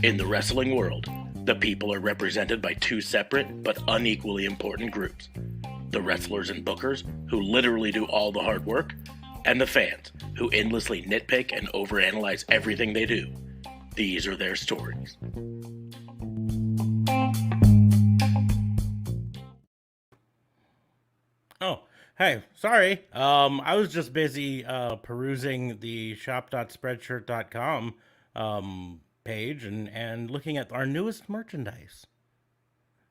In the wrestling world, the people are represented by two separate but unequally important groups. The wrestlers and bookers, who literally do all the hard work, and the fans, who endlessly nitpick and overanalyze everything they do. These are their stories. Oh, hey, sorry. I was just busy perusing the shop.spreadshirt.com page and looking at our newest merchandise.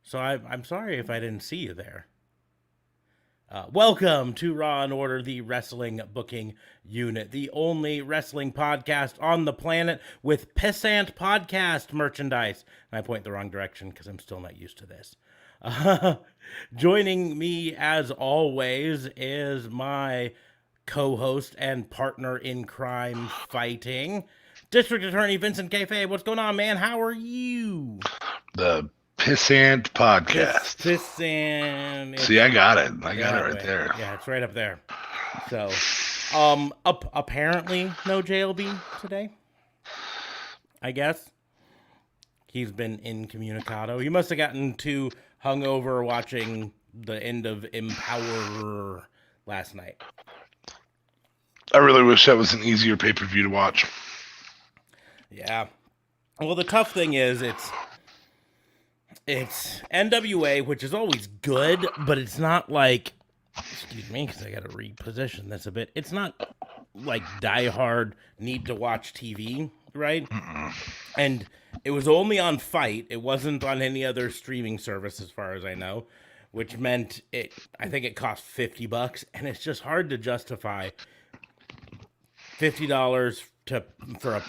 So I'm sorry if I didn't see you there. Welcome to Raw and Order, the wrestling booking unit, the only wrestling podcast on the planet with pissant podcast merchandise. And I point the wrong direction because I'm still not used to this. Joining me, as always, is my co-host and partner in crime fighting, District Attorney Vincent Kayfabe. What's going on, man? How are you? The Pissant Podcast. Pissant. See, I got it. I got it right there. Yeah, it's right up there. So, apparently no JLB today, I guess. He's been incommunicado. He must have gotten too hungover watching the end of Empower last night. I really wish that was an easier pay-per-view to watch. Yeah. Well, the tough thing is it's NWA, which is always good, but it's not like, excuse me, because I got to reposition this a bit. It's not like diehard need to watch TV, right? And it was only on Fight. It wasn't on any other streaming service, as far as I know, which meant I think it cost $50, and it's just hard to justify $50 for a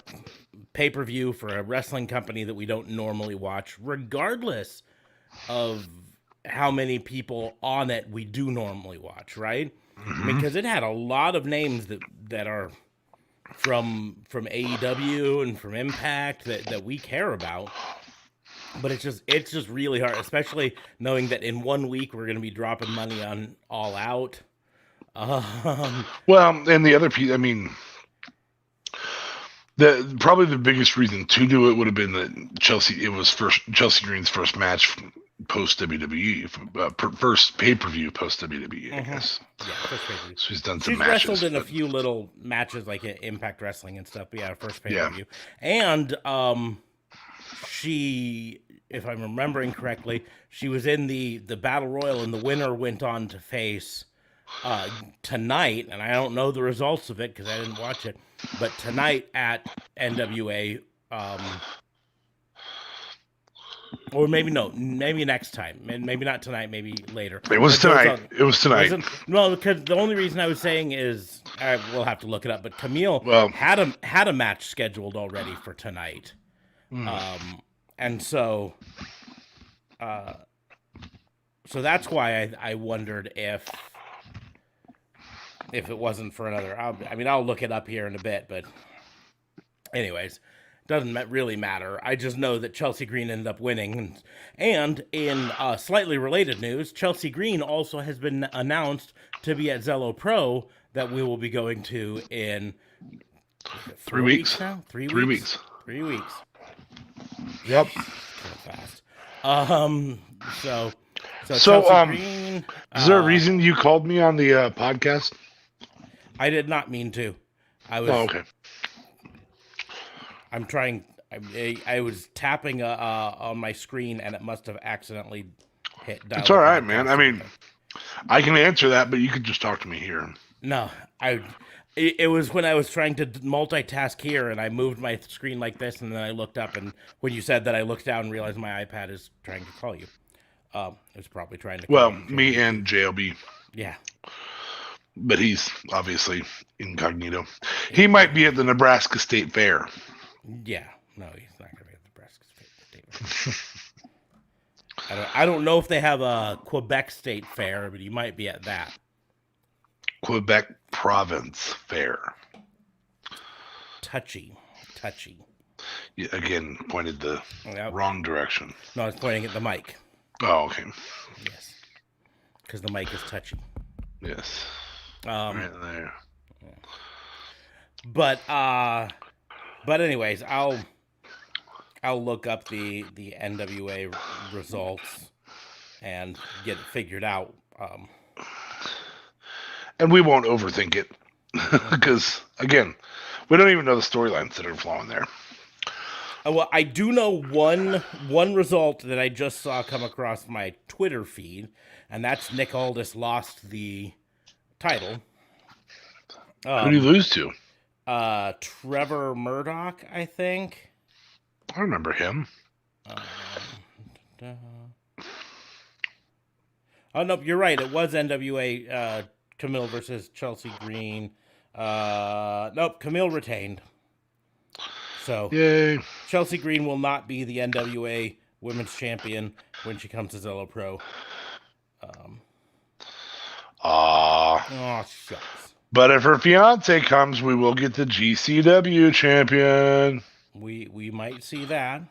pay-per-view for a wrestling company that we don't normally watch, regardless of how many people on it we do normally watch, right? Mm-hmm. Because it had a lot of names that are from AEW and from Impact that we care about. But it's just really hard, especially knowing that in 1 week we're going to be dropping money on All Out. Well, and the other piece, I mean, probably the biggest reason to do it would have been that Chelsea Green's first match post WWE, first pay-per-view post WWE, I guess. Yeah, first pay-per-view. So she's done some matches. She's wrestled in a few little matches like Impact Wrestling and stuff, but yeah, first pay-per-view. Yeah. And she, if I'm remembering correctly, she was in the Battle Royal, and the winner went on to face tonight, and I don't know the results of it because I didn't watch it, but tonight at NWA, or maybe next time, maybe not tonight, maybe later. It was tonight. It was tonight. Well, because the only reason I was saying is we'll have to look it up, but Camille had a match scheduled already for tonight, and so that's why I wondered if it wasn't for another. I'll look it up here in a bit, but anyways, doesn't really matter. I just know that Chelsea Green ended up winning. And in slightly related news, Chelsea Green also has been announced to be at Zelo Pro that we will be going to in 3 weeks now. 3 weeks. 3 weeks. 3 weeks. Yep. Fast. So Green, is there a reason you called me on the podcast? I did not mean to. Okay. I'm trying. I was tapping on my screen, and it must have accidentally hit. It's all right, man. I mean, I can answer that, but you could just talk to me here. No, it was when I was trying to multitask here, and I moved my screen like this, and then I looked up, and when you said that, I looked down and realized my iPad is trying to call you. It was probably trying to call you. Me and JLB. Yeah. But he's obviously incognito. He might be at the Nebraska State Fair. Yeah. No, he's not going to be at the Nebraska State Fair. I don't know if they have a Quebec State Fair, but he might be at that. Quebec Province Fair. Touchy. You, again, pointed the wrong direction. No, I was pointing at the mic. Oh, okay. Yes. Because the mic is touchy. Yes. Right there. But anyways, I'll look up the NWA results and get it figured out. And we won't overthink it because, again, we don't even know the storylines that are flowing there. Well, I do know one result that I just saw come across my Twitter feed, and that's Nick Aldis lost the title. Who did he lose to? Trevor Murdoch, I think. I remember him. Oh no, you're right. It was NWA Camille versus Chelsea Green. Nope, Camille retained. So Yay. Chelsea Green will not be the NWA Women's Champion when she comes to Zelo Pro. Oh, shucks. But if her fiance comes, we will get the GCW champion. We might see that.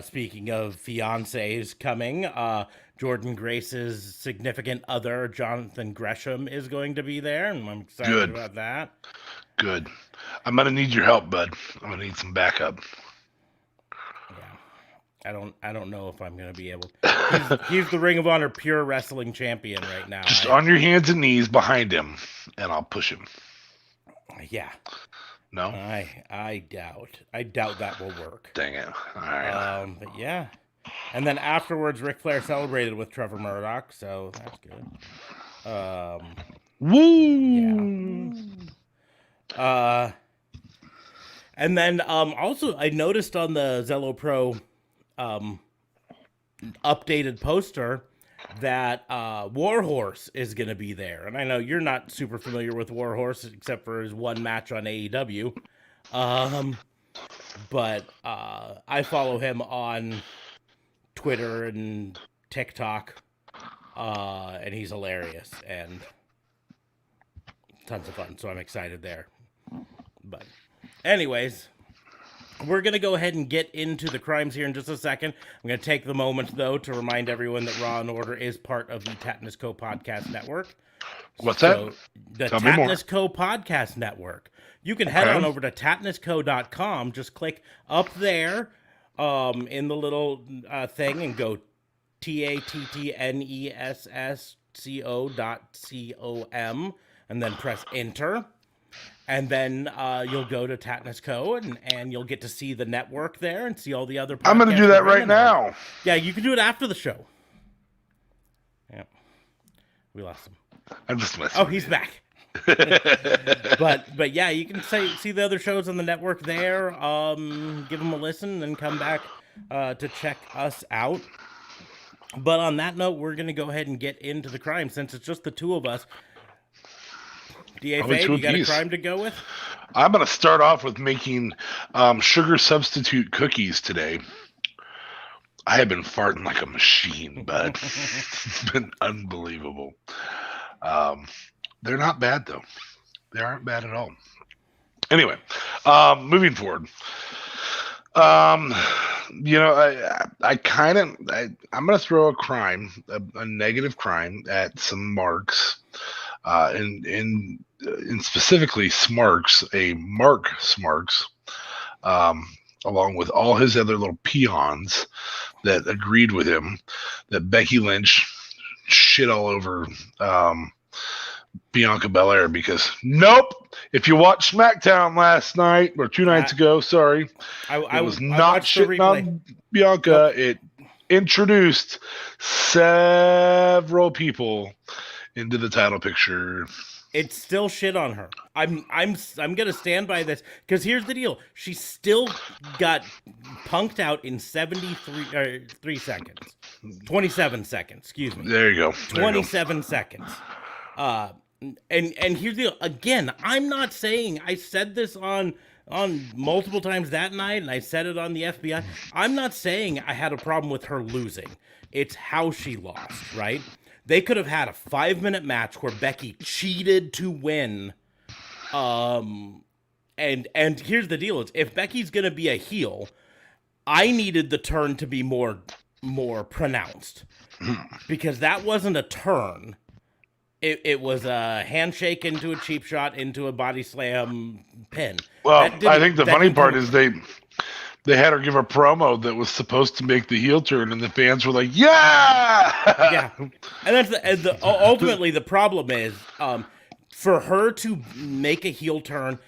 Speaking of fiancés coming, Jordan Grace's significant other, Jonathan Gresham, is going to be there, and I'm excited about that. Good. I'm gonna need your help, bud. I'm gonna need some backup. Yeah. I don't know if I'm gonna be able. He's the Ring of Honor Pure Wrestling Champion right now. Just on your hands and knees behind him, and I'll push him. Yeah. No? I doubt that will work. Dang it. All right. But yeah. And then afterwards, Ric Flair celebrated with Trevor Murdoch, so that's good. Woo! Yeah. And then also I noticed on the Zelo Pro updated poster that Warhorse is going to be there. And I know you're not super familiar with Warhorse except for his one match on AEW. But I follow him on Twitter and TikTok. And he's hilarious and tons of fun. So I'm excited there. But anyways, we're going to go ahead and get into the crimes here in just a second. I'm going to take the moment, though, to remind everyone that Raw and Order is part of the Tatnus Co. Podcast Network. What's that? The Tatnus Co. Podcast Network. You can head on over to tatnusco.com. Just click up there in the little thing and go tattnesco.com and then press enter. And then you'll go to Tatnus Co. and you'll get to see the network there and see all the other podcasts. I'm going to do that right now. Yeah, you can do it after the show. Yeah. We lost him. I'm just messing. Oh, he's back. but yeah, you can see the other shows on the network there. Give them a listen and then come back to check us out. But on that note, we're going to go ahead and get into the crime since it's just the two of us. DA Faye, you got a crime to go with? I'm going to start off with making sugar substitute cookies today. I have been farting like a machine, but it's been unbelievable. They're not bad, though. They aren't bad at all. Anyway, moving forward. I'm going to throw a crime, a negative crime at some marks. And specifically Smarks, a Mark Smarks, along with all his other little peons that agreed with him, that Becky Lynch shit all over Bianca Belair because, nope, if you watched SmackDown last night, or 2 nights ago, sorry, I was not shitting on Bianca. Nope. It introduced several people into the title picture. It's still shit on her. I'm gonna stand by this because here's the deal: she still got punked out in 3 seconds, 27 seconds. Excuse me. There you go. 27 seconds. And here's the deal. Again, I'm not saying I said this on multiple times that night, and I said it on the FBI. I'm not saying I had a problem with her losing. It's how she lost, right? They could have had a 5-minute match where Becky cheated to win. And here's the deal: is if Becky's gonna be a heel, I needed the turn to be more pronounced. Because that wasn't a turn. It was a handshake into a cheap shot into a body slam pin. Well, I think the funny part is they They had her give a promo that was supposed to make the heel turn, and the fans were like, "Yeah, Yeah, and ultimately the problem is for her to make a heel turn.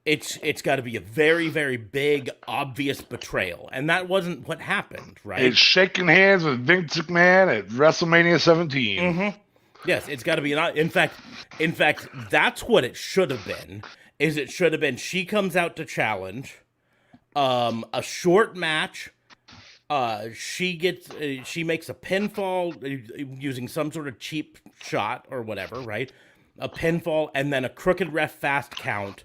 It's got to be a very, very big, obvious betrayal, and that wasn't what happened, right? It's shaking hands with Vince McMahon at WrestleMania 17. Mm-hmm. Yes, it's got to be. In fact, that's what it should have been. It should have been she comes out to challenge, a short match. She makes a pinfall using some sort of cheap shot or whatever, right? A pinfall and then a crooked ref fast count,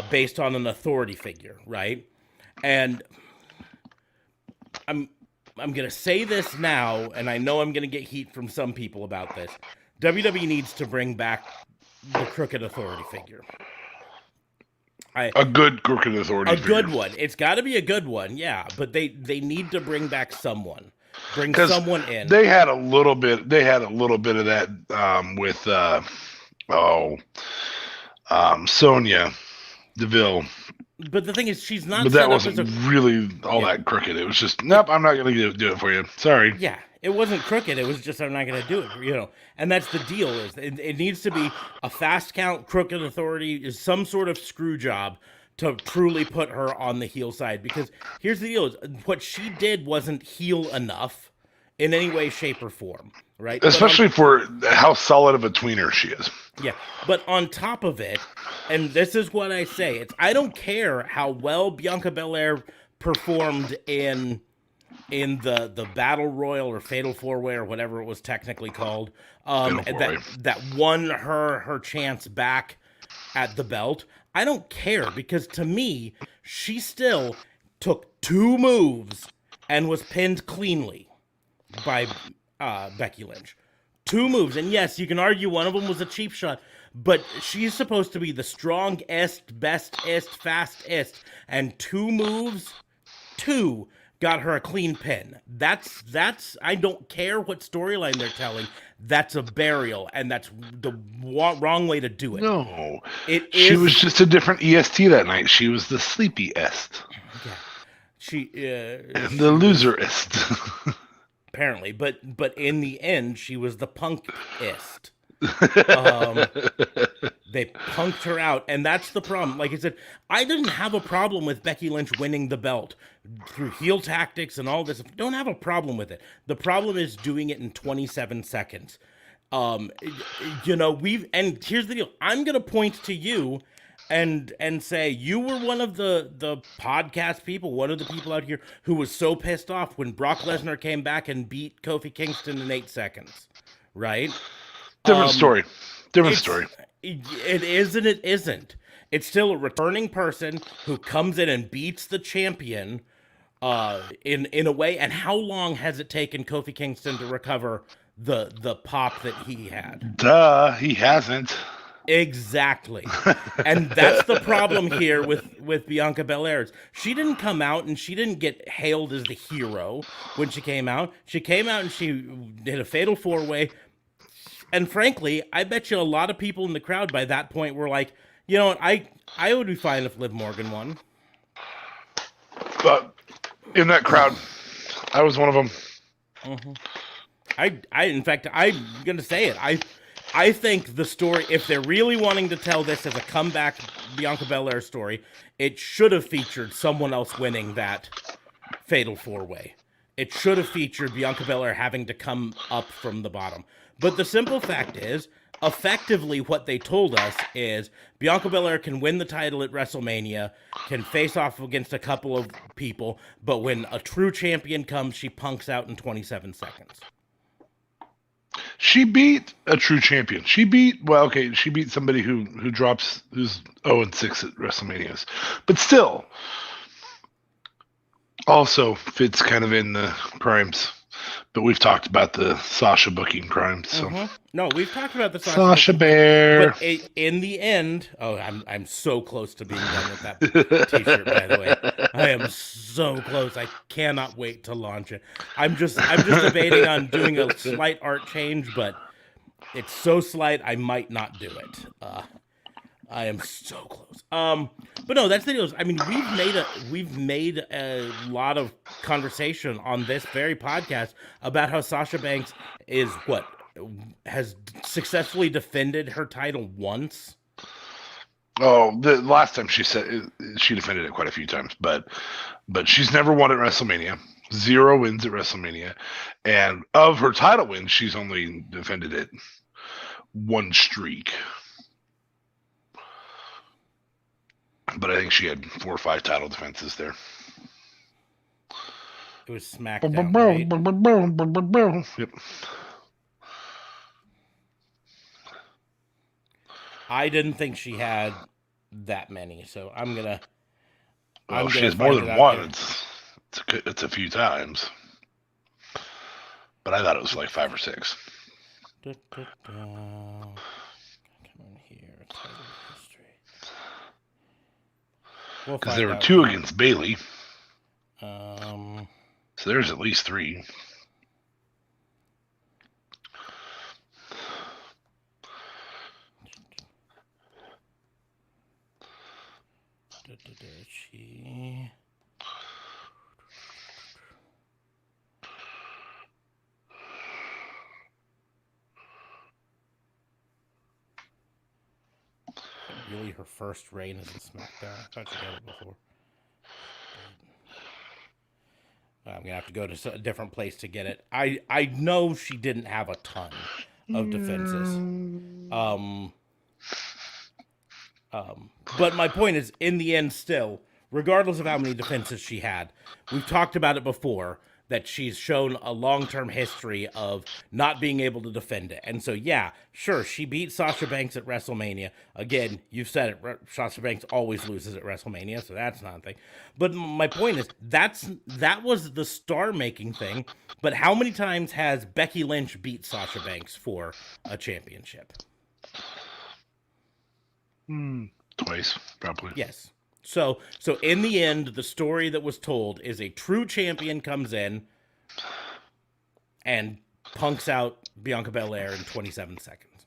based on an authority figure, right? And I'm gonna say this now, and I know I'm gonna get heat from some people about this. WWE needs to bring back the crooked authority figure. A good crooked authority figure. A good one. It's got to be a good one, yeah. But they need to bring back someone. Bring someone in. They had a little bit of that with Sonya Deville. But the thing is, she's not. But that wasn't really all that crooked. It was just, nope, I'm not going to do it for you. Sorry. Yeah, it wasn't crooked. It was just, I'm not going to do it. And that's the deal. Is it needs to be a fast count, crooked authority, is some sort of screw job to truly put her on the heel side. Because here's the deal: is what she did wasn't heel enough in any way, shape, or form. Right? Especially for how solid of a tweener she is. Yeah, but on top of it, and this is what I say, I don't care how well Bianca Belair performed in the Battle Royal or Fatal 4-Way or whatever it was technically called, that won her chance back at the belt. I don't care, because to me, she still took 2 moves and was pinned cleanly by Becky Lynch. 2 moves, and yes, you can argue one of them was a cheap shot, but she's supposed to be the strongest, bestest, fastest, and 2 moves, 2 got her a clean pin. That's I don't care what storyline they're telling. That's a burial, and that's the wrong way to do it. No, she was just a different EST that night. She was the sleepy est. Yeah, the loser-est. Apparently, but in the end, she was the punkist. They punked her out, and that's the problem. Like I said, I didn't have a problem with Becky Lynch winning the belt through heel tactics and all this. Don't have a problem with it. The problem is doing it in 27 seconds. And here's the deal. I'm gonna point to you and say you were one of the podcast people, one of the people out here who was so pissed off when Brock Lesnar came back and beat Kofi Kingston in 8 seconds, right? Different story. It is and it isn't. It's still a returning person who comes in and beats the champion in a way. And how long has it taken Kofi Kingston to recover the pop that he had? Duh, he hasn't. Exactly. And that's the problem here with Bianca Belair. She didn't come out and she didn't get hailed as the hero when she came out. She came out and she did a fatal 4-way. And frankly, I bet you a lot of people in the crowd by that point were like, you know what, I would be fine if Liv Morgan won. But in that crowd, I was one of them. Mm-hmm. In fact, I'm going to say it. I think the story, if they're really wanting to tell this as a comeback Bianca Belair story, it should have featured someone else winning that fatal 4-way. It should have featured Bianca Belair having to come up from the bottom. But the simple fact is, effectively what they told us is Bianca Belair can win the title at WrestleMania, can face off against a couple of people, but when a true champion comes, she punks out in 27 seconds. She beat a true champion. She beat somebody who's 0-6 at WrestleManias. But still, also fits kind of in the crimes. But we've talked about the Sasha booking crimes. So. Mm-hmm. No, we've talked about the Sasha Bear. But in the end, I'm so close to being done with that T-shirt. By the way, I am so close. I cannot wait to launch it. I'm just debating on doing a slight art change, but it's so slight I might not do it. I am so close. But no, that's the deal. I mean, we've made a lot of conversation on this very podcast about how Sasha Banks is has successfully defended her title once. Oh, the last time she defended it quite a few times, but she's never won at WrestleMania. 0 wins at WrestleMania, and of her title wins, she's only defended it one streak. But I think she had 4 or 5 title defenses there. It was SmackDown, right? Yep. I didn't think she had that many, so I'm gonna. Well, she has more than one. It's a few times, but I thought it was like 5 or 6. Come on here. Because there were 2 against Bayley. So there's at least 3. She. Really, her first reign as a SmackDown. I thought she had it before. I'm gonna have to go to a different place to get it. I know she didn't have a ton of defenses. But my point is, in the end, still, regardless of how many defenses she had, we've talked about it before, that she's shown a long-term history of not being able to defend it. And so, yeah, sure, she beat Sasha Banks at WrestleMania. Again, you've said it, Sasha Banks always loses at WrestleMania, so that's not a thing. But my point is, that was the star-making thing. But how many times has Becky Lynch beat Sasha Banks for a championship? Twice, probably. Yes. So in the end, the story that was told is a true champion comes in and punks out Bianca Belair in 27 seconds.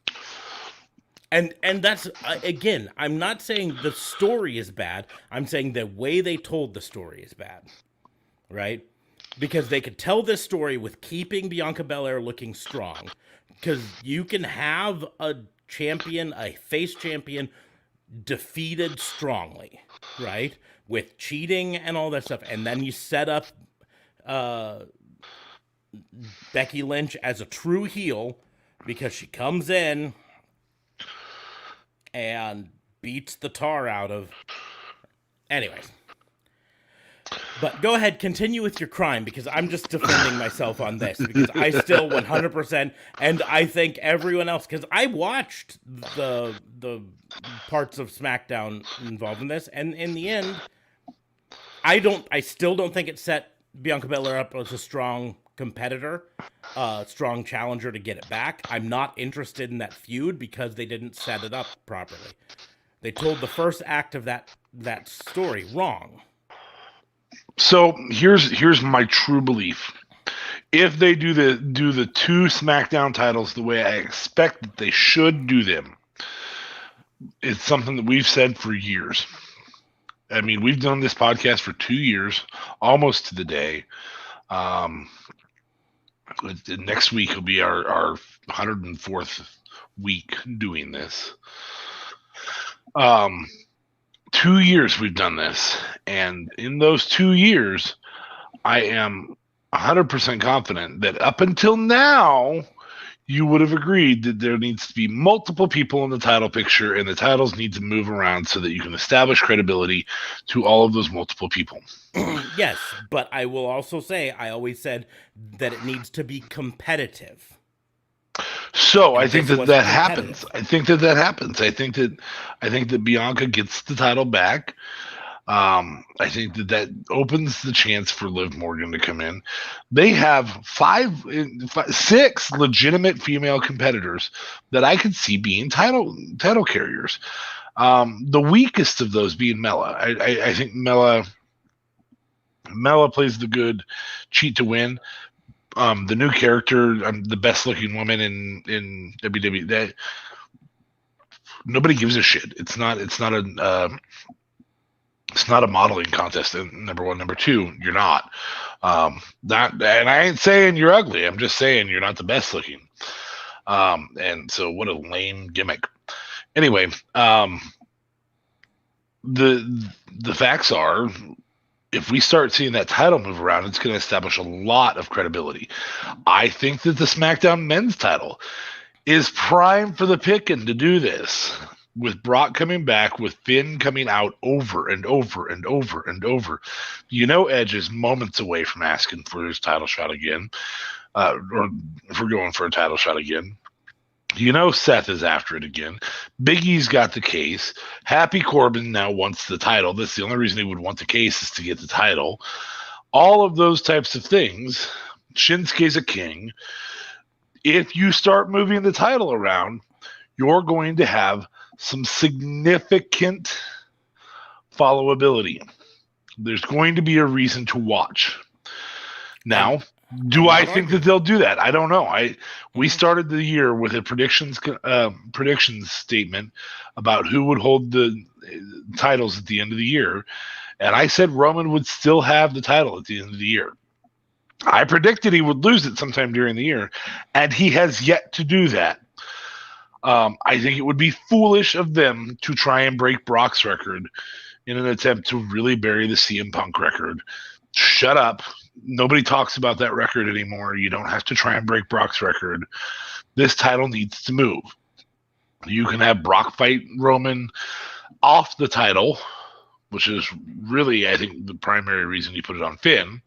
And that's, again, I'm not saying the story is bad. I'm saying the way they told the story is bad, right? Because they could tell this story with keeping Bianca Belair looking strong. Because you can have a champion, a face champion, defeated strongly, right? With cheating and all that stuff. And then you set up Becky Lynch as a true heel because she comes in and beats the tar out of... Anyways. But go ahead, continue with your crime, because I'm just defending myself on this, because I still 100%, and I think everyone else, because I watched the parts of SmackDown involved in this, and in the end, I still don't think it set Bianca Belair up as a strong competitor, strong challenger to get it back. I'm not interested in that feud because they didn't set it up properly. They told the first act of that story wrong. So here's my true belief. If they do the 2 SmackDown titles the way I expect that they should do them, it's something that we've said for years. I mean, we've done this podcast for 2 years, almost to the day. Next week will be our 104th week doing this. 2 years we've done this, and in those 2 years, I am 100% confident that up until now, you would have agreed that there needs to be multiple people in the title picture, and the titles need to move around so that you can establish credibility to all of those multiple people. Yes, but I will also say, I always said that it needs to be competitive. So I think that happens. I think that happens. I think that Bianca gets the title back. I think that opens the chance for Liv Morgan to come in. They have 6 legitimate female competitors that I could see being title carriers. The weakest of those being Mella. I think Mella plays the good cheat to win. The new character, the best looking woman in WWE. Nobody gives a shit. It's not a modeling contest. Number one, number two, you're not. Not, and I ain't saying you're ugly. I'm just saying you're not the best looking. And so what a lame gimmick. Anyway, the facts are, if we start seeing that title move around, it's going to establish a lot of credibility. I think that the SmackDown men's title is prime for the picking to do this. With Brock coming back, with Finn coming out over and over and over and over. You know Edge is moments away from asking for his title shot again. Or if we're going for a title shot again. You know Seth is after it again. Big E's got the case. Happy Corbin now wants the title. That's the only reason he would want the case, is to get the title. All of those types of things. Shinsuke's a king. If you start moving the title around, you're going to have some significant followability. There's going to be a reason to watch. Now, do I think that they'll do that? I don't know. We started the year with a predictions statement about who would hold the titles at the end of the year, and I said Roman would still have the title at the end of the year. I predicted he would lose it sometime during the year, and he has yet to do that. I think it would be foolish of them to try and break Brock's record in an attempt to really bury the CM Punk record. Shut up. Nobody talks about that record anymore. You don't have to try and break Brock's record. This title needs to move. You can have Brock fight Roman off the title, which is really, I think, the primary reason you put it on Finn.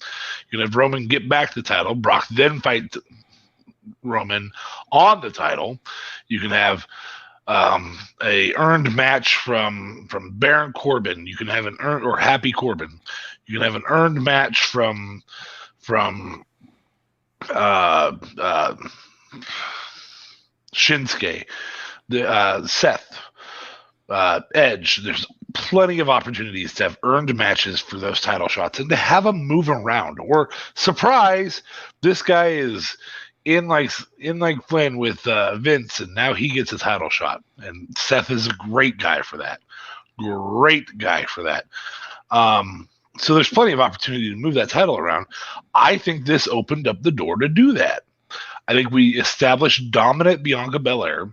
You can have Roman get back the title. Brock then fight Roman on the title. You can have a earned match from Baron Corbin. You can have an earned, or Happy Corbin. You can have an earned match from Shinsuke, Seth, Edge. There's plenty of opportunities to have earned matches for those title shots and to have them move around. Or surprise, this guy is in like Flynn with Vince, and now he gets a title shot. And Seth is a great guy for that. So there's plenty of opportunity to move that title around. I think this opened up the door to do that. I think we established dominant Bianca Belair,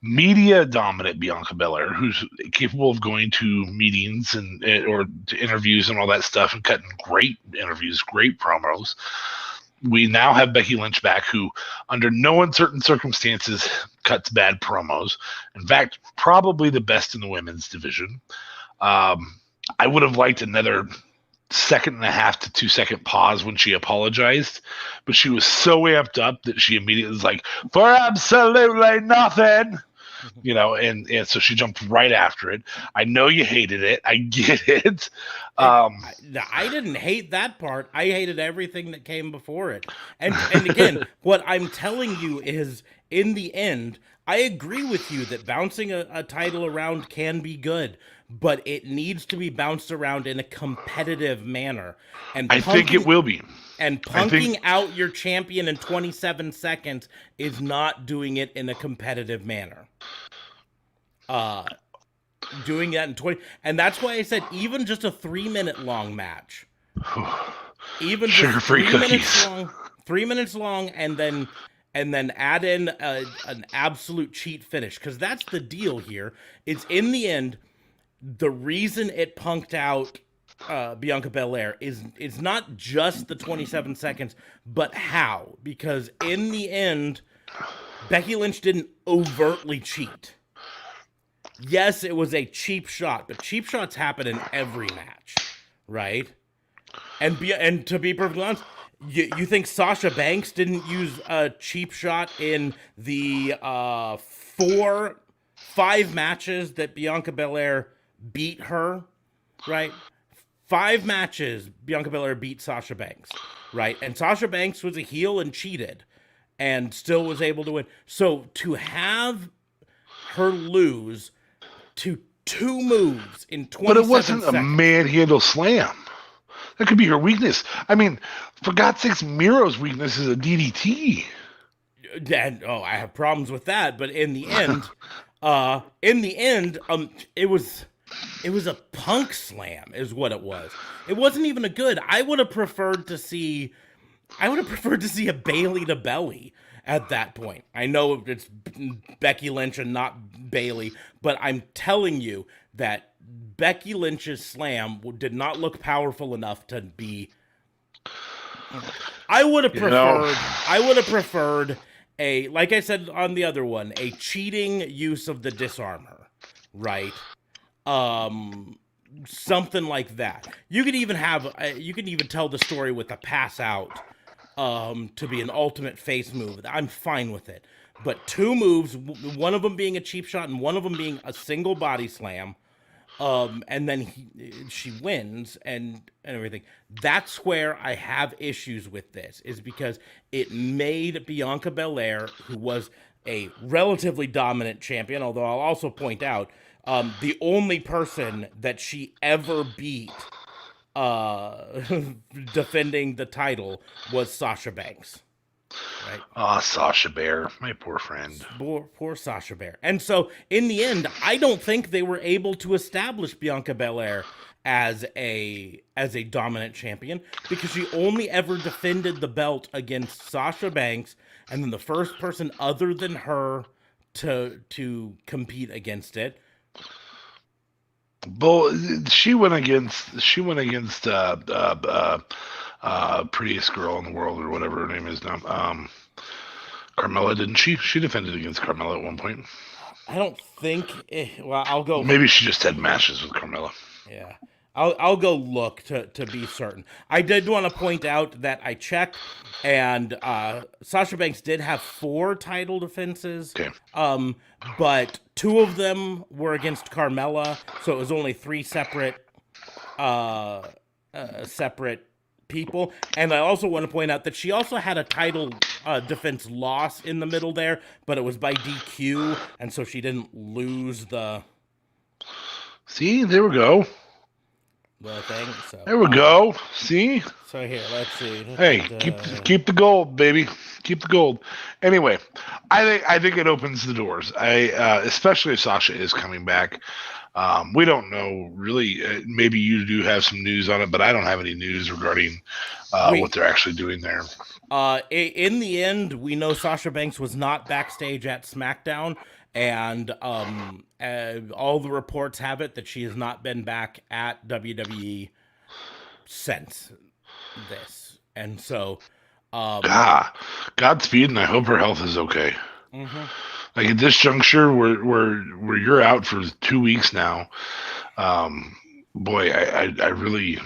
media dominant Bianca Belair, who's capable of going to meetings and or to interviews and all that stuff and cutting great interviews, great promos. We now have Becky Lynch back, who under no uncertain circumstances cuts bad promos. In fact, probably the best in the women's division. I would have liked another 1.5 to 2 second pause when she apologized, but she was so amped up that she immediately was like, for absolutely nothing, and so she jumped right after it. I know you hated it. I get it. I didn't hate that part. I hated everything that came before it. And again, what I'm telling you is, in the end, I agree with you that bouncing a title around can be good, but it needs to be bounced around in a competitive manner. And I think it will be. And punking out your champion in 27 seconds is not doing it in a competitive manner. Doing that in 20, and that's why I said even just a 3-minute long match, even just 3 minutes long, and then add in an absolute cheat finish, because that's the deal here. It's in the end, the reason it punked out Bianca Belair is not just the 27 seconds, but how, because in the end, Becky Lynch didn't overtly cheat. Yes, it was a cheap shot, but cheap shots happen in every match, right? And to be perfectly honest, you think Sasha Banks didn't use a cheap shot in the 5 matches that Bianca Belair beat her, right? 5 matches Bianca Belair beat Sasha Banks, right? And Sasha Banks was a heel and cheated and still was able to win. So to have her lose to 2 moves in 27 seconds. But it wasn't a manhandle slam. That could be her weakness. I mean, for God's sakes, Miro's weakness is a DDT. And, I have problems with that. But in the end, In the end, it was a punk slam, is what it was. It wasn't even a good. I would have preferred to see a Bailey to Belly at that point. I know it's Becky Lynch and not Bailey, but I'm telling you that Becky Lynch's slam did not look powerful enough to be. I would have preferred a, like I said on the other one, a cheating use of the disarmor, right? Something like that. You could even tell the story with a pass out, to be an ultimate face move. I'm fine with it. But two moves, one of them being a cheap shot and one of them being a single body slam, and then she wins and everything. That's where I have issues with this, is because it made Bianca Belair, who was a relatively dominant champion, although I'll also point out, the only person that she ever beat defending the title was Sasha Banks. Right? Sasha Bear, my poor friend. Poor Sasha Bear. And so, in the end, I don't think they were able to establish Bianca Belair as a dominant champion, because she only ever defended the belt against Sasha Banks, and then the first person other than her to compete against it. But she went against prettiest girl in the world, or whatever her name is now. Carmella, didn't she? She defended against Carmella at one point. I don't think. Well, I'll go. Maybe she just had matches with Carmella. Yeah, I'll go look to be certain. I did want to point out that I checked, and Sasha Banks did have 4 title defenses. Okay. But 2 of them were against Carmella, so it was only 3 separate people. And I also want to point out that she also had a title defense loss in the middle there, but it was by DQ, and so she didn't lose the. See, there we go. The thing. So there we go. See. So here, let's see. Hey, keep the gold, baby. Keep the gold. Anyway, I think it opens the doors. Especially if Sasha is coming back. We don't know really. Maybe you do have some news on it, but I don't have any news regarding what they're actually doing there. In the end, we know Sasha Banks was not backstage at SmackDown, and all the reports have it that she has not been back at WWE since this. And so, Godspeed, and I hope her health is okay. Mm-hmm. Like at this juncture, where you're out for 2 weeks now, boy, I really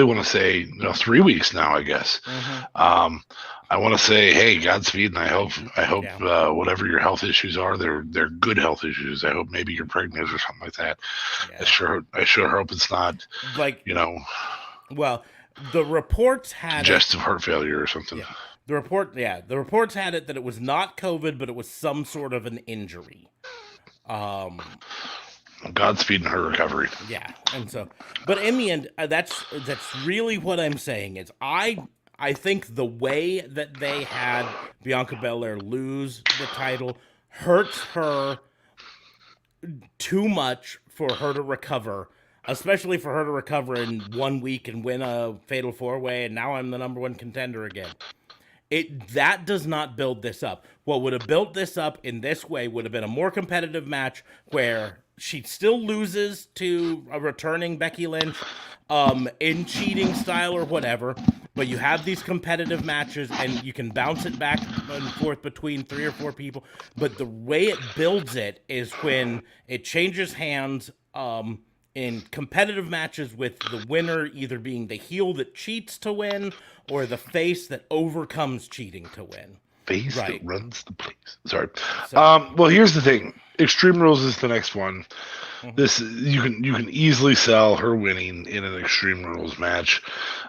want to say 3 weeks now, I guess. Mm-hmm. I want to say, hey, Godspeed, and I hope whatever your health issues are, they're good health issues. I hope maybe you're pregnant or something like that. Yeah. I sure hope it's not like Well, the reports had congestive heart failure or something. Yeah. The reports had it that it was not COVID, but it was some sort of an injury. Godspeed in her recovery. Yeah, and so, but in the end, that's really what I'm saying is I think the way that they had Bianca Belair lose the title hurts her too much for her to recover. Especially for her to recover in 1 week and win a Fatal 4-Way, and now I'm the number 1 contender again. That does not build this up. What would have built this up in this way would have been a more competitive match where she still loses to a returning Becky Lynch in cheating style or whatever, but you have these competitive matches and you can bounce it back and forth between 3 or 4 people. But the way it builds it is when it changes hands in competitive matches with the winner either being the heel that cheats to win or the face that overcomes cheating to win. Face that runs the place. Sorry. Well, here's the thing. Extreme Rules is the next one. Mm-hmm. This you can easily sell her winning in an Extreme Rules match.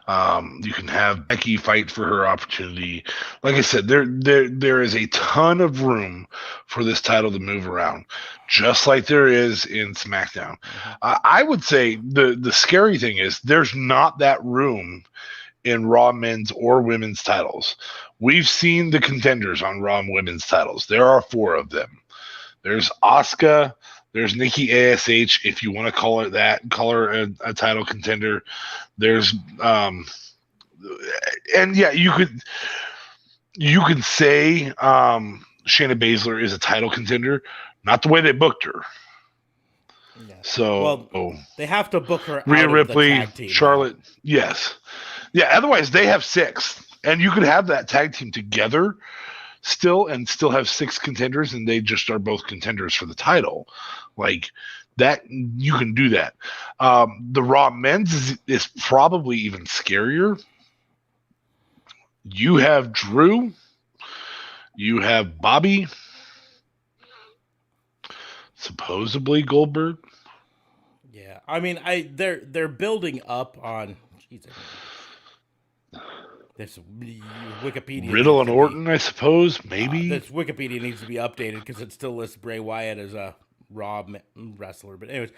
You can have Becky fight for her opportunity. Like I said, there is a ton of room for this title to move around, just like there is in SmackDown. Mm-hmm. I would say the scary thing is there's not that room in Raw men's or women's titles. We've seen the contenders on Raw women's titles. There are 4 of them. There's Asuka. There's Nikki ASH, if you want to call it that. Call her a title contender. There's and yeah, you could say Shayna Baszler is a title contender. Not the way they booked her. Yeah. So they have to book her. Rhea out Ripley, of the tag team, Charlotte. Yes. Yeah. Otherwise, they have 6, and you could have that tag team together still have 6 contenders, and they just are both contenders for the title. Like that, you can do that. The Raw men's is probably even scarier. You have Drew. You have Bobby. Supposedly Goldberg. Yeah, I mean, they're building up on. Jesus. This Wikipedia. Riddle and Orton, I suppose, maybe. This Wikipedia needs to be updated because it still lists Bray Wyatt as a Raw wrestler. But anyways,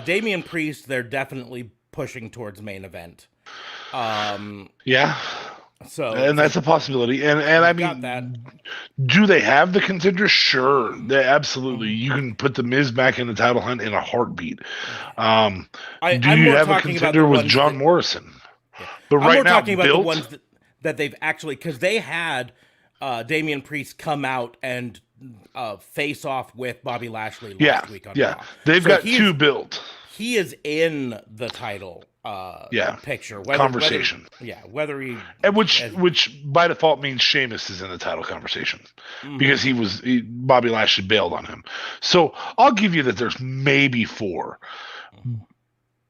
Damian Priest, they're definitely pushing towards main event. Yeah. And that's a possibility. And I mean, do they have the contenders? Sure. They absolutely. You can put the Miz back in the title hunt in a heartbeat. Do you have a contender with John Morrison? Yeah. But right now, talking about the ones that they've actually, because they had Damian Priest come out and face off with Bobby Lashley last week on Raw. They've got 2 built. He is in the title picture. Conversation. Whether he... And which by default means Sheamus is in the title conversation. Because Bobby Lashley bailed on him. So I'll give you that there's maybe 4.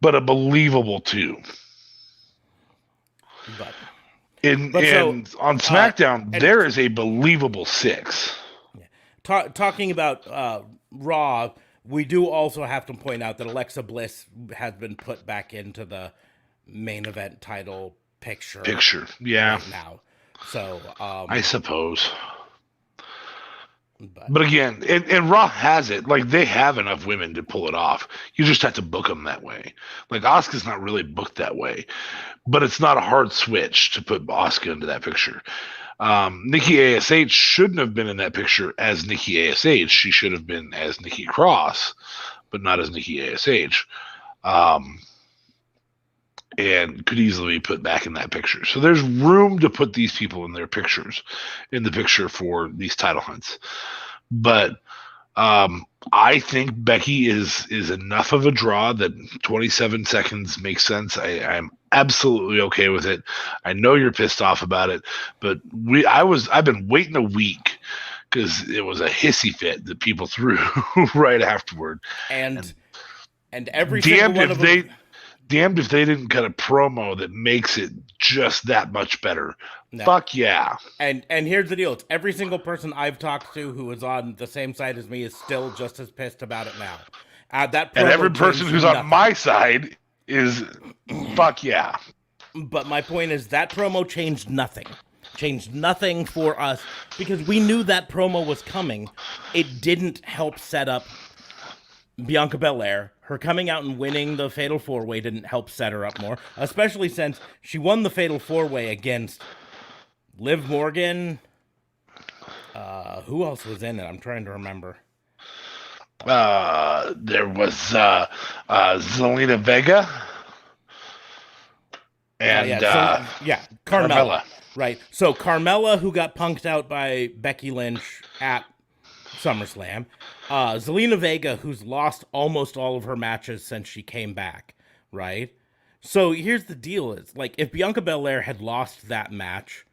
But a believable 2. On SmackDown, there is a believable 6. Yeah. Talking about Raw, we do also have to point out that Alexa Bliss has been put back into the main event title picture. Yeah. Right now. So I suppose. But again, and Raw has it. Like, they have enough women to pull it off. You just have to book them that way. Like, Asuka's not really booked that way. But it's not a hard switch to put Asuka into that picture. Nikki ASH shouldn't have been in that picture as Nikki ASH. She should have been as Nikki Cross, but not as Nikki ASH. And could easily be put back in that picture. So there's room to put these people in their pictures, in the picture for these title hunts. But I think Becky is enough of a draw that 27 seconds makes sense. I'm absolutely okay with it. I know you're pissed off about it, but I've been waiting a week because it was a hissy fit that people threw right afterward. And every single one of them... Damned if they didn't cut a promo that makes it just that much better. No. Fuck yeah. And here's the deal. It's every single person I've talked to who is on the same side as me is still just as pissed about it now. And every person who's on my side is fuck yeah. But my point is that promo changed nothing. Changed nothing for us because we knew that promo was coming. It didn't help set up Bianca Belair. Her coming out and winning the Fatal 4-Way didn't help set her up more, especially since she won the Fatal 4-Way against Liv Morgan. Who else was in it? I'm trying to remember. There was Zelina Vega and Carmella. Right. So Carmella, who got punked out by Becky Lynch at SummerSlam. Zelina Vega, who's lost almost all of her matches since she came back, right? So here's the deal: is like if Bianca Belair had lost that match,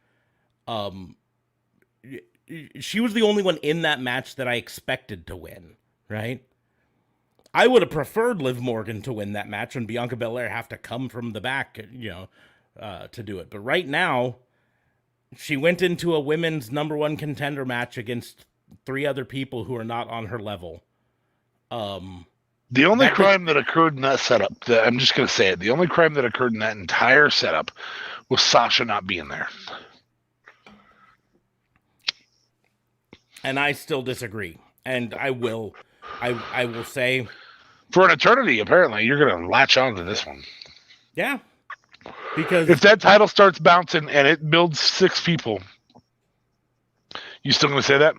she was the only one in that match that I expected to win, right? I would have preferred Liv Morgan to win that match and Bianca Belair have to come from the back, to do it. But right now, she went into a women's #1 contender match against 3 other people who are not on her level. The only crime that occurred in that setup, I'm just going to say it, the only crime that occurred in that entire setup was Sasha not being there. And I still disagree. And I will say... For an eternity, apparently, you're going to latch on to this one. Yeah. Because... if that title starts bouncing and it builds 6 people, you still going to say that?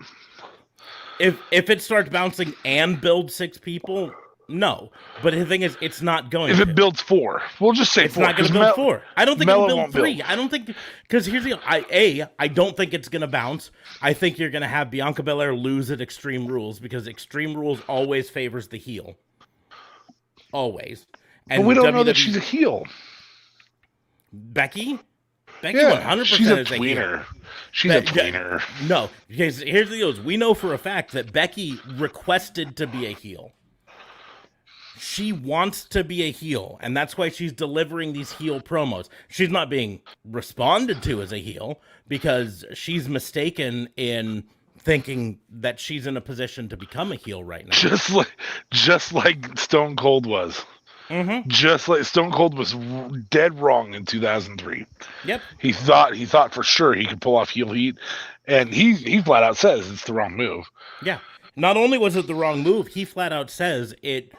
if it starts bouncing and builds 6 people, no. But the thing is, it's not going If to. it builds 4, we'll just say It's 4. not going to build 4. I don't think Mella it'll build won't 3. build. I don't think, because here's the deal. I don't think it's going to bounce. I think you're going to have Bianca Belair lose at Extreme Rules because Extreme Rules always favors the heel. Always. And But we don't know that she's a heel. Becky? Becky Yeah, 100% she's a is a heel. tweener. She's a tweener. No, because here's the deal: is we know for a fact that Becky requested to be a heel. She wants to be a heel, and that's why she's delivering these heel promos. She's not being responded to as a heel because she's mistaken in thinking that she's in a position to become a heel right now. Just like Stone Cold was. Mm-hmm. Just like Stone Cold was dead wrong in 2003. Yep. He thought for sure he could pull off heel heat, and he flat out says it's the wrong move. Yeah. Not only was it the wrong move, he flat out says it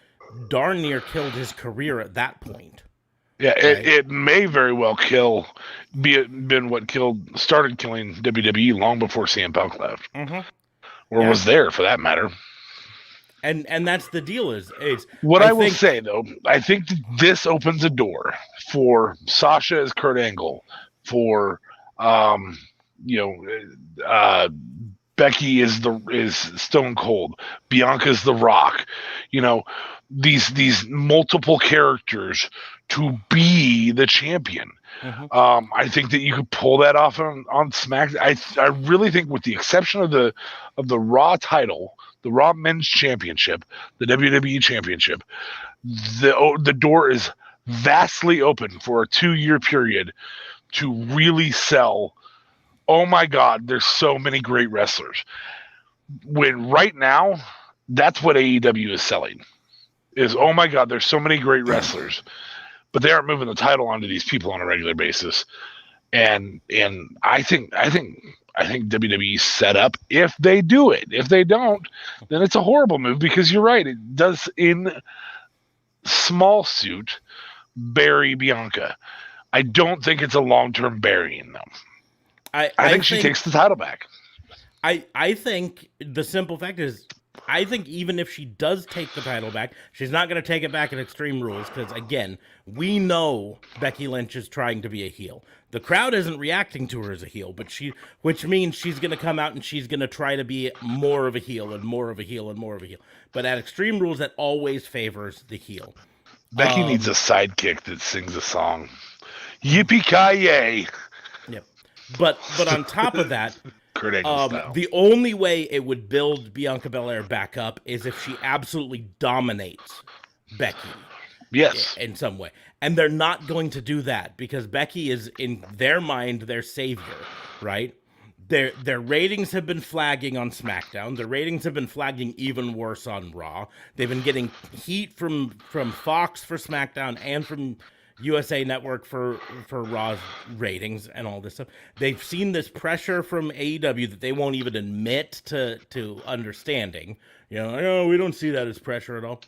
darn near killed his career at that point. Yeah, Right. it may very well been what started killing WWE long before CM Punk left, Mm-hmm. or Yeah. was there for that matter. And that's the deal is What I will think- say though, I think that this opens a door for Sasha as Kurt Angle, for Becky is Stone Cold, Bianca's The Rock, these multiple characters to be the champion. Mhm. I think that you could pull that off on SmackDown. I really think, with the exception of the Raw title, the Raw Men's Championship, the WWE Championship, the door is vastly open for a 2-year period to really sell. Oh my God, there's so many great wrestlers. When right now, that's what AEW is selling. Is, oh my God, there's so many great wrestlers, but they aren't moving the title onto these people on a regular basis. And I think WWE's set up if they do it. If they don't, then it's a horrible move, because you're right, it does in small suit bury Bianca. I don't think it's a long-term burying them. I think she takes the title back. I think the simple fact is, I think even if she does take the title back, she's not going to take it back at Extreme Rules because, again, we know Becky Lynch is trying to be a heel. The crowd isn't reacting to her as a heel, which means she's going to come out and she's going to try to be more of a heel and more of a heel and more of a heel. But at Extreme Rules, that always favors the heel. Becky needs a sidekick that sings a song. Yippee-ki-yay! Yep. But on top of that, Kurt Angle style. the only way it would build Bianca Belair back up is if she absolutely dominates Becky Yes. in some way. And they're not going to do that because Becky is, in their mind, their savior, right? Their ratings have been flagging on SmackDown. Their ratings have been flagging even worse on Raw. They've been getting heat from Fox for SmackDown and from USA Network for Raw's ratings and all this stuff. They've seen this pressure from AEW that they won't even admit to understanding. Oh, we don't see that as pressure at all.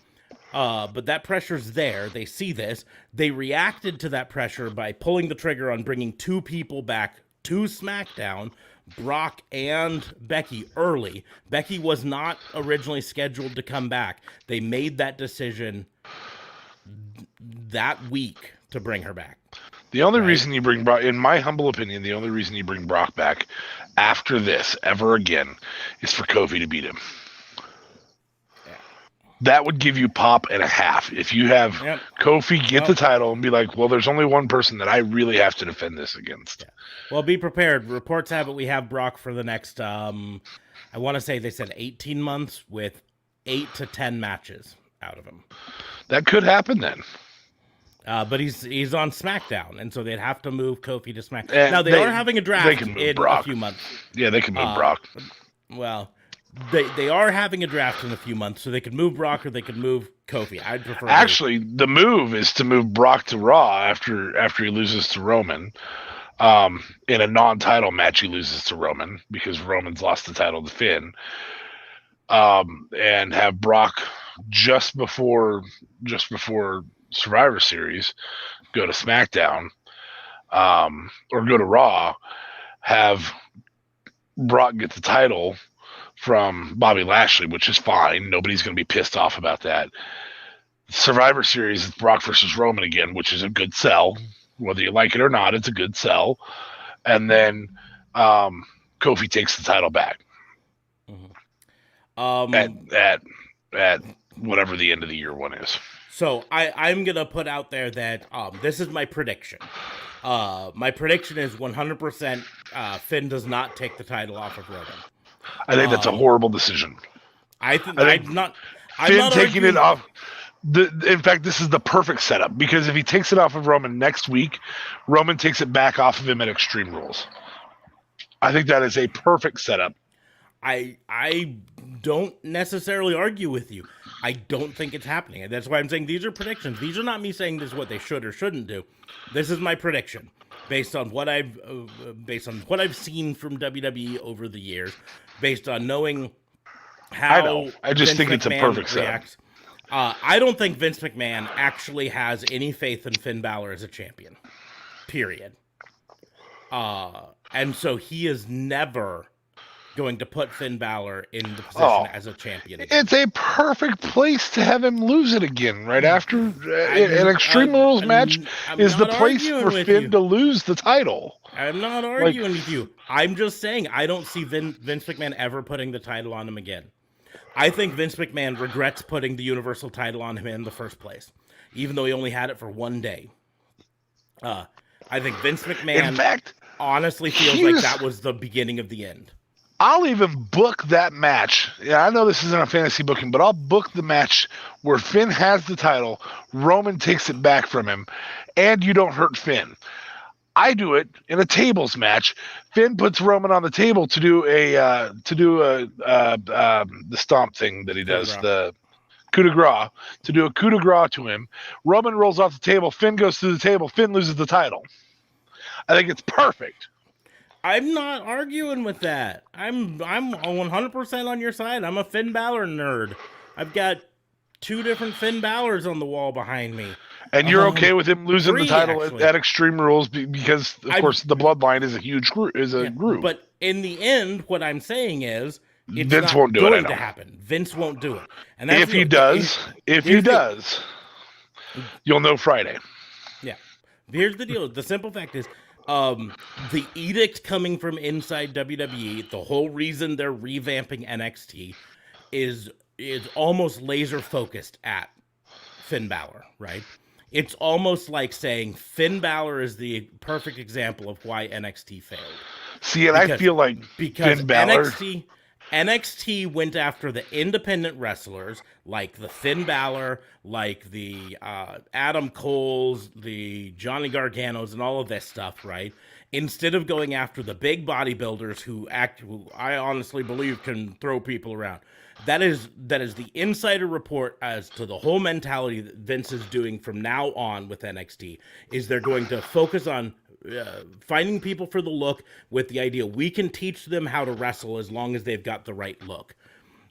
But that pressure's there. They see this. They reacted to that pressure by pulling the trigger on bringing 2 people back to SmackDown, Brock and Becky, early. Becky was not originally scheduled to come back. They made that decision that week to bring her back. The only reason you bring Brock, in my humble opinion, the only reason you bring Brock back after this ever again is for Kofi to beat him. That would give you pop and a half. If you have Kofi get the title and be like, well, there's only one person that I really have to defend this against. Yeah. Well, be prepared. Reports have it we have Brock for the next, I want to say they said 18 months with 8 to 10 matches out of him. That could happen then. But he's on SmackDown, and so they'd have to move Kofi to SmackDown. And Now, they are having a draft in Brock. a few months. Yeah, they can move Brock. Well, they are having a draft in a few months, so they could move Brock or they could move Kofi. I'd prefer. Actually, the move is to move Brock to Raw after he loses to Roman. In a non-title match, he loses to Roman because Roman's lost the title to Finn. And have Brock just before Survivor Series go to SmackDown, or go to Raw. Have Brock get the title from Bobby Lashley, which is fine. Nobody's going to be pissed off about that. Survivor Series is Brock versus Roman again, which is a good sell. Whether you like it or not, it's a good sell. And then Kofi takes the title back at whatever the end of the year one is. So I'm going to put out there that this is my prediction. My prediction is 100% Finn does not take the title off of Roman. I think that's a horrible decision. I think Finn taking it off. In fact, this is the perfect setup, because if he takes it off of Roman next week, Roman takes it back off of him at Extreme Rules. I think that is a perfect setup. I don't necessarily argue with you. I don't think it's happening. That's why I'm saying these are predictions. These are not me saying this is what they should or shouldn't do. This is my prediction based on what I've seen from WWE over the years, based on knowing how I know. I just think it's a perfect setup. I don't think Vince McMahon actually has any faith in Finn Balor as a champion. Period. And so he is never going to put Finn Balor in the position as a champion again. It's a perfect place to have him lose it again right after an Extreme Rules match is the place for Finn to lose the title. I'm not arguing with you. I'm just saying I don't see Vince McMahon ever putting the title on him again. I think Vince McMahon regrets putting the Universal title on him in the first place, even though he only had it for one day. I think Vince McMahon, in fact, honestly feels like that was the beginning of the end. I'll even book that match. Yeah, I know this isn't a fantasy booking, but I'll book the match where Finn has the title, Roman takes it back from him, and you don't hurt Finn. I do it in a tables match. Finn puts Roman on the table to do the stomp thing that he does, the coup de grace, to do a coup de grace to him. Roman rolls off the table. Finn goes through the table. Finn loses the title. I think it's perfect. I'm not arguing with that. I'm 100% on your side. I'm a Finn Balor nerd. I've got 2 different Finn Balors on the wall behind me. And you're okay with him losing the title at Extreme Rules because, of course, the Bloodline is a huge group. But in the end, what I'm saying is it's Vince not won't do going it, to happen. Vince won't do it. And that's if he does, you'll know Friday. Yeah. Here's the deal. The simple fact is, the edict coming from inside WWE, the whole reason they're revamping NXT is almost laser focused at Finn Balor, right? It's almost like saying Finn Balor is the perfect example of why NXT failed. See, and I feel like because Finn Balor... NXT went after the independent wrestlers like the Finn Balor, like the Adam Coles, the Johnny Garganos, and all of this stuff, right? Instead of going after the big bodybuilders who I honestly believe can throw people around. That is the insider report as to the whole mentality that Vince is doing from now on with NXT. Is they're going to focus on finding people for the look with the idea we can teach them how to wrestle as long as they've got the right look.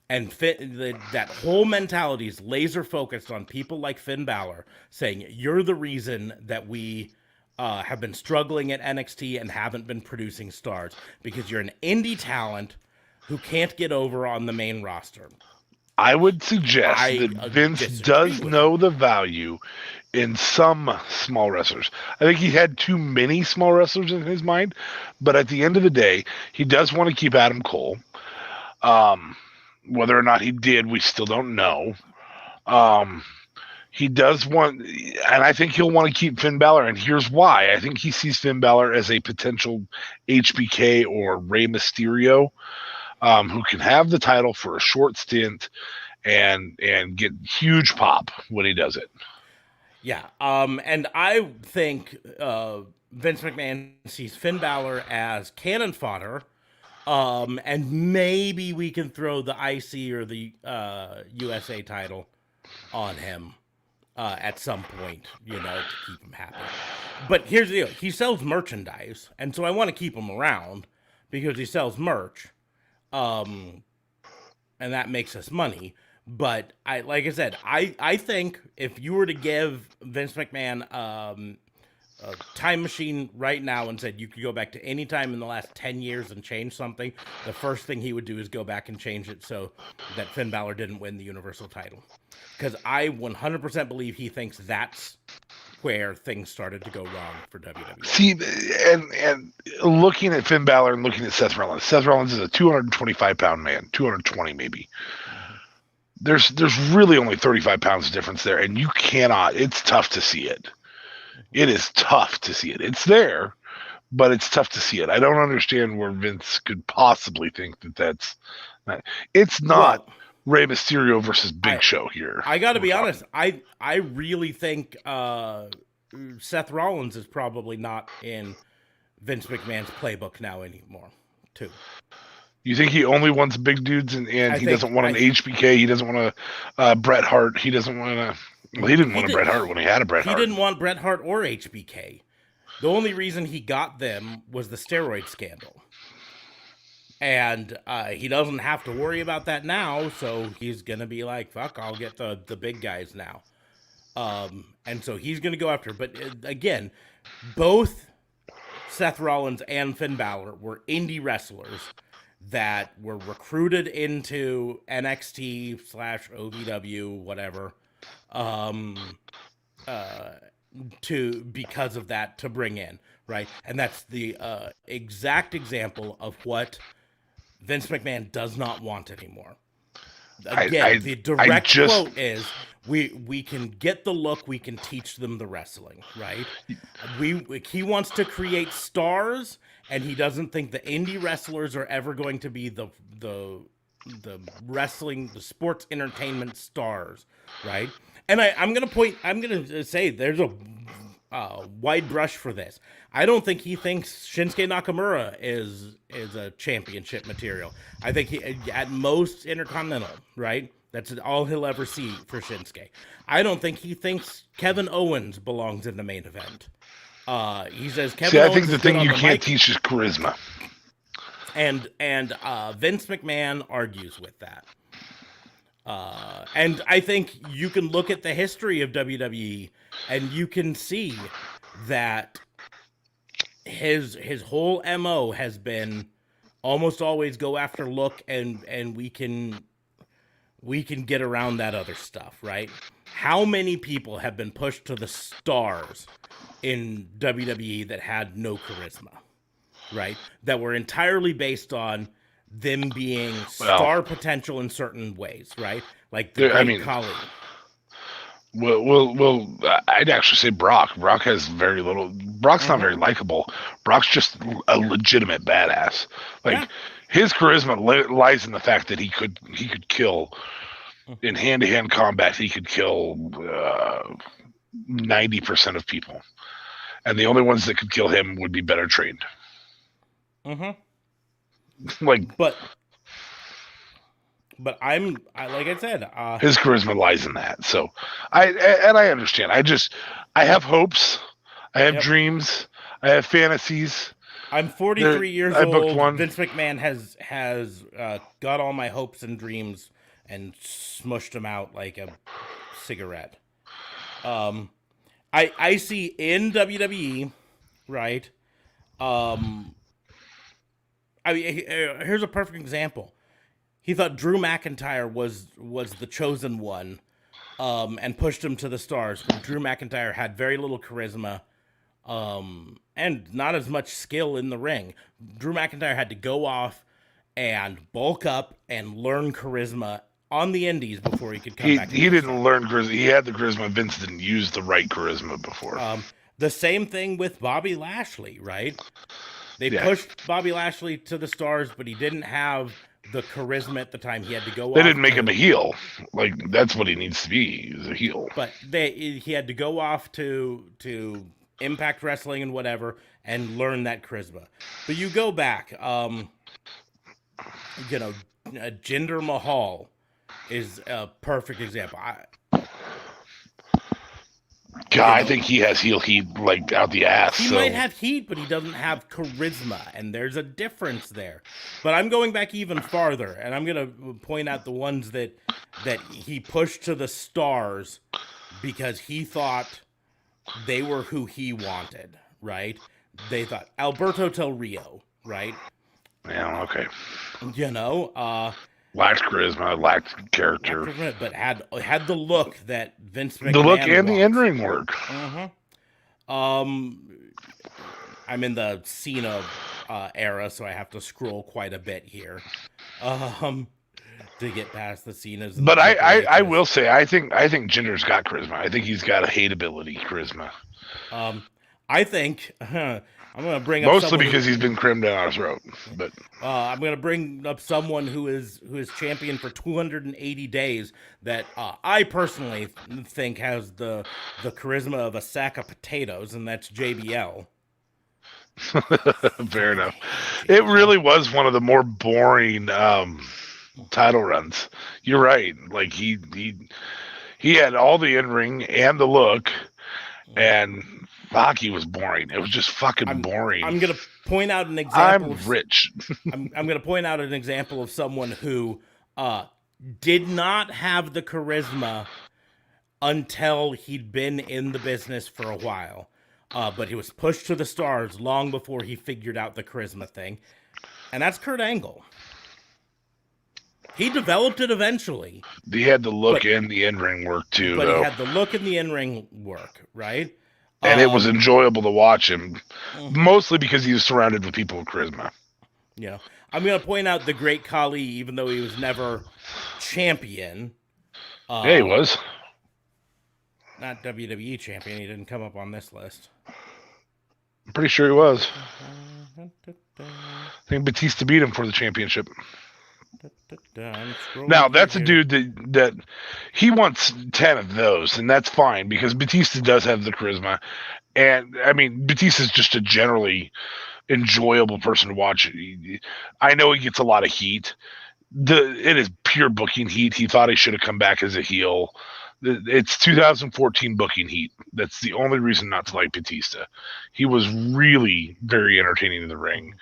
And that whole mentality is laser focused on people like Finn Balor saying, you're the reason that we have been struggling at NXT and haven't been producing stars because you're an indie talent who can't get over on the main roster. I would suggest that Vince does know the value in some small wrestlers. I think he had too many small wrestlers in his mind, but at the end of the day, he does want to keep Adam Cole. Whether or not he did, we still don't know. He does want, and I think he'll want to keep Finn Balor, and here's why. I think he sees Finn Balor as a potential HBK or Rey Mysterio, who can have the title for a short stint and get huge pop when he does it. Yeah, and I think Vince McMahon sees Finn Balor as cannon fodder, and maybe we can throw the IC or the USA title on him at some point, to keep him happy. But here's the deal. He sells merchandise, and so I want to keep him around because he sells merch. And that makes us money. But like I said, I think if you were to give Vince McMahon a time machine right now and said you could go back to any time in the last 10 years and change something, the first thing he would do is go back and change it so that Finn Balor didn't win the Universal title. Because I 100% believe he thinks that's where things started to go wrong for WWE. See, and looking at Finn Balor and looking at Seth Rollins is a 225-pound man, 220 maybe. There's really only 35 pounds difference there, and you cannot. It's tough to see it. It is tough to see it. It's there, but it's tough to see it. I don't understand where Vince could possibly think that that's not. It's not Rey Mysterio versus Big Show here. I got to be honest. I really think Seth Rollins is probably not in Vince McMahon's playbook now anymore, too. You think he only wants big dudes, and he doesn't want an HBK? He doesn't want a Bret Hart. He doesn't want a. Well, he didn't want a Bret Hart when he had a Bret Hart. He didn't want Bret Hart or HBK. The only reason he got them was the steroid scandal. And he doesn't have to worry about that now, so he's going to be like, fuck, I'll get the big guys now. And so he's going to go after. But again, both Seth Rollins and Finn Balor were indie wrestlers that were recruited into NXT/OVW, whatever, because of that to bring in, right? And that's the exact example of what Vince McMahon does not want anymore. Again, the direct quote is, we can get the look, we can teach them the wrestling, right? He wants to create stars, and he doesn't think the indie wrestlers are ever going to be the wrestling, the sports entertainment stars, right? And I'm gonna say there's a wide brush for this. I don't think he thinks Shinsuke Nakamura is a championship material. I think he, at most, Intercontinental, right? That's all he'll ever see for Shinsuke. I don't think he thinks Kevin Owens belongs in the main event. He says Kevin Owens. I think the thing you can't teach is charisma. And Vince McMahon argues with that. And I think you can look at the history of WWE and you can see that his whole MO has been almost always go after look, and we can get around that other stuff, right? How many people have been pushed to the stars in WWE that had no charisma, right? That were entirely based on them being star potential in certain ways, right? Like the Great Khali. Well, I'd actually say Brock. Brock has very little. Brock's not very likable. Brock's just a legitimate badass. Like his charisma lies in the fact that he could kill in hand-to-hand combat. He could kill 90% of people, and the only ones that could kill him would be better trained. But like I said, his charisma lies in that. So I understand. I have hopes. I have dreams. I have fantasies. I'm 43 years old. Vince McMahon has got all my hopes and dreams and smushed them out like a cigarette. I see in WWE, right? I mean, here's a perfect example. He thought Drew McIntyre was the chosen one, and pushed him to the stars. But Drew McIntyre had very little charisma, and not as much skill in the ring. Drew McIntyre had to go off and bulk up and learn charisma on the indies before he could come back. He didn't learn charisma. He had the charisma. Vince didn't use the right charisma before. The same thing with Bobby Lashley, right? They pushed Bobby Lashley to the stars, but he didn't have the charisma at the time. He had to go off. They didn't make him a heel. Like, that's what he needs to be. He's a heel. But he had to go off to Impact Wrestling and whatever and learn that charisma. But you go back, Jinder Mahal is a perfect example. I think he has heel heat like out the ass. He might have heat, but he doesn't have charisma, and there's a difference there. But I'm going back even farther, and I'm going to point out the ones that he pushed to the stars because he thought they were who he wanted, right? They thought Alberto Del Rio, right? Yeah, okay. You know, Lacked charisma, lacked character. but had the look that Vince McMahon The look and the wants. in-ring work. I'm in the Cena era, so I have to scroll quite a bit here to get past the Cenas. But I will say I think Jinder's got charisma. I think he's got a hateability charisma. I think I'm going to bring up mostly because he's been crammed down our throat. But I'm going to bring up someone who is champion for 280 days that I personally think has the charisma of a sack of potatoes, and that's JBL. Fair enough. It really was one of the more boring title runs. You're right. Like he had all the in-ring and the look, and hockey was boring. It was just fucking boring. I'm gonna point out an example. I'm rich. I'm gonna point out an example of someone who did not have the charisma until he'd been in the business for a while. But he was pushed to the stars long before he figured out the charisma thing. And that's Kurt Angle. He developed it eventually. He had the look and the in-ring work too, but though. He had the look and the in-ring work, right? And it was enjoyable to watch him, mostly because he was surrounded with people with charisma. You know, I'm going to point out the Great Khali, even though he was never champion. Yeah, he was. Not WWE champion. He didn't come up on this list. I'm pretty sure he was. I think Batista beat him for the championship. Now, that's a dude that he wants 10 of those, and that's fine because Batista does have the charisma. And, I mean, Batista's just a generally enjoyable person to watch. I know he gets a lot of heat. It is pure booking heat. He thought he should have come back as a heel. It's 2014 booking heat. That's the only reason not to like Batista. He was really very entertaining in the ring.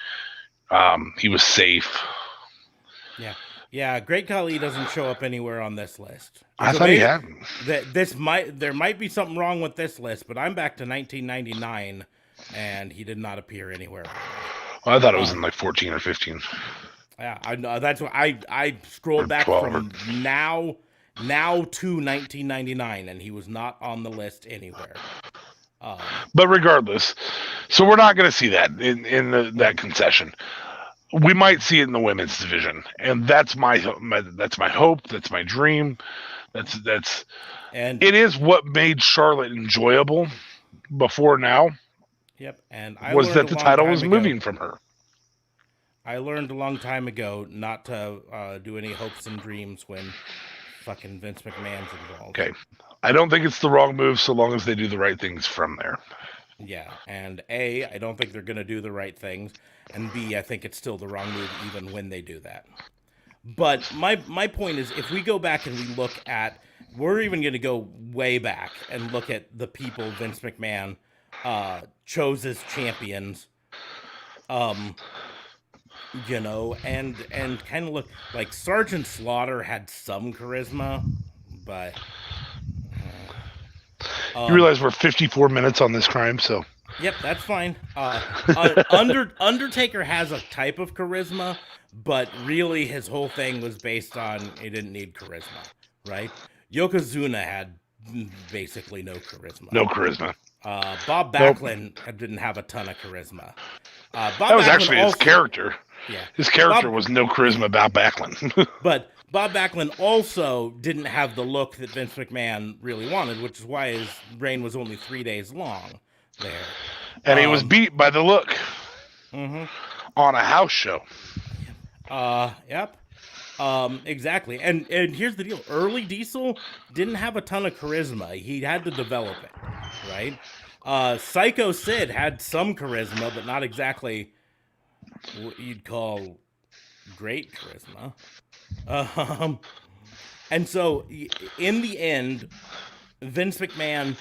He was safe. Yeah. Great Khali doesn't show up anywhere on this list. I thought he hadn't. There might be something wrong with this list, but I'm back to 1999, and he did not appear anywhere. Well, I thought it was in like 14 or 15. Yeah, I know. That's what I scrolled back from now to 1999, and he was not on the list anywhere. But regardless, so we're not going to see that in that concession. We might see it in the women's division, and that's my hope. That's my dream. And it is what made Charlotte enjoyable before now. Yep, and was that the title was moving from her. I learned a long time ago not to do any hopes and dreams when fucking Vince McMahon's involved. Okay. I don't think it's the wrong move so long as they do the right things from there. Yeah, and A, I don't think they're going to do the right things, and B, I think it's still the wrong move even when they do that. But my point is, if we go back and we look at, we're even going to go way back and look at the people Vince McMahon chose as champions, you know, and kind of look like Sergeant Slaughter had some charisma, but you realize we're 54 minutes on this crime, so yep, that's fine. Undertaker has a type of charisma, but really his whole thing was based on he didn't need charisma, right? Yokozuna had basically no charisma. No charisma. Bob Backlund didn't have a ton of charisma. That was actually his character. Yeah. His character was no charisma about Backlund. But Bob Backlund also didn't have the look that Vince McMahon really wanted, which is why his reign was only 3 days long there. And he was beat by the look on a house show. Yep. Exactly. And here's the deal. Early Diesel didn't have a ton of charisma. He had to develop it, right? Psycho Sid had some charisma, but not exactly what you'd call great charisma. And so in the end, Vince McMahon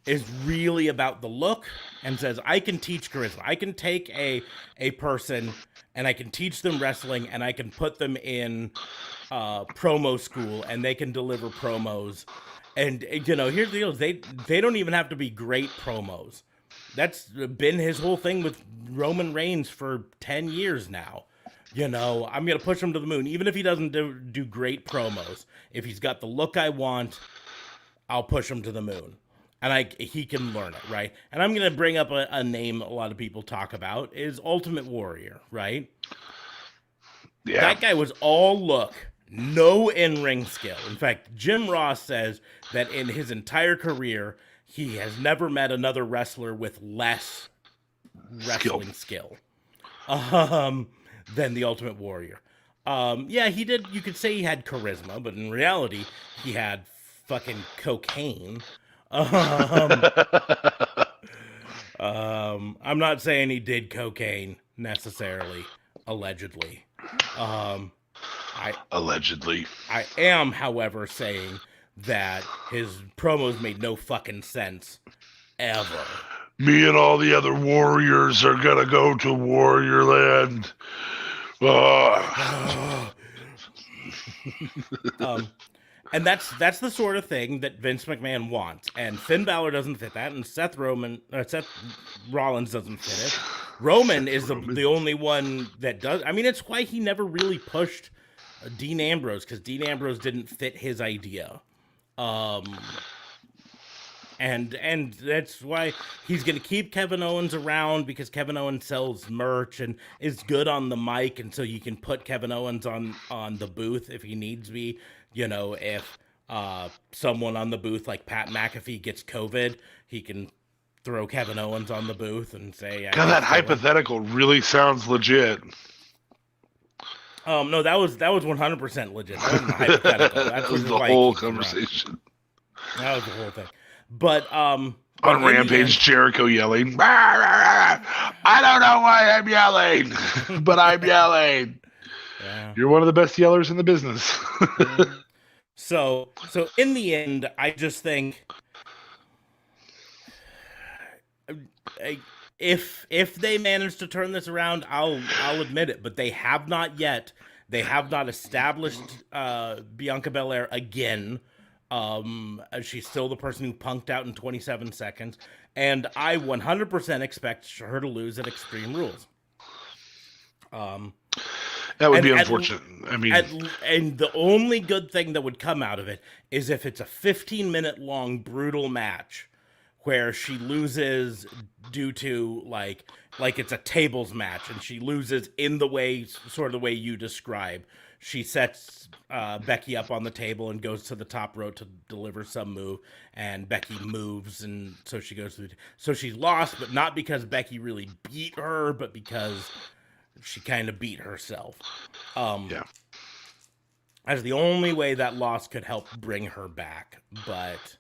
is really about the look and says, I can teach charisma. I can take a person and I can teach them wrestling and I can put them in promo school and they can deliver promos And here's the deal: they don't even have to be great promos. That's been his whole thing with Roman Reigns for 10 years now. I'm gonna push him to the moon, even if he doesn't do great promos. If he's got the look I want, I'll push him to the moon, and he can learn it, right? And I'm gonna bring up a name a lot of people talk about is Ultimate Warrior, right? Yeah. That guy was all look, no in-ring skill. In fact, Jim Ross says that in his entire career, he has never met another wrestler with less wrestling skill than the Ultimate Warrior. Yeah, he did. You could say he had charisma, but in reality, he had fucking cocaine. I'm not saying he did cocaine necessarily, allegedly. Allegedly. I am, however, saying that his promos made no fucking sense ever. Me and all the other warriors are gonna go to Warrior Land. And that's the sort of thing that Vince McMahon wants, and Finn Balor doesn't fit that, and Seth Rollins doesn't fit it. Roman is the only one that does. I mean, it's why he never really pushed Dean Ambrose, because Dean Ambrose didn't fit his idea. And that's why he's going to keep Kevin Owens around, because Kevin Owens sells merch and is good on the mic, and so you can put Kevin Owens on the booth if he needs be. If someone on the booth like Pat McAfee gets COVID, he can throw Kevin Owens on the booth and say, God, that hypothetical really sounds legit. No, that was 100% legit. That wasn't hypothetical. That was the whole conversation. That was the whole thing. But on Rampage, Jericho yelling, "Rah, rah, rah. I don't know why I'm yelling, but I'm yelling." Yeah. You're one of the best yellers in the business. So in the end, I just think if they manage to turn this around, I'll admit it. But they have not yet. They have not established Bianca Belair again. She's still the person who punked out in 27 seconds, and I 100% expect her to lose at Extreme Rules. That would be unfortunate. And the only good thing that would come out of it is if it's a 15-minute long brutal match where she loses due to like it's a tables match, and she loses in the way, sort of the way you describe. She sets Becky up on the table and goes to the top rope to deliver some move, and Becky moves, and so she goes through. So she's lost, but not because Becky really beat her, but because she kind of beat herself. Yeah. That's the only way that loss could help bring her back. But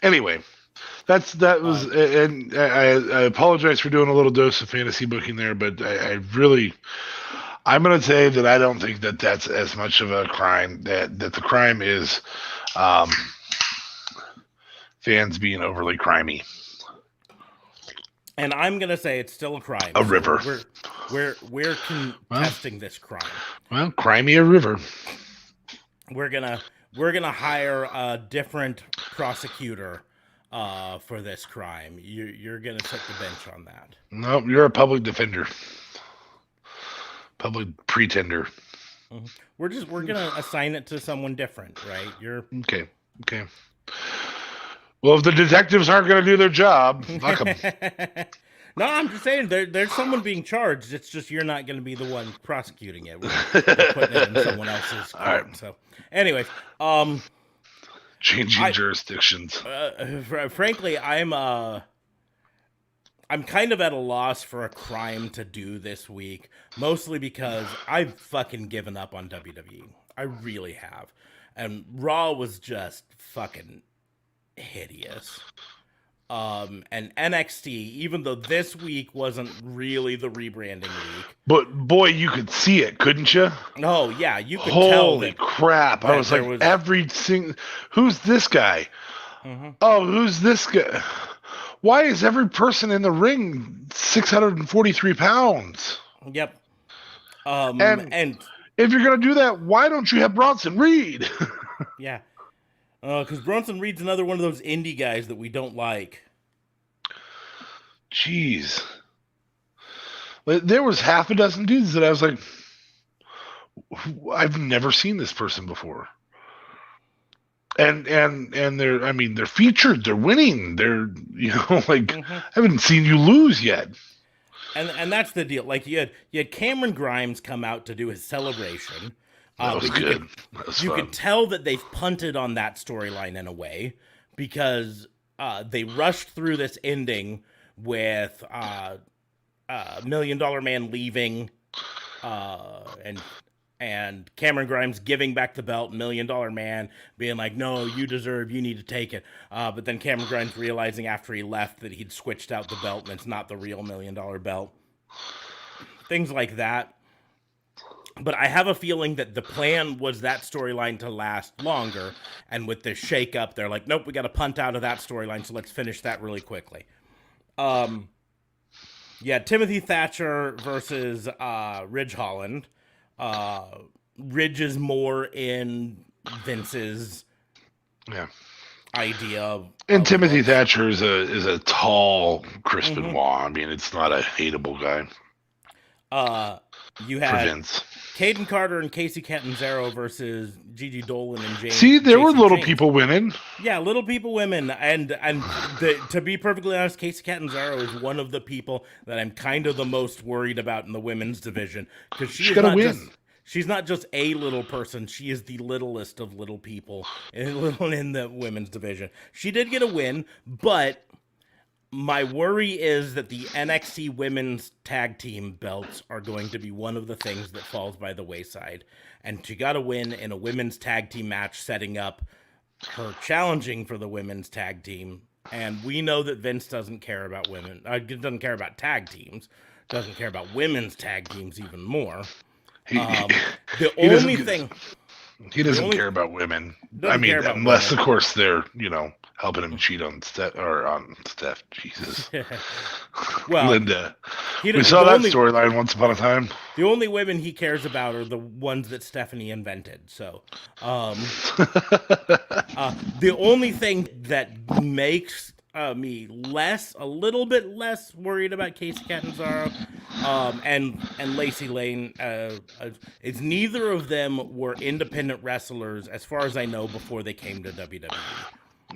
anyway, that was, and I apologize for doing a little dose of fantasy booking there, but I'm going to say that I don't think that that's as much of a crime. That the crime is fans being overly crimey. And I'm gonna say it's still a crime. A river. We're contesting this crime. Well, crimey a river. We're gonna hire a different prosecutor for this crime. You're gonna set the bench on that. No, you're a public defender. Public pretender. Mm-hmm. We're gonna assign it to someone different, right? Okay. Well, if the detectives aren't going to do their job, fuck them. No, I'm just saying there's someone being charged. It's just you're not going to be the one prosecuting it. We're putting it in someone else's court. All right. So, anyways, changing jurisdictions. Frankly, I'm kind of at a loss for a crime to do this week, mostly because I've fucking given up on WWE. I really have, and Raw was just fucking hideous. And NXT, even though this week wasn't really the rebranding week, but boy, you could see it, couldn't you? Oh yeah, you could Holy tell. Holy crap! I was like, every single, who's this guy? Mm-hmm. Oh, who's this guy? Why is every person in the ring 643 pounds? Yep. And If you're gonna do that, why don't you have Bronson Reed? Yeah. Because Bronson Reed's another one of those indie guys that we don't like. Jeez. There was half a dozen dudes that I was like, I've never seen this person before. And they're featured, they're winning, they're like I haven't seen you lose yet. And that's the deal. Like you had Cameron Grimes come out to do his celebration. That was good. You could tell that they've punted on that storyline in a way because they rushed through this ending with $1 Million Man leaving, and Cameron Grimes giving back the belt, $1 Million Man being like, "No, you need to take it." But then Cameron Grimes realizing after he left that he'd switched out the belt and it's not the real $1 Million belt. Things like that. But I have a feeling that the plan was that storyline to last longer, and with this shakeup, they're like, "Nope, we got to punt out of that storyline, so let's finish that really quickly." Yeah, Timothy Thatcher versus Ridge Holland. Ridge is more in Vince's idea of Timothy Thatcher is a tall Chris Benoit. I mean, it's not a hateable guy. You had Caden Carter and Casey Catanzaro versus Gigi Dolan and James. See, there were little people winning. Yeah, little people women, and to be perfectly honest, Casey Catanzaro is one of the people that I'm kind of the most worried about in the women's division because she's gonna win. She's not just a little person; she is the littlest of little people in the women's division. She did get a win, but my worry is that the NXT women's tag team belts are going to be one of the things that falls by the wayside. And she got a win in a women's tag team match, setting up her challenging for the women's tag team. And we know that Vince doesn't care about women. Doesn't care about tag teams. Doesn't care about women's tag teams even more. He doesn't care about women. I mean, unless of course they're helping him cheat on Steph. Jesus. Well, Linda. We saw that storyline once upon a time. The only women he cares about are the ones that Stephanie invented. So, the only thing that makes me a little bit less worried about Casey Catanzaro and Lacey Lane is neither of them were independent wrestlers, as far as I know, before they came to WWE.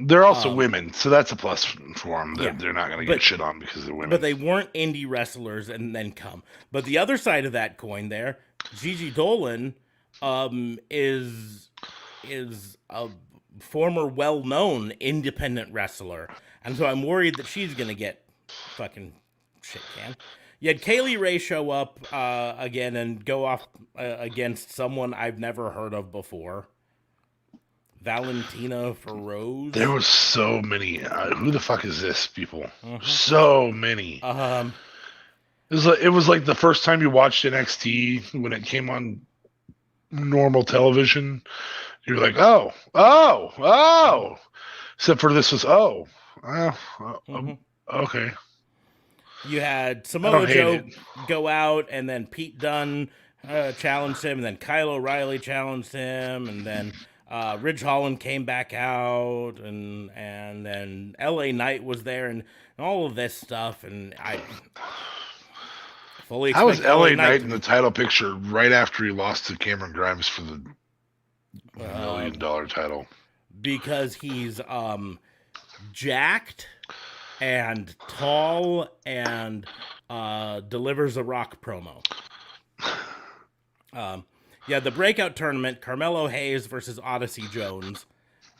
They're also women, so that's a plus for them. They're not going to get shit on because they're women. But they weren't indie wrestlers and then come. But the other side of that coin there, Gigi Dolan is a former well-known independent wrestler. And so I'm worried that she's going to get fucking shit canned. You had Kaylee Ray show up again and go off against someone I've never heard of before. Valentina Feroz. There was so many. Who the fuck is this, people? So many. It was like the first time you watched NXT when it came on normal television. You're like, oh. Except for this was okay. You had Samoa Joe go out, and then Pete Dunne challenged him, and then Kyle O'Reilly challenged him, and then Ridge Holland came back out, and then LA Knight was there, and all of this stuff, and I fully expect how was LA Knight in the title picture right after he lost to Cameron Grimes for the $1 million title? Because he's jacked and tall and delivers a Rock promo. The breakout tournament, Carmelo Hayes versus Odyssey Jones.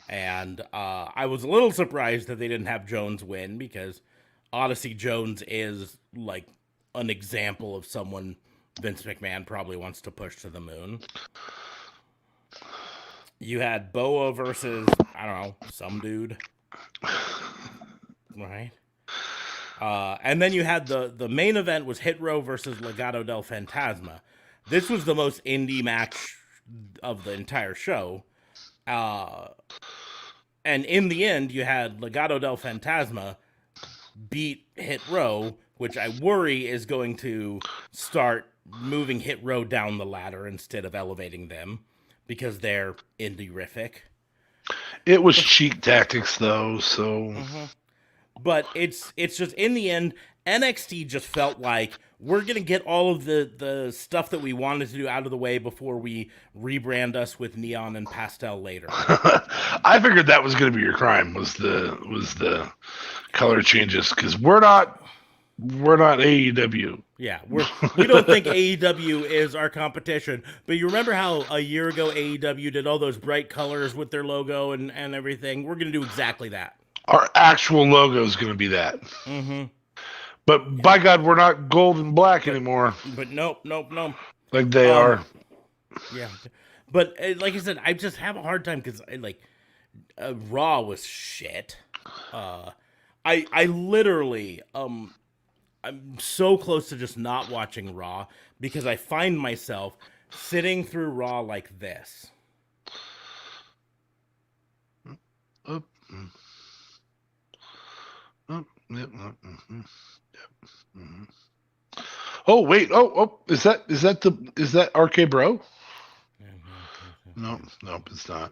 And I was a little surprised that they didn't have Jones win because Odyssey Jones is like an example of someone Vince McMahon probably wants to push to the moon. You had Boa versus, I don't know, some dude. Right? And then you had the main event was Hit Row versus Legado del Fantasma. This was the most indie match of the entire show. And in the end, you had Legado del Fantasma beat Hit Row, which I worry is going to start moving Hit Row down the ladder instead of elevating them because they're indie-rific. It was cheat tactics though, so But it's just in the end, NXT just felt like we're gonna get all of the stuff that we wanted to do out of the way before we rebrand us with neon and pastel later. I figured that was going to be your crime was the color changes because we're not AEW. Yeah, we don't think AEW is our competition. But you remember how a year ago AEW did all those bright colors with their logo and everything? We're gonna do exactly that. Our actual logo is going to be that. Mm-hmm. But by God, we're not gold and black anymore. But nope. Like they are. Yeah, but like I said, I just have a hard time because Raw was shit. I literally I'm so close to just not watching Raw because I find myself sitting through Raw like this. Oh wait! Oh! Is that RK Bro? No, it's not.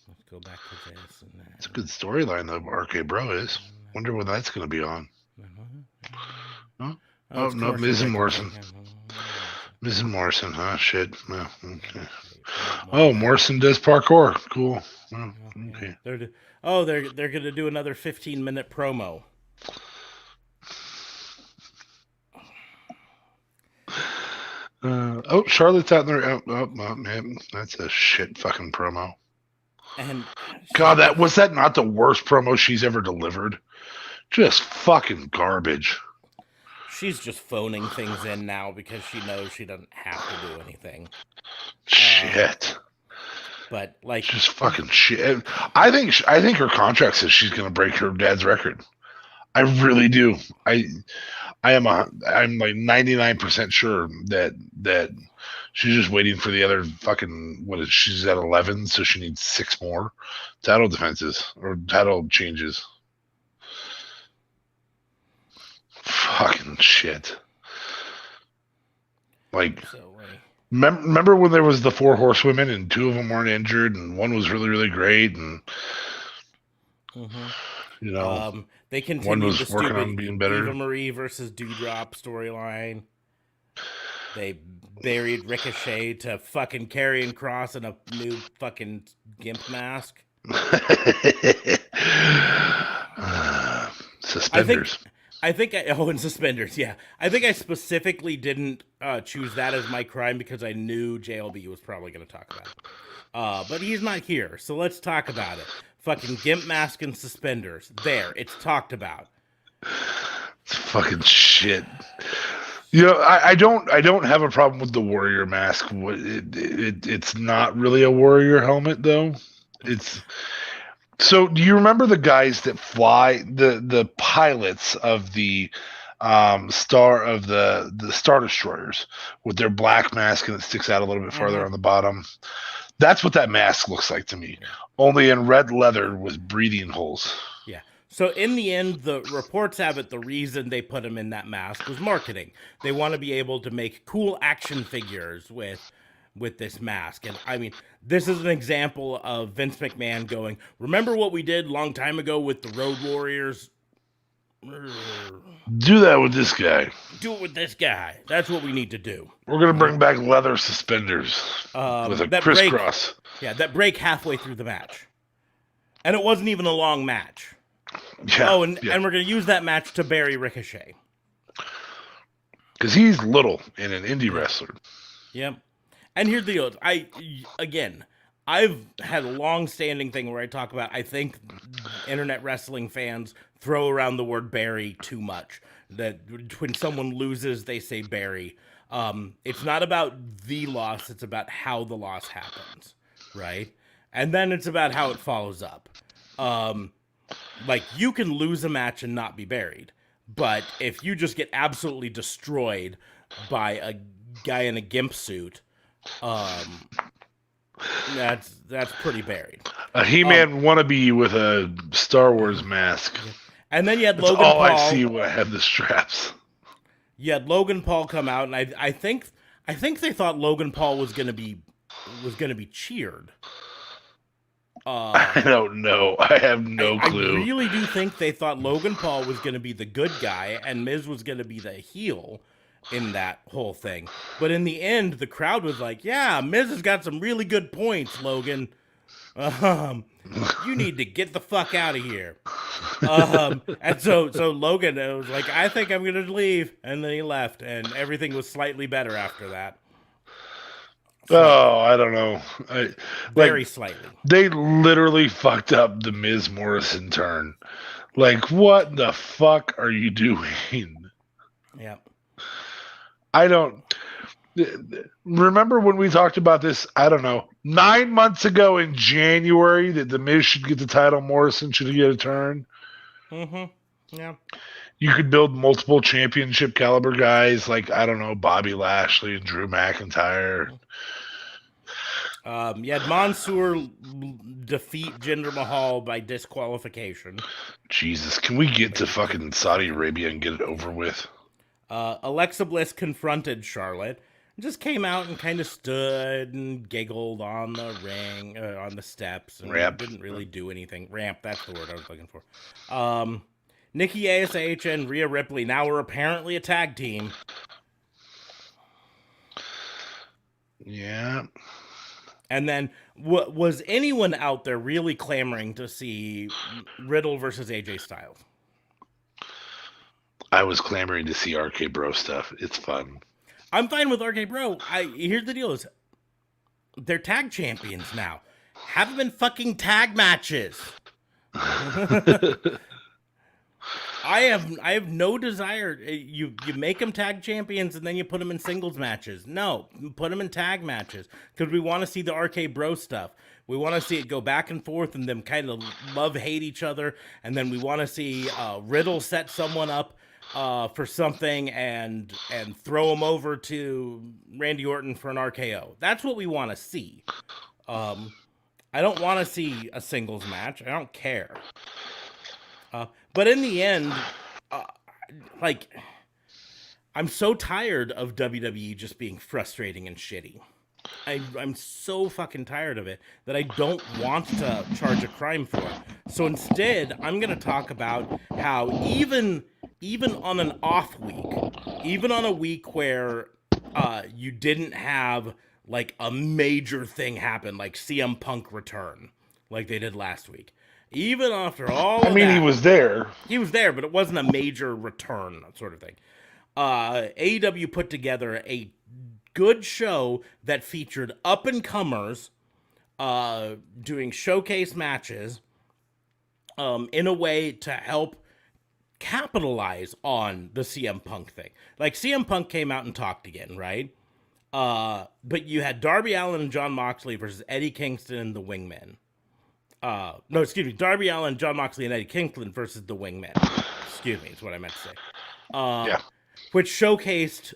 Let's go back to this. It's a good storyline though. RK Bro is. Wonder when that's going to be on. Huh? Oh no, Miz and Morrison. Miz and Morrison, huh? Shit. No, okay. Oh, Morrison does parkour. Cool. Oh, okay. They're gonna do another 15-minute promo. Charlotte's out there. Oh, man, that's a shit fucking promo. And God, was that not the worst promo she's ever delivered? Just fucking garbage. She's just phoning things in now because she knows she doesn't have to do anything. Shit. But like, just fucking shit. I think her contract says she's gonna break her dad's record. I really do. I'm like 99% sure that she's just waiting for the other fucking she's at 11, so she needs 6 more title defenses or title changes. Fucking shit. Like, remember when there was the 4 horsewomen and 2 of them weren't injured and one was really, really great and you know, they continued one was the working stupid on being better. Eva Marie versus Doudrop storyline. They buried Ricochet to fucking Karrion Kross in a new fucking gimp mask. Suspenders. In suspenders, yeah. I think I specifically didn't choose that as my crime because I knew JLB was probably going to talk about it. But he's not here, so let's talk about it. Fucking gimp mask and suspenders. There, it's talked about. It's fucking shit. You know, I don't have a problem with the warrior mask. It's not really a warrior helmet though. So do you remember the guys that fly the pilots of the Star Destroyers with their black mask and it sticks out a little bit farther on the bottom? That's what that mask looks like to me. Only in red leather with breathing holes. Yeah. So in the end, the reports have it the reason they put him in that mask was marketing. They want to be able to make cool action figures with this mask. And I mean, this is an example of Vince McMahon going, remember what we did a long time ago with the Road Warriors? Do that with this guy. Do it with this guy. That's what we need to do. We're going to bring back leather suspenders with a crisscross. That break halfway through the match. And it wasn't even a long match. Yeah, and we're going to use that match to bury Ricochet. Because he's little and an indie wrestler. Yep. And here's the deal. I've had a long-standing thing where I talk about, I think internet wrestling fans throw around the word bury too much. That when someone loses, they say bury. It's not about the loss, it's about how the loss happens, right? And then it's about how it follows up. Like, you can lose a match and not be buried, but if you just get absolutely destroyed by a guy in a gimp suit, that's pretty buried. A He-Man wannabe with a Star Wars mask. And then you had That's Logan all Paul. I see when I have the straps. You had Logan Paul come out, and I think I think they thought Logan Paul was gonna be cheered. I don't know. I have no clue. I really do think they thought Logan Paul was gonna be the good guy and Miz was gonna be the heel in that whole thing. But in the end, the crowd was like, "Yeah, Miz has got some really good points, Logan. You need to get the fuck out of here." And so Logan was like, "I think I'm gonna leave," and then he left, and everything was slightly better after that. Oh, I don't know. Very slightly. They literally fucked up the Miz Morrison turn. Like, what the fuck are you doing? Yeah. I don't remember when we talked about this. I don't know, 9 months ago in January that the Miz should get the title, Morrison should get a turn. Yeah. You could build multiple championship caliber guys like, I don't know, Bobby Lashley and Drew McIntyre. You had Mansoor defeat Jinder Mahal by disqualification. Jesus, can we get to fucking Saudi Arabia and get it over with? Alexa Bliss confronted Charlotte. Just came out and kind of stood and giggled on the ring, on the steps, and didn't really do anything. Ramp, that's the word I was looking for. Nikki ASH and Rhea Ripley now are apparently a tag team. Yeah. And then, was anyone out there really clamoring to see Riddle versus AJ Styles? I was clamoring to see RK Bro stuff. It's fun. I'm fine with RK Bro. Here's the deal: is they're tag champions now. Haven't been fucking tag matches. I have no desire. You make them tag champions and then you put them in singles matches. No, put them in tag matches because we want to see the RK Bro stuff. We want to see it go back and forth and them kind of love-hate each other. And then we want to see Riddle set someone up for something and throw him over to Randy Orton for an RKO. That's what we want to see. I don't want to see a singles match. I don't care. But in the end, I'm so tired of WWE just being frustrating and shitty. I'm so fucking tired of it that I don't want to charge a crime for it. So instead, I'm going to talk about how even on an off week, even on a week where you didn't have like a major thing happen, like CM Punk return, like they did last week. Even after all of that, he was there. He was there, but it wasn't a major return sort of thing. AEW put together a good show that featured up-and-comers doing showcase matches in a way to help capitalize on the CM Punk thing. Like, CM Punk came out and talked again, right? But you had Darby Allin and Jon Moxley versus Eddie Kingston and the Wingmen. Darby Allin, Jon Moxley, and Eddie Kingston versus the Wingmen. Excuse me, is what I meant to say. Yeah. Which showcased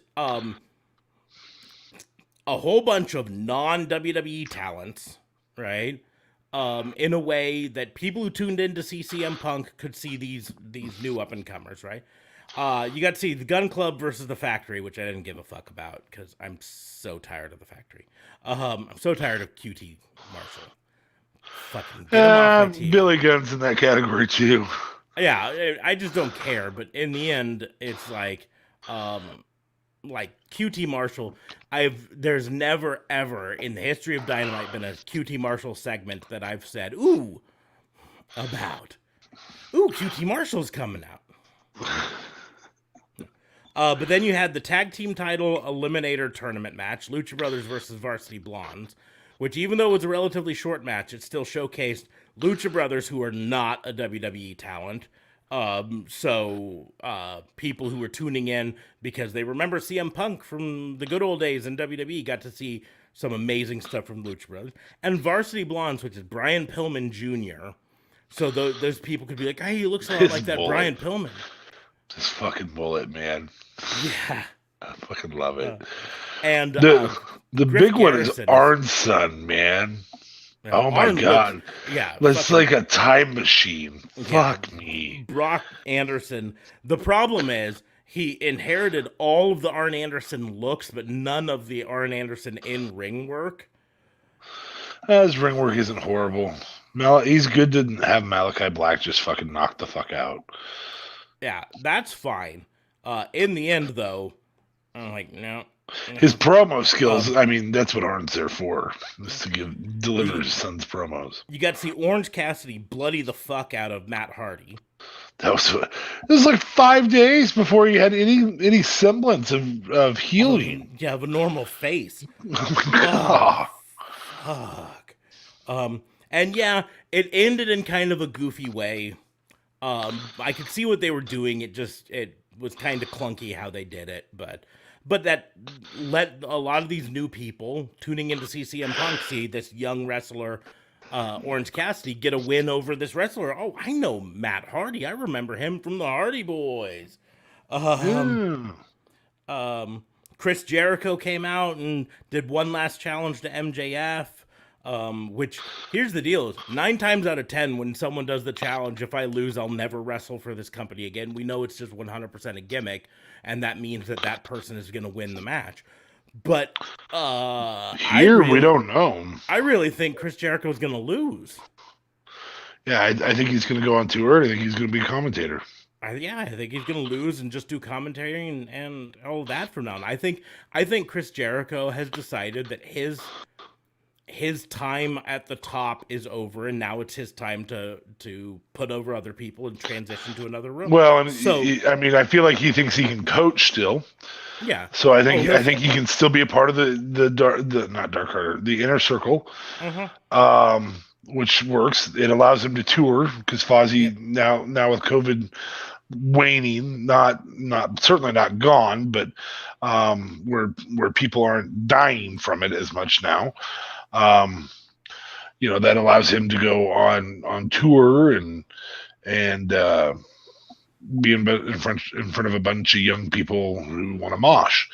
a whole bunch of non-WWE talents, right? In a way that people who tuned in to see CM Punk could see these new up-and-comers, right? You got to see the Gun Club versus the Factory, which I didn't give a fuck about because I'm so tired of the Factory. I'm so tired of QT Marshall. Fucking get him off my team. Billy Gunn's in that category too. Yeah, I just don't care. But in the end, it's like QT Marshall. There's never ever in the history of Dynamite been a QT Marshall segment that I've said, ooh, QT Marshall's coming out. But then you had the tag team title eliminator tournament match, Lucha Brothers versus Varsity Blondes, which even though it was a relatively short match, it still showcased Lucha Brothers, who are not a WWE talent. So people who were tuning in because they remember CM Punk from the good old days in WWE got to see some amazing stuff from Lucha Brothers. And Varsity Blondes, which is Brian Pillman Jr. So those people could be like, hey, he looks a lot like that Brian Pillman. This fucking bullet, man. Yeah. I fucking love it. And the big Griff one is Garrison Arn's son, man. Oh my God. It's like a time machine. Fuck me. Brock Anderson. The problem is he inherited all of the Arn Anderson looks, but none of the Arn Anderson in ring work. His ring work isn't horrible. He's good to have Malachi Black just fucking knock the fuck out. Yeah, that's fine. In the end, though, I'm like, no. His promo skills, I mean, that's what Arn's there for, is to deliver his son's promos. You got to see Orange Cassidy bloody the fuck out of Matt Hardy. It was like 5 days before he had any semblance of healing. You have a normal face. Oh my god. Fuck. And yeah, it ended in kind of a goofy way. I could see what they were doing. It was kind of clunky how they did it, but that let a lot of these new people tuning into CM Punk see this young wrestler, Orange Cassidy, get a win over this wrestler. Oh, I know Matt Hardy. I remember him from the Hardy Boys. Chris Jericho came out and did one last challenge to MJF. Which, here's the deal, is 9 times out of 10 when someone does the challenge, if I lose, I'll never wrestle for this company again. We know it's just 100% a gimmick, and that means that person is going to win the match. But, we don't know. I really think Chris Jericho is going to lose. Yeah, I think he's going to go on tour. I think he's going to be a commentator. I think he's going to lose and just do commentary and all of that from now on. I think Chris Jericho has decided that his time at the top is over, and now it's his time to put over other people and transition to another room. Well, and so I feel like he thinks he can coach still. Yeah. So I think he can still be a part of the not Dark Harder, the Inner Circle, which works. It allows him to tour because Fozzy now with COVID waning, not certainly not gone, but where people aren't dying from it as much now. That allows him to go on tour and be in front of a bunch of young people who want to mosh.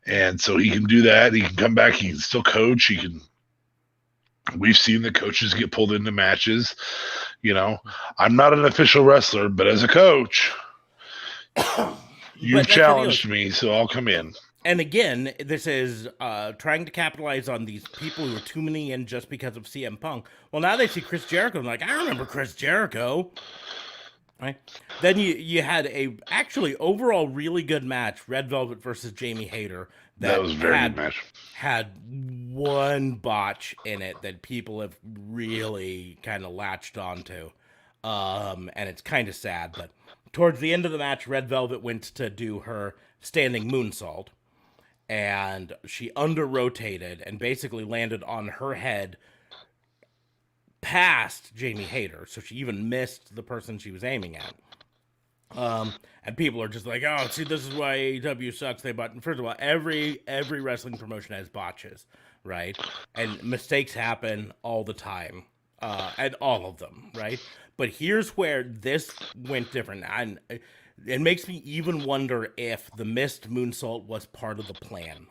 And so he can do that. He can come back. He can still coach. We've seen the coaches get pulled into matches. I'm not an official wrestler, but as a coach, you've challenged me, so I'll come in. And again, this is trying to capitalize on these people who are tuning in just because of CM Punk. Well, now they see Chris Jericho and like, I remember Chris Jericho. Right? Then you had a actually overall really good match, Red Velvet versus Jamie Hayter. That was a very good match. Had one botch in it that people have really kind of latched onto. And it's kind of sad. But towards the end of the match, Red Velvet went to do her standing moonsault. And she under-rotated and basically landed on her head past Jamie Hayter. So she even missed the person she was aiming at. And people are just like, oh, see, this is why AEW sucks. First of all, every wrestling promotion has botches, right? And mistakes happen all the time. And all of them, right? But here's where this went different. And it makes me even wonder if the missed moonsault was part of the plan.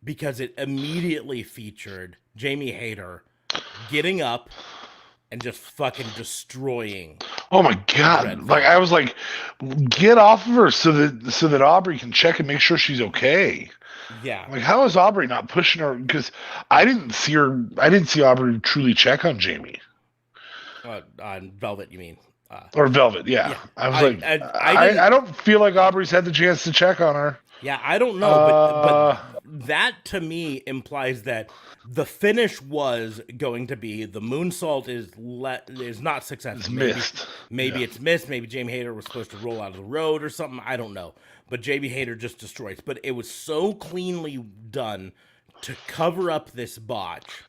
Because it immediately featured Jamie Hayter getting up and just fucking destroying. Oh my god. Like I was like, get off of her so that Aubrey can check and make sure she's okay. Yeah. Like how is Aubrey not pushing her? Because I didn't see Aubrey truly check on Jamie. On Velvet, you mean? Or Velvet, yeah. I was I don't feel like Aubrey's had the chance to check on her. Yeah, I don't know, but that to me implies that the finish was going to be the moonsault is not successful. It's missed. Maybe it's missed. Maybe Jamie Hayter was supposed to roll out of the road or something. I don't know. But Jamie Hayter just destroys. But it was so cleanly done to cover up this botch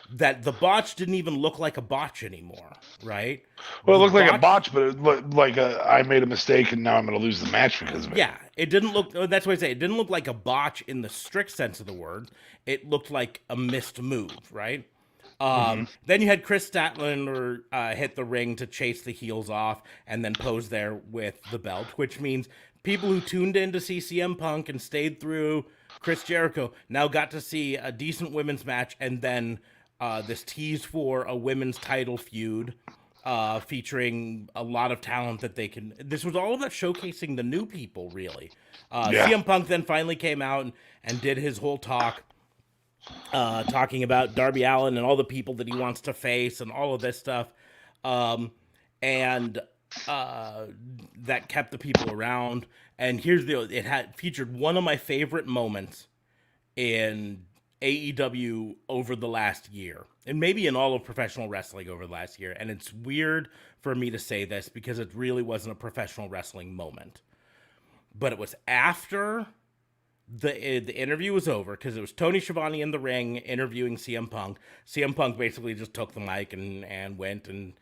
that the botch didn't even look like a botch anymore, right? Well, it looked like a botch, but it looked like I made a mistake and now I'm going to lose the match because of it. Yeah, it didn't look, that's what I say, it didn't look like a botch in the strict sense of the word. It looked like a missed move, right? Then you had Chris Statlander hit the ring to chase the heels off and then pose there with the belt, which means people who tuned in to see CM Punk and stayed through Chris Jericho now got to see a decent women's match and then this tease for a women's title feud featuring a lot of talent that they can. This was all about showcasing the new people, really. Yeah. CM Punk then finally came out and did his whole talk, talking about Darby Allin and all the people that he wants to face and all of this stuff. And that kept the people around. And here's the it had featured one of my favorite moments in AEW over the last year, and maybe in all of professional wrestling over the last year. And it's weird for me to say this because it really wasn't a professional wrestling moment, but it was after the interview was over, because it was Tony Schiavone in the ring interviewing CM Punk. CM Punk basically just took the mic and went, and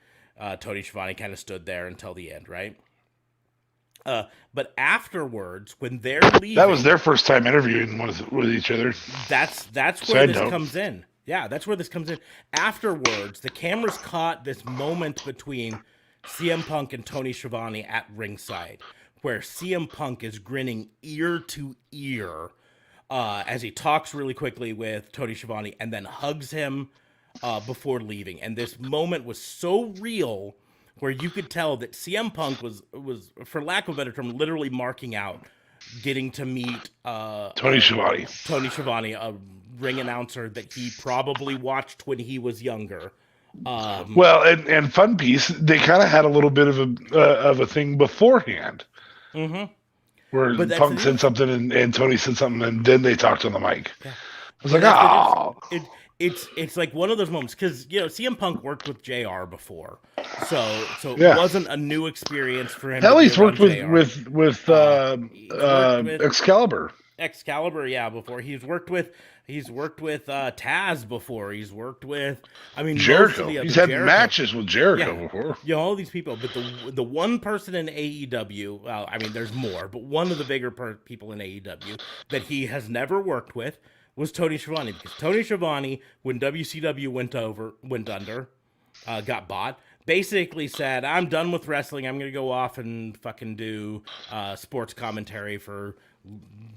Tony Schiavone kind of stood there until the end, right? But afterwards, when they're leaving, That was their first time interviewing with each other. That's where Side this note. comes in. Yeah, that's where this comes in. Afterwards, the cameras caught this moment between CM Punk and Tony Schiavone at ringside, where CM Punk is grinning ear to ear as he talks really quickly with Tony Schiavone and then hugs him before leaving. And this moment was so real, where you could tell that CM Punk was, for lack of a better term, literally marking out getting to meet Tony Schiavone. Tony Schiavone, a ring announcer that he probably watched when he was younger. Well, and fun piece, they kind of had a little bit of a thing beforehand, where But that's Punk the said something and Tony said something, and then they talked on the mic. Yeah. I was like, That's oh, what it's like one of those moments, because CM Punk worked with JR before, so Yeah. it wasn't a new experience for him. hell, to he's be worked around with JR. with Excalibur. Excalibur, yeah, before. He's worked with Taz before. He's worked with, I mean, most of Jericho. the other He's had Jericho. matches with Jericho Yeah. before. You know, all these people, but the one person in AEW, well, I mean, there's more, but one of the bigger people in AEW that he has never worked with was Tony Schiavone, because Tony Schiavone, when WCW went under, got bought, basically said, "I'm done with wrestling. I'm gonna go off and fucking do sports commentary for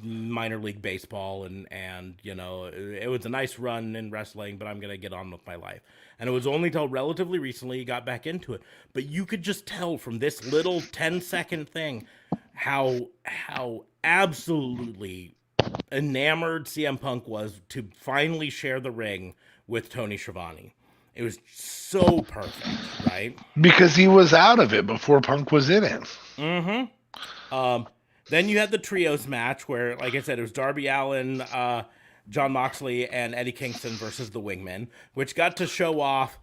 minor league baseball, and you know, it was a nice run in wrestling, but I'm gonna get on with my life." And it was only till relatively recently he got back into it. But you could just tell from this little 10-second thing how absolutely enamored CM Punk was to finally share the ring with Tony Schiavone. It was so perfect, right? Because he was out of it before Punk was in it. Then you had the trios match where, like I said, it was Darby Allin, John Moxley, and Eddie Kingston versus the Wingmen, which got to show off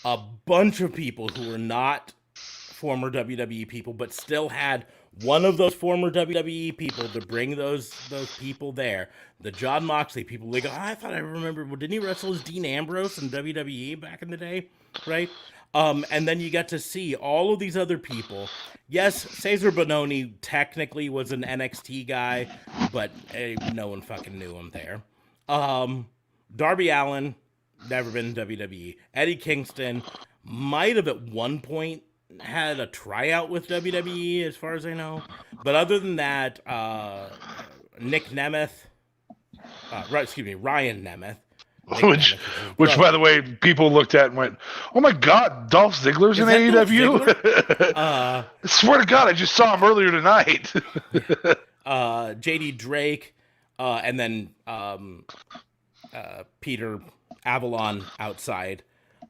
a bunch of people who were not former WWE people, but still had one of those former WWE people to bring those people there. The John Moxley people, they go, I thought I remember, well, didn't he wrestle as Dean Ambrose in WWE back in the day, right? And then you got to see all of these other people. Yes, Cesar Bononi technically was an NXT guy, but no one fucking knew him there. Darby Allin, never been in WWE. Eddie Kingston might have at one point had a tryout with WWE, as far as I know. But other than that, Nick Nemeth, Ryan Nemeth. Which, by the way, people looked at and went, "Oh my God, Dolph Ziggler's in AEW." I swear to God, I just saw him earlier tonight. JD Drake, and then Peter Avalon outside.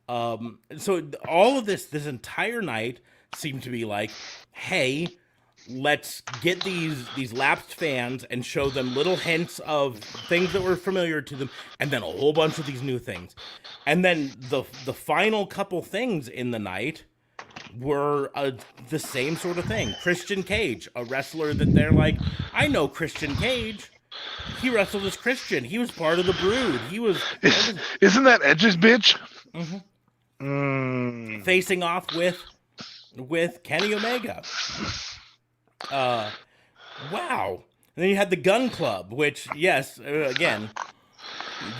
So all of this entire night seemed to be like, hey, let's get these lapsed fans and show them little hints of things that were familiar to them, and then a whole bunch of these new things. And then the final couple things in the night were the same sort of thing. Christian Cage, a wrestler that they're like, I know Christian Cage. He wrestled as Christian. He was part of the Brood. Isn't that Edge's bitch? Facing off with Kenny Omega. Wow. And then you had the Gun Club, which, yes, again,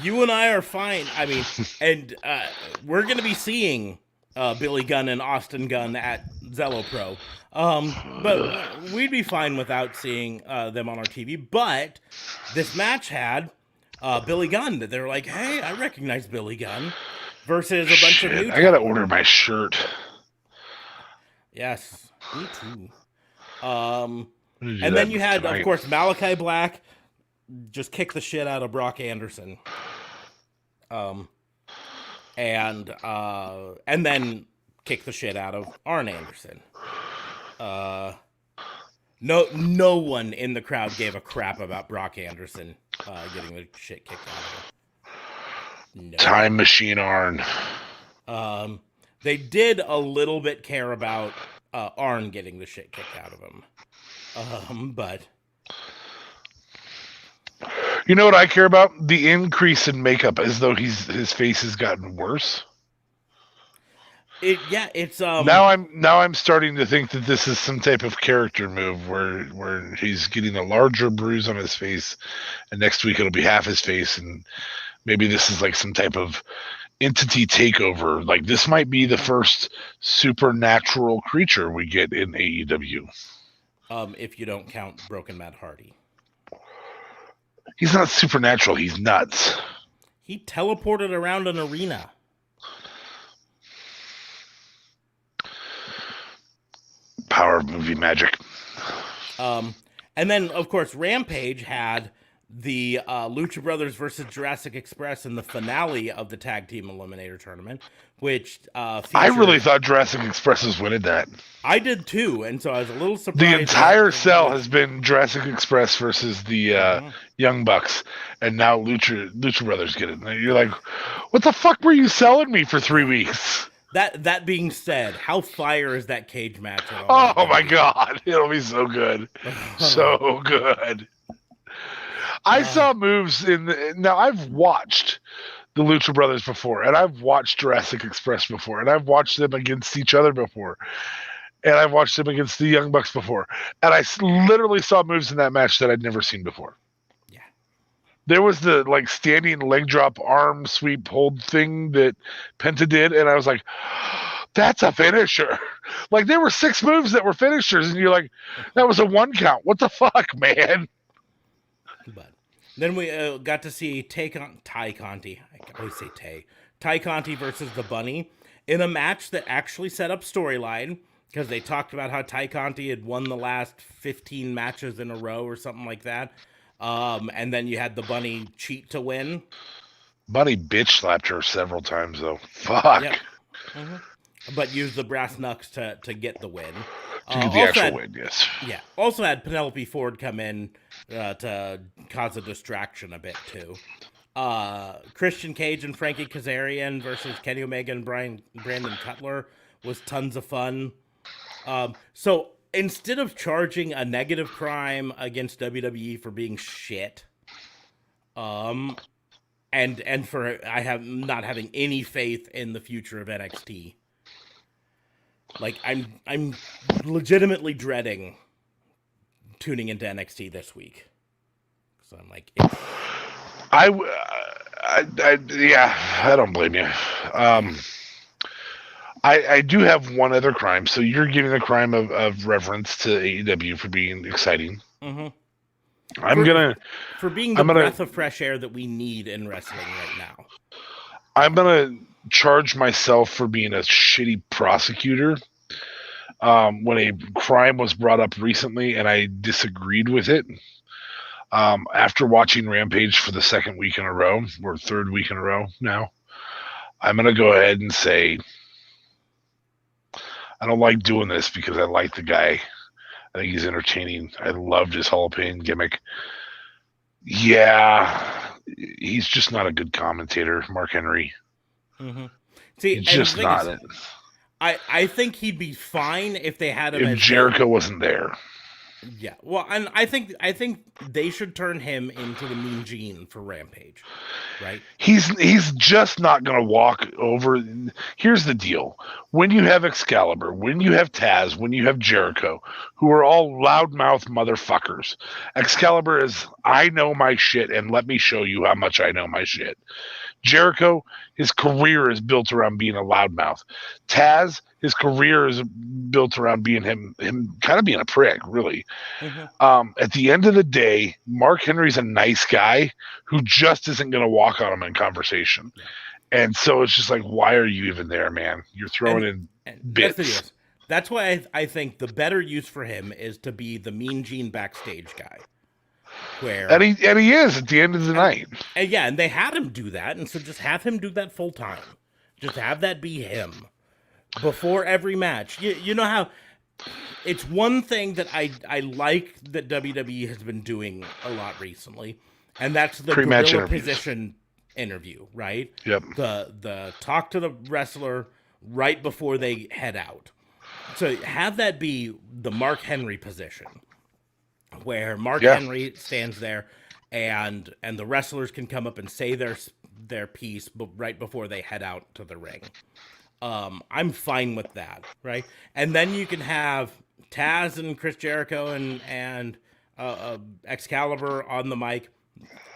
you and I are fine. I mean, and we're going to be seeing Billy Gunn and Austin Gunn at Zello Pro. But we'd be fine without seeing them on our TV. But this match had Billy Gunn, that they're like, hey, I recognize Billy Gunn, versus a bunch of new I gotta order my shirt. Yes, me too. I'm gonna do And that then you had, of tonight. course, Malachi Black just kick the shit out of Brock Anderson. Um, and then kick the shit out of Arn Anderson. No one in the crowd gave a crap about Brock Anderson getting the shit kicked out of him. No Time one. Machine Arn. They did a little bit care about Arn getting the shit kicked out of him. But You know what I care about? The increase in makeup, as though his face has gotten worse. it's Now I'm starting to think that this is some type of character move where he's getting a larger bruise on his face, and next week it'll be half his face, and maybe this is like some type of entity takeover. Like this might be the first supernatural creature we get in AEW. if you don't count Broken Matt Hardy. He's not supernatural. He's nuts. He teleported around an arena. Power of movie magic. And then, of course, Rampage had the Lucha Brothers versus Jurassic Express in the finale of the Tag Team Eliminator Tournament, which featured... I really thought Jurassic Express was winning that. I did too, and so I was a little surprised. The entire cell has been Jurassic Express versus the Young Bucks, and now Lucha Brothers get it. And you're like, what the fuck were you selling me for 3 weeks? That being said, how fire is that cage match? At all? Oh my god, it'll be so good, so good. I saw moves now I've watched the Lucha Brothers before, and I've watched Jurassic Express before, and I've watched them against each other before, and I've watched them against the Young Bucks before, and I literally saw moves in that match that I'd never seen before. Yeah. There was the like standing leg drop arm sweep hold thing that Penta did, and I was like, that's a finisher. Like there were 6 moves that were finishers, and you're like, that was a 1 count. What the fuck, man? But then we got to see Tay Conti. I always say Tay Conti versus the Bunny in a match that actually set up storyline, because they talked about how Tay Conti had won the last 15 matches in a row or something like that. And then you had the Bunny cheat to win. Bunny bitch slapped her several times though. Fuck. Yep. But used the brass knucks to get the win. To get the actual win, yes. Yeah. Also had Penelope Ford come in to cause a distraction a bit too. Christian Cage and Frankie Kazarian versus Kenny Omega and Brandon Cutler was tons of fun. So instead of charging a negative crime against WWE for being shit, and for not having any faith in the future of NXT, like I'm legitimately dreading tuning into NXT this week. So I'm like, yeah, I don't blame you. I do have one other crime. So you're giving the crime of reverence to AEW for being exciting. Mm-hmm. For being the breath of fresh air that we need in wrestling right now. I'm gonna charge myself for being a shitty prosecutor. When a crime was brought up recently and I disagreed with it. After watching Rampage for the 2nd week in a row, or 3rd week in a row now, I'm going to go ahead and say I don't like doing this because I like the guy. I think he's entertaining. I loved his Hall of Fame gimmick. Yeah, he's just not a good commentator, Mark Henry. Mm-hmm. See, he's just not it. I think he'd be fine if they had him. If Jericho wasn't there. Yeah, well, and I think they should turn him into the Mean Gene for Rampage, right? He's just not going to walk over. Here's the deal: when you have Excalibur, when you have Taz, when you have Jericho, who are all loudmouth motherfuckers, Excalibur is, I know my shit, and let me show you how much I know my shit. Jericho, his career is built around being a loudmouth. Taz, his career is built around being him kind of being a prick, really. Mm-hmm. At the end of the day, Mark Henry's a nice guy who just isn't going to walk on him in conversation. And so it's just like, why are you even there, man? You're throwing in bits. That's why I think the better use for him is to be the Mean Gene backstage guy. Where And he is at the end of the night. And yeah, and they had him do that, and so just have him do that full time. Just have that be him before every match. You know how it's one thing that I like that WWE has been doing a lot recently, and that's the Pre-match gorilla interviews. position interview, right? Yep. The talk to the wrestler right before they head out. So have that be the Mark Henry position, where Mark Henry stands there, and the wrestlers can come up and say their piece, but right before they head out to the ring. I'm fine with that, right? And then you can have Taz and Chris Jericho and Excalibur on the mic.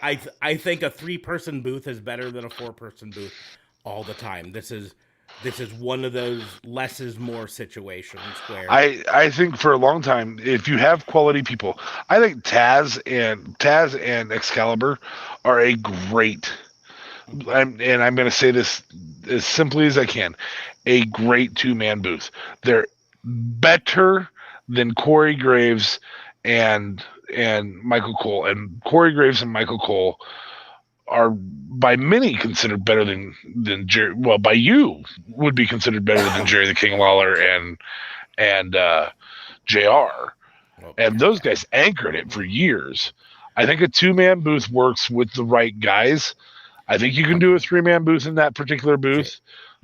I think a 3-person booth is better than a 4-person booth all the time. This is one of those less is more situations where I think for a long time, if you have quality people, I think Taz and Excalibur are a great. I'm going to say this as simply as I can, a great 2-man booth. They're better than Corey Graves and Michael Cole, and Corey Graves and Michael Cole are by many considered better than Jerry. Well, by you would be considered better than Jerry the King Lawler and JR. And those guys anchored it for years. I think a 2-man booth works with the right guys. I think you can do a 3-man booth in that particular booth.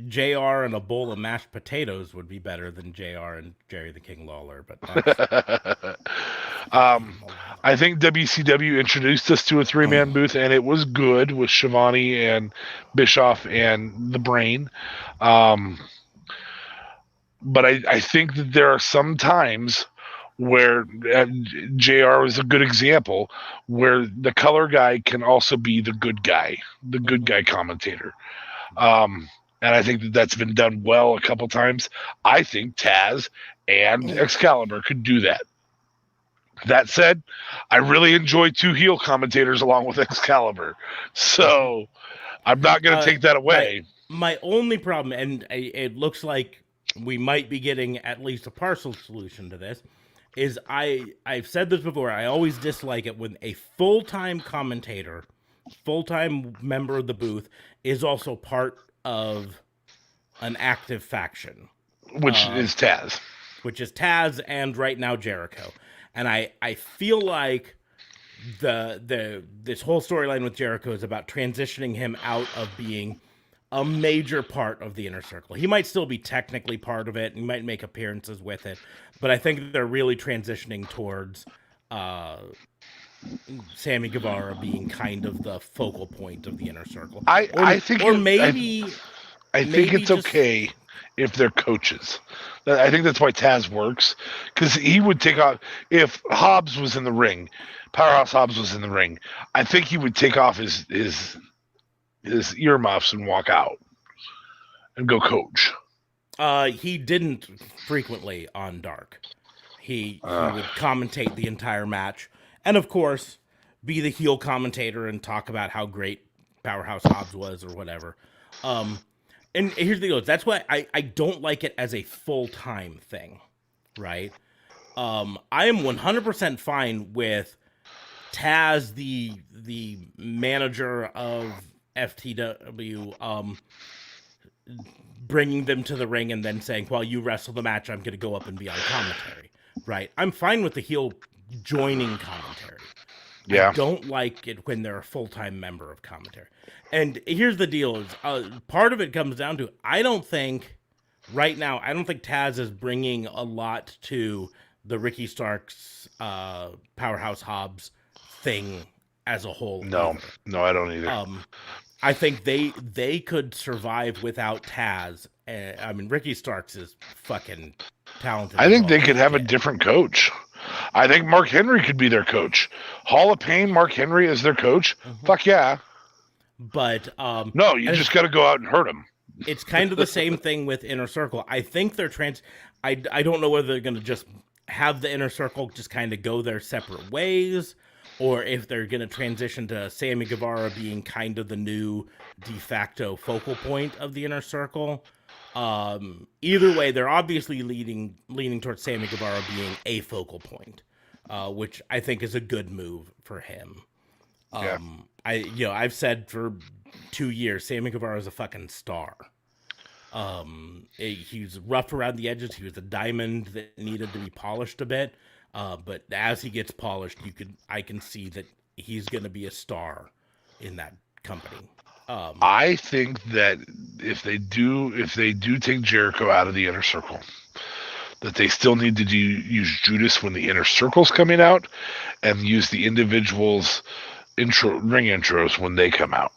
JR and a bowl of mashed potatoes would be better than JR and Jerry the King Lawler, but I think WCW introduced us to a 3-man booth, and it was good with Shivani and Bischoff and the Brain. But I think that there are some times where JR is a good example, where the color guy can also be the good guy commentator. And I think that that's been done well a couple times. I think Taz and Excalibur could do that. That said, I really enjoy 2 heel commentators along with Excalibur. So I'm not going to take that away. My only problem, and it looks like we might be getting at least a partial solution to this, is I've said this before, I always dislike it when a full-time commentator, full-time member of the booth, is also part of an active faction. Which is Taz. Which is Taz and right now Jericho. And I feel like this whole storyline with Jericho is about transitioning him out of being a major part of the Inner Circle. He might still be technically part of it, and he might make appearances with it, but I think they're really transitioning towards Sammy Guevara being kind of the focal point of the Inner Circle. I think it's just okay if they're coaches. I think that's why Taz works, because he would take off if Hobbs was in the ring, Powerhouse Hobbs was in the ring. I think he would take off his earmuffs and walk out and go coach. He didn't frequently on Dark. He would commentate the entire match, and of course, be the heel commentator and talk about how great Powerhouse Hobbs was or whatever. And here's the deal. That's why I don't like it as a full-time thing, right? I am 100% fine with Taz, the manager of FTW, bringing them to the ring and then saying, while you wrestle the match, I'm going to go up and be on commentary, right? I'm fine with the heel joining commentary. Yeah. I don't like it when they're a full-time member of commentary. And here's the deal. Is part of it comes down to, I don't think Taz is bringing a lot to the Ricky Starks, Powerhouse Hobbs thing as a whole. No, I don't either. I think they could survive without Taz. I mean, Ricky Starks is fucking talented. I think they could have a different coach. I think Mark Henry could be their coach. Hall of Pain, Mark Henry is their coach. Mm-hmm. Fuck yeah. But no, you just got to go out and hurt him. It's kind of the same thing with Inner Circle. I think they're I don't know whether they're going to just have the Inner Circle just kind of go their separate ways, or if they're going to transition to Sammy Guevara being kind of the new de facto focal point of the Inner Circle. Either way, they're obviously leaning towards Sammy Guevara being a focal point, which I think is a good move for him. Yeah. I've said for 2 years, Sammy Guevara is a fucking star. He's rough around the edges. He was a diamond that needed to be polished a bit. But as he gets polished, I can see that he's going to be a star in that company. I think that if they do take Jericho out of the inner circle, that they still need to use Judas when the inner circle's coming out, and use the individuals' ring intros when they come out.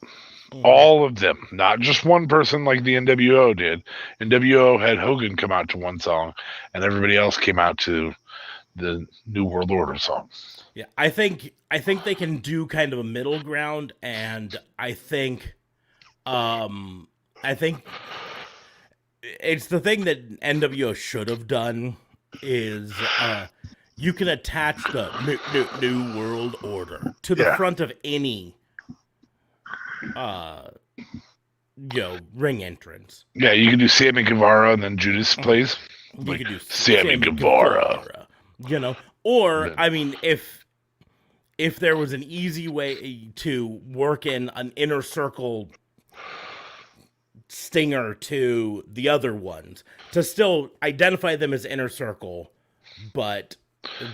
Mm-hmm. All of them, not just one person like the NWO did. NWO had Hogan come out to one song, and everybody else came out to the New World Order song. Yeah, I think they can do kind of a middle ground, and I think it's the thing that NWO should have done is you can attach the New World Order to the front of any ring entrance. Yeah, you can do Sammy Guevara and then Judas plays. You could do Sammy Guevara. Or I mean, if there was an easy way to work in an inner circle stinger to the other ones to still identify them as inner circle, but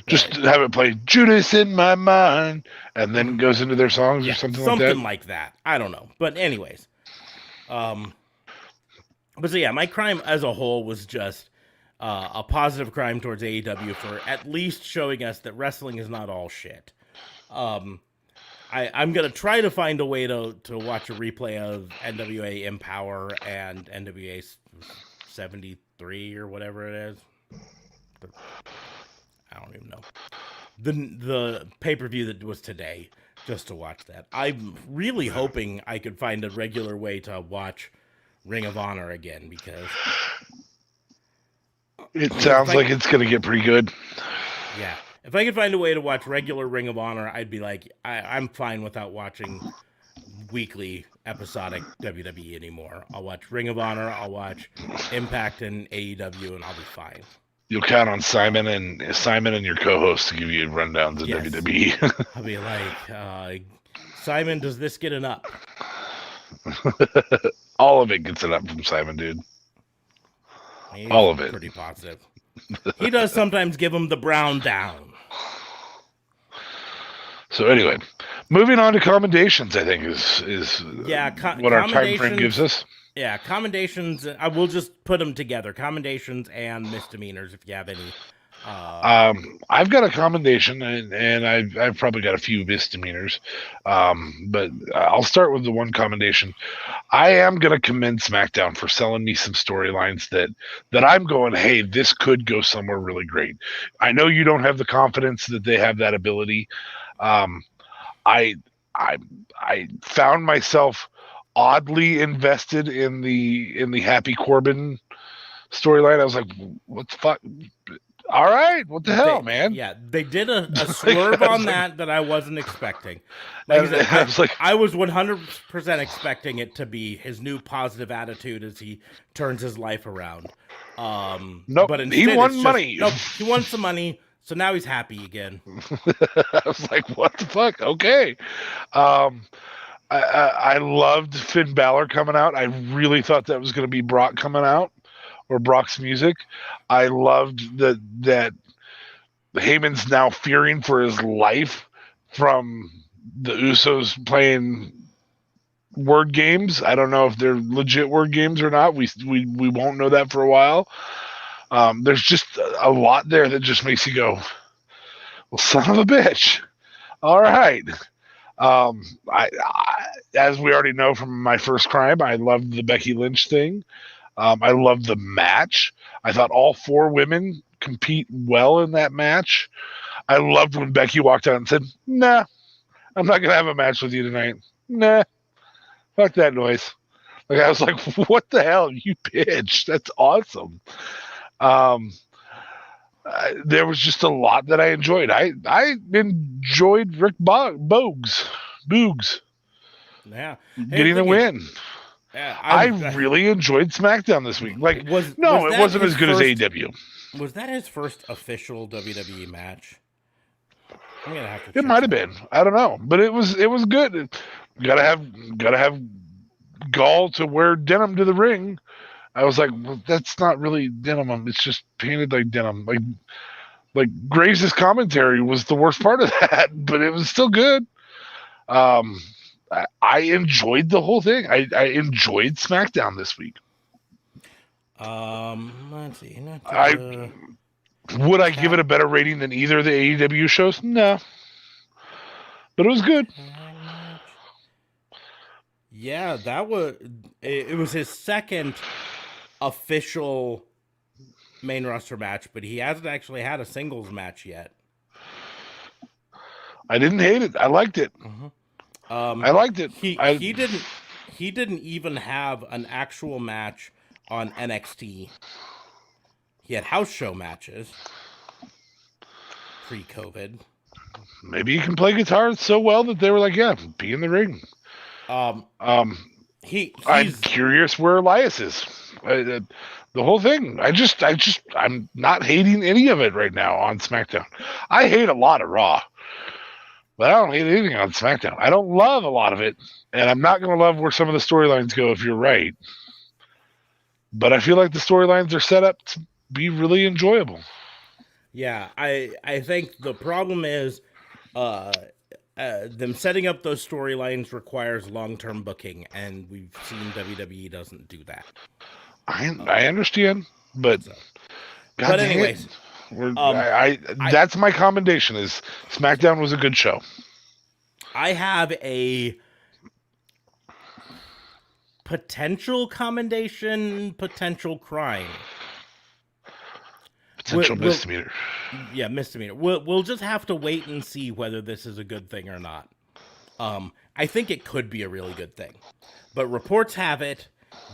just have it play Judas in my mind and then goes into their songs or something like that. I don't know, but anyways, but so yeah, my crime as a whole was just a positive crime towards AEW for at least showing us that wrestling is not all shit. I'm going to try to find a way to watch a replay of NWA Empower and NWA 73 or whatever it is. I don't even know. The pay-per-view that was today, just to watch that. I'm really hoping I could find a regular way to watch Ring of Honor again, because it sounds like it's going to get pretty good. Yeah. If I could find a way to watch regular Ring of Honor, I'd be like, I'm fine without watching weekly episodic WWE anymore. I'll watch Ring of Honor, I'll watch Impact and AEW, and I'll be fine. You'll count on Simon and your co-host to give you rundowns of WWE. I'll be like, Simon, does this get an up? All of it gets an up from Simon, dude. He's all of it. Pretty positive. He does sometimes give him the brown down. So anyway, moving on to commendations, I think is what our time frame gives us. Yeah, commendations. I will just put them together: commendations and misdemeanors, if you have any. I've got a commendation, and I've probably got a few misdemeanors. But I'll start with the one commendation. I am going to commend SmackDown for selling me some storylines that I'm going, hey, this could go somewhere really great. I know you don't have the confidence that they have that ability. I found myself oddly invested in the Happy Corbin storyline. I was like, what the fuck? All right, what the hell, man? Yeah, they did a swerve on that I wasn't expecting. I was 100% expecting it to be his new positive attitude as he turns his life around. Nope, but he won money. Nope, he won some money, so now he's happy again. I was like, what the fuck? Okay. I loved Finn Balor coming out. I really thought that was going to be Brock coming out, or Brock's music. I loved that Heyman's now fearing for his life from the Usos playing word games. I don't know if they're legit word games or not. We won't know that for a while. There's just a lot there that just makes you go, well, son of a bitch. All right. I as we already know from my first crime, I loved the Becky Lynch thing. I loved the match. I thought all four women compete well in that match. I loved when Becky walked out and said, nah, I'm not going to have a match with you tonight. Nah, fuck that noise. Like, I was like, what the hell, you bitch? That's awesome. There was just a lot that I enjoyed. I enjoyed Rick Boogs. Yeah. Getting a win. I really enjoyed SmackDown this week. Like, it wasn't as good as AEW. Was that his first official WWE match? I'm gonna have to. It might have been. I don't know, but it was good. Gotta have gall to wear denim to the ring. I was like, well, that's not really denim. It's just painted like denim. Like Graves' commentary was the worst part of that, but it was still good. I enjoyed the whole thing. I enjoyed SmackDown this week. Let's see. Would I give it a better rating than either of the AEW shows? No. But it was good. Yeah, it was his second official main roster match, but he hasn't actually had a singles match yet. I didn't hate it. I liked it. I liked it. He didn't even have an actual match on NXT. He had house show matches pre-COVID. Maybe he can play guitar so well that they were like, "Yeah, be in the ring." I'm curious where Elias is. The whole thing. I'm not hating any of it right now on SmackDown. I hate a lot of Raw, but I don't hate anything on SmackDown. I don't love a lot of it, and I'm not going to love where some of the storylines go if you're right. But I feel like the storylines are set up to be really enjoyable. Yeah, I think the problem is them setting up those storylines requires long-term booking, and we've seen WWE doesn't do that. I understand, but anyways, that's my commendation. Is SmackDown was a good show. I have a potential commendation, potential crime. Potential misdemeanor. Yeah, misdemeanor. We'll just have to wait and see whether this is a good thing or not. I think it could be a really good thing. But reports have it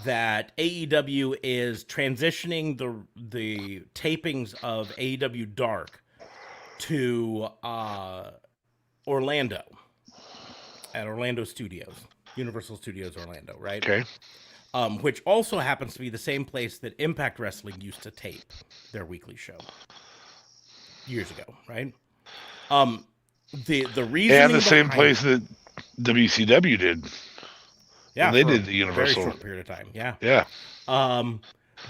that AEW is transitioning the tapings of AEW Dark to Orlando, at Orlando Studios. Universal Studios Orlando, right? Okay. Which also happens to be the same place that Impact Wrestling used to tape their weekly show years ago, right? The reason and the same place that WCW did. Yeah, they did the Universal. Very short period of time. Yeah. Yeah.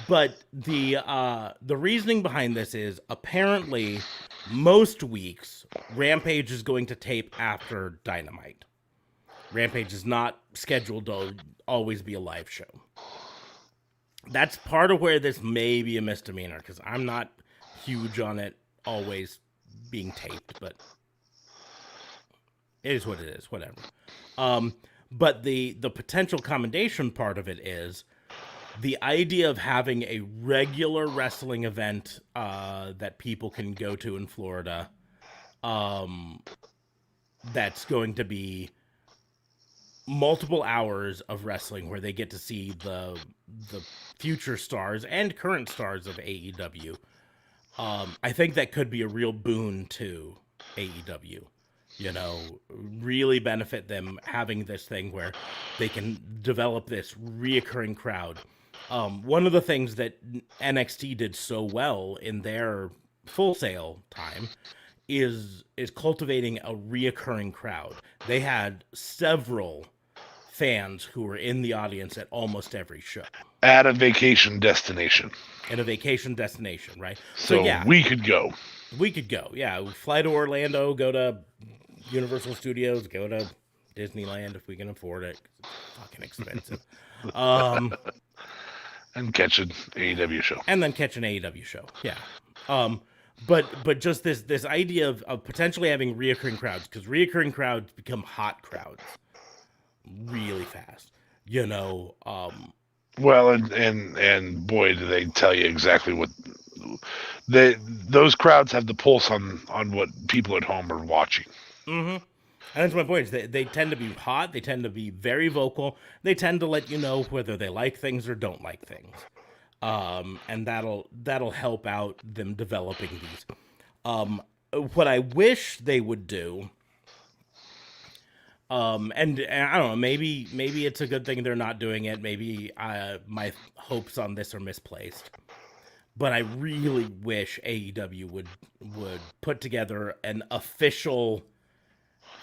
But the reasoning behind this is apparently most weeks Rampage is going to tape after Dynamite. Rampage is not scheduled to always be a live show. That's part of where this may be a misdemeanor, because I'm not huge on it always being taped, but it is what it is, whatever. But the potential commendation part of it is the idea of having a regular wrestling event that people can go to in Florida that's going to be multiple hours of wrestling where they get to see the future stars and current stars of AEW. I think that could be a real boon to AEW. Really benefit them having this thing where they can develop this reoccurring crowd. One of the things that NXT did so well in their Full Sail time is cultivating a reoccurring crowd. They had several fans who were in the audience at almost every show. At a vacation destination. Right? So yeah, we could go. Yeah. Fly to Orlando, go to Universal Studios, go to Disneyland if we can afford it. It's fucking expensive. And catch an AEW show. Yeah. But just this idea of potentially having reoccurring crowds, because reoccurring crowds become hot crowds really fast. Well, and boy, do they tell you exactly what those crowds have the pulse on what people at home are watching. Mm-hmm. And that's my point. Is they tend to be hot. They tend to be very vocal. They tend to let you know whether they like things or don't like things. And that'll help out them developing these. What I wish they would do, And I don't know, maybe it's a good thing they're not doing it. Maybe my hopes on this are misplaced. But I really wish AEW would put together an official,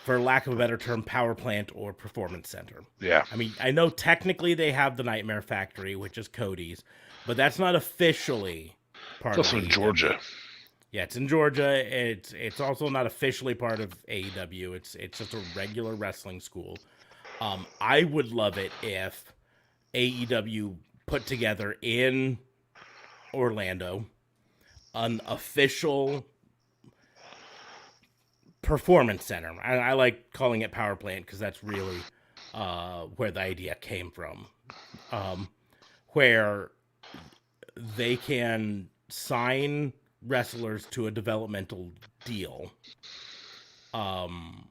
for lack of a better term, power plant or performance center. Yeah. I mean, I know technically they have the Nightmare Factory, which is Cody's, but that's not officially part It's of also in AEW. Georgia. Yeah, it's in Georgia. It's also not officially part of AEW. It's just a regular wrestling school. I would love it if AEW put together in Orlando an official performance center. I like calling it power plant because that's really where the idea came from. Where they can sign wrestlers to a developmental deal and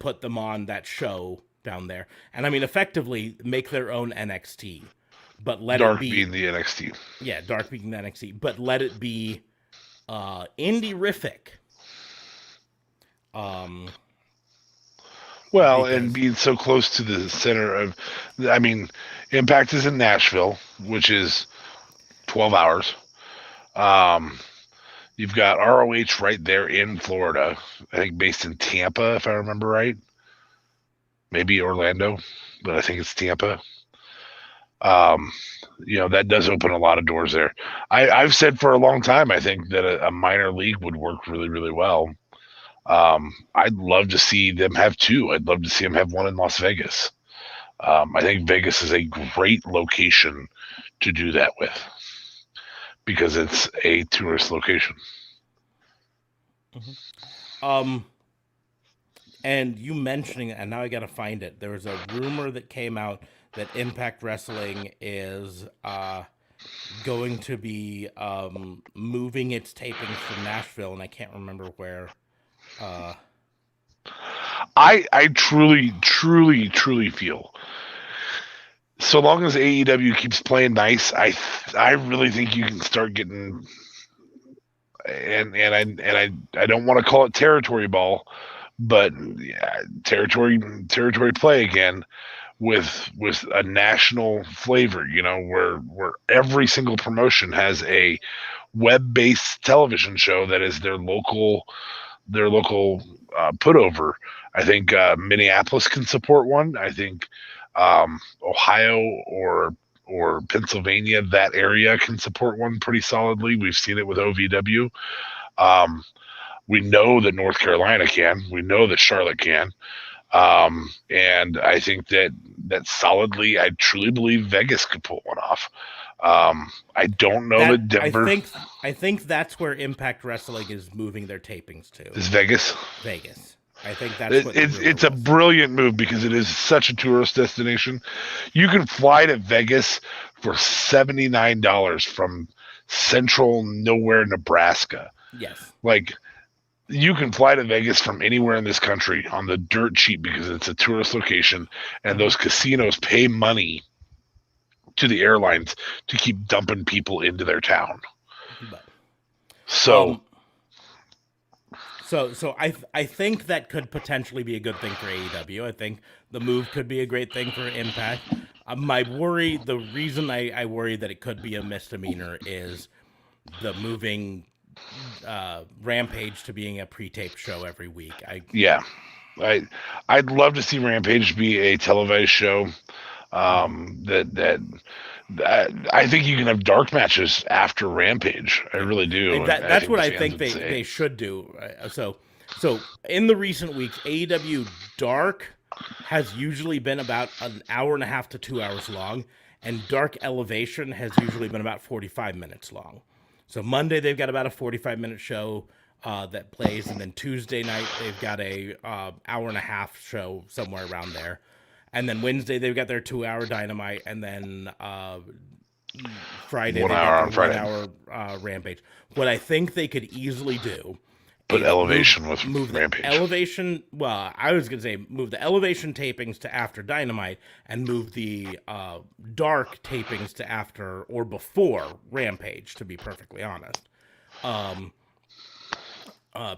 put them on that show down there. And I mean, effectively make their own NXT, but let Dark it be being the NXT. Yeah, Dark being the NXT, but let it be indie-rific. Well, Because- and being so close to the center of, I mean, Impact is in Nashville, which is 12 hours. You've got ROH right there in Florida, I think based in Tampa, if I remember right. Maybe Orlando, but I think it's Tampa. That does open a lot of doors there. I've said for a long time, I think that a minor league would work really, really well. I'd love to see them have two. I'd love to see them have one in Las Vegas. I think Vegas is a great location to do that with because it's a tourist location. And you mentioning it, and now I gotta find it. There was a rumor that came out that Impact Wrestling is going to be moving its tapings from Nashville, and I can't remember where. I truly, truly, truly feel so long as AEW keeps playing nice, I really think you can start getting and I don't want to call it territory ball, but yeah, territory play again with a national flavor, where every single promotion has a web-based television show that is their local put over. I think Minneapolis can support one. I think Ohio or Pennsylvania, that area can support one pretty solidly. We've seen it with OVW. We know that North Carolina can. We know that Charlotte can. And I think that solidly, I truly believe Vegas could pull one off. I don't know that Denver. I think that's where Impact Wrestling is moving their tapings to. Is Vegas? Vegas. I think that's what it's a brilliant move because it is such a tourist destination. You can fly to Vegas for $79 from central nowhere, Nebraska. Yes. Like, you can fly to Vegas from anywhere in this country on the dirt cheap because it's a tourist location, and those casinos pay money to the airlines to keep dumping people into their town. So I think that could potentially be a good thing for AEW. I think the move could be a great thing for Impact. The reason I worry that it could be a misdemeanor is the moving Rampage to being a pre-taped show every week. I'd love to see Rampage be a televised show. That I think you can have dark matches after Rampage. I really do. That's what I think they should do. So in the recent weeks, AEW Dark has usually been about an hour and a half to 2 hours long, and Dark Elevation has usually been about 45 minutes long. So Monday they've got about a 45-minute show that plays, and then Tuesday night they've got a hour and a half show somewhere around there. And then Wednesday they've got their 2-hour Dynamite, and then Friday 1 they hour got on their Friday. 1 hour Rampage. What I think they could easily do, Put Elevation with move Rampage. The Elevation. Well, I was gonna say move the Elevation tapings to after Dynamite, and move the Dark tapings to after or before Rampage. To be perfectly honest,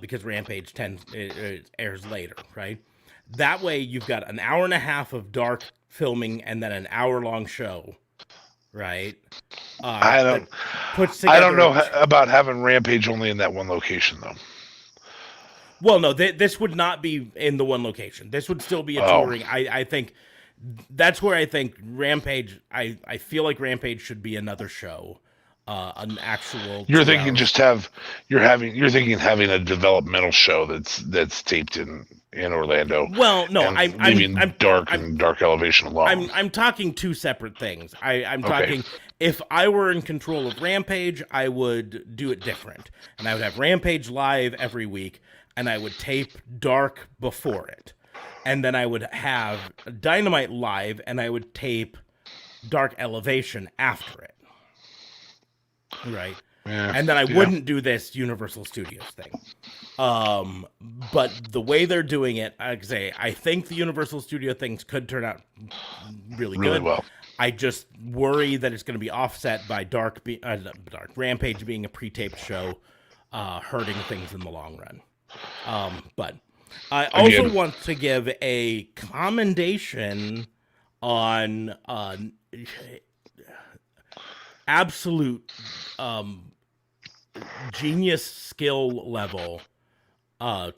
because Rampage it airs later, right? That way, you've got an hour and a half of Dark filming and then an hour-long show, right? I That don't. puts I don't together. know about having Rampage only in that one location though. Well, no, this would not be in the one location. This would still be a Oh. touring. I think that's where I think Rampage. I feel like Rampage should be another show, an actual. You're 2 thinking hours. just have you're thinking having a developmental show that's taped in Orlando. Well, no, and leaving I'm Dark and Dark Elevation alone. I'm talking two separate things. I'm Okay. talking if I were in control of Rampage, I would do it different. And I would have Rampage live every week and I would tape Dark before it. And then I would have Dynamite live and I would tape Dark Elevation after it. Right. Yeah, And then I yeah. wouldn't do this Universal Studios thing. But the way they're doing it, I'd say I think the Universal Studio things could turn out really Really good. well. I just worry that it's going to be offset by Dark Rampage being a pre-taped show, hurting things in the long run. But I also Again. want to give a commendation on absolute genius skill level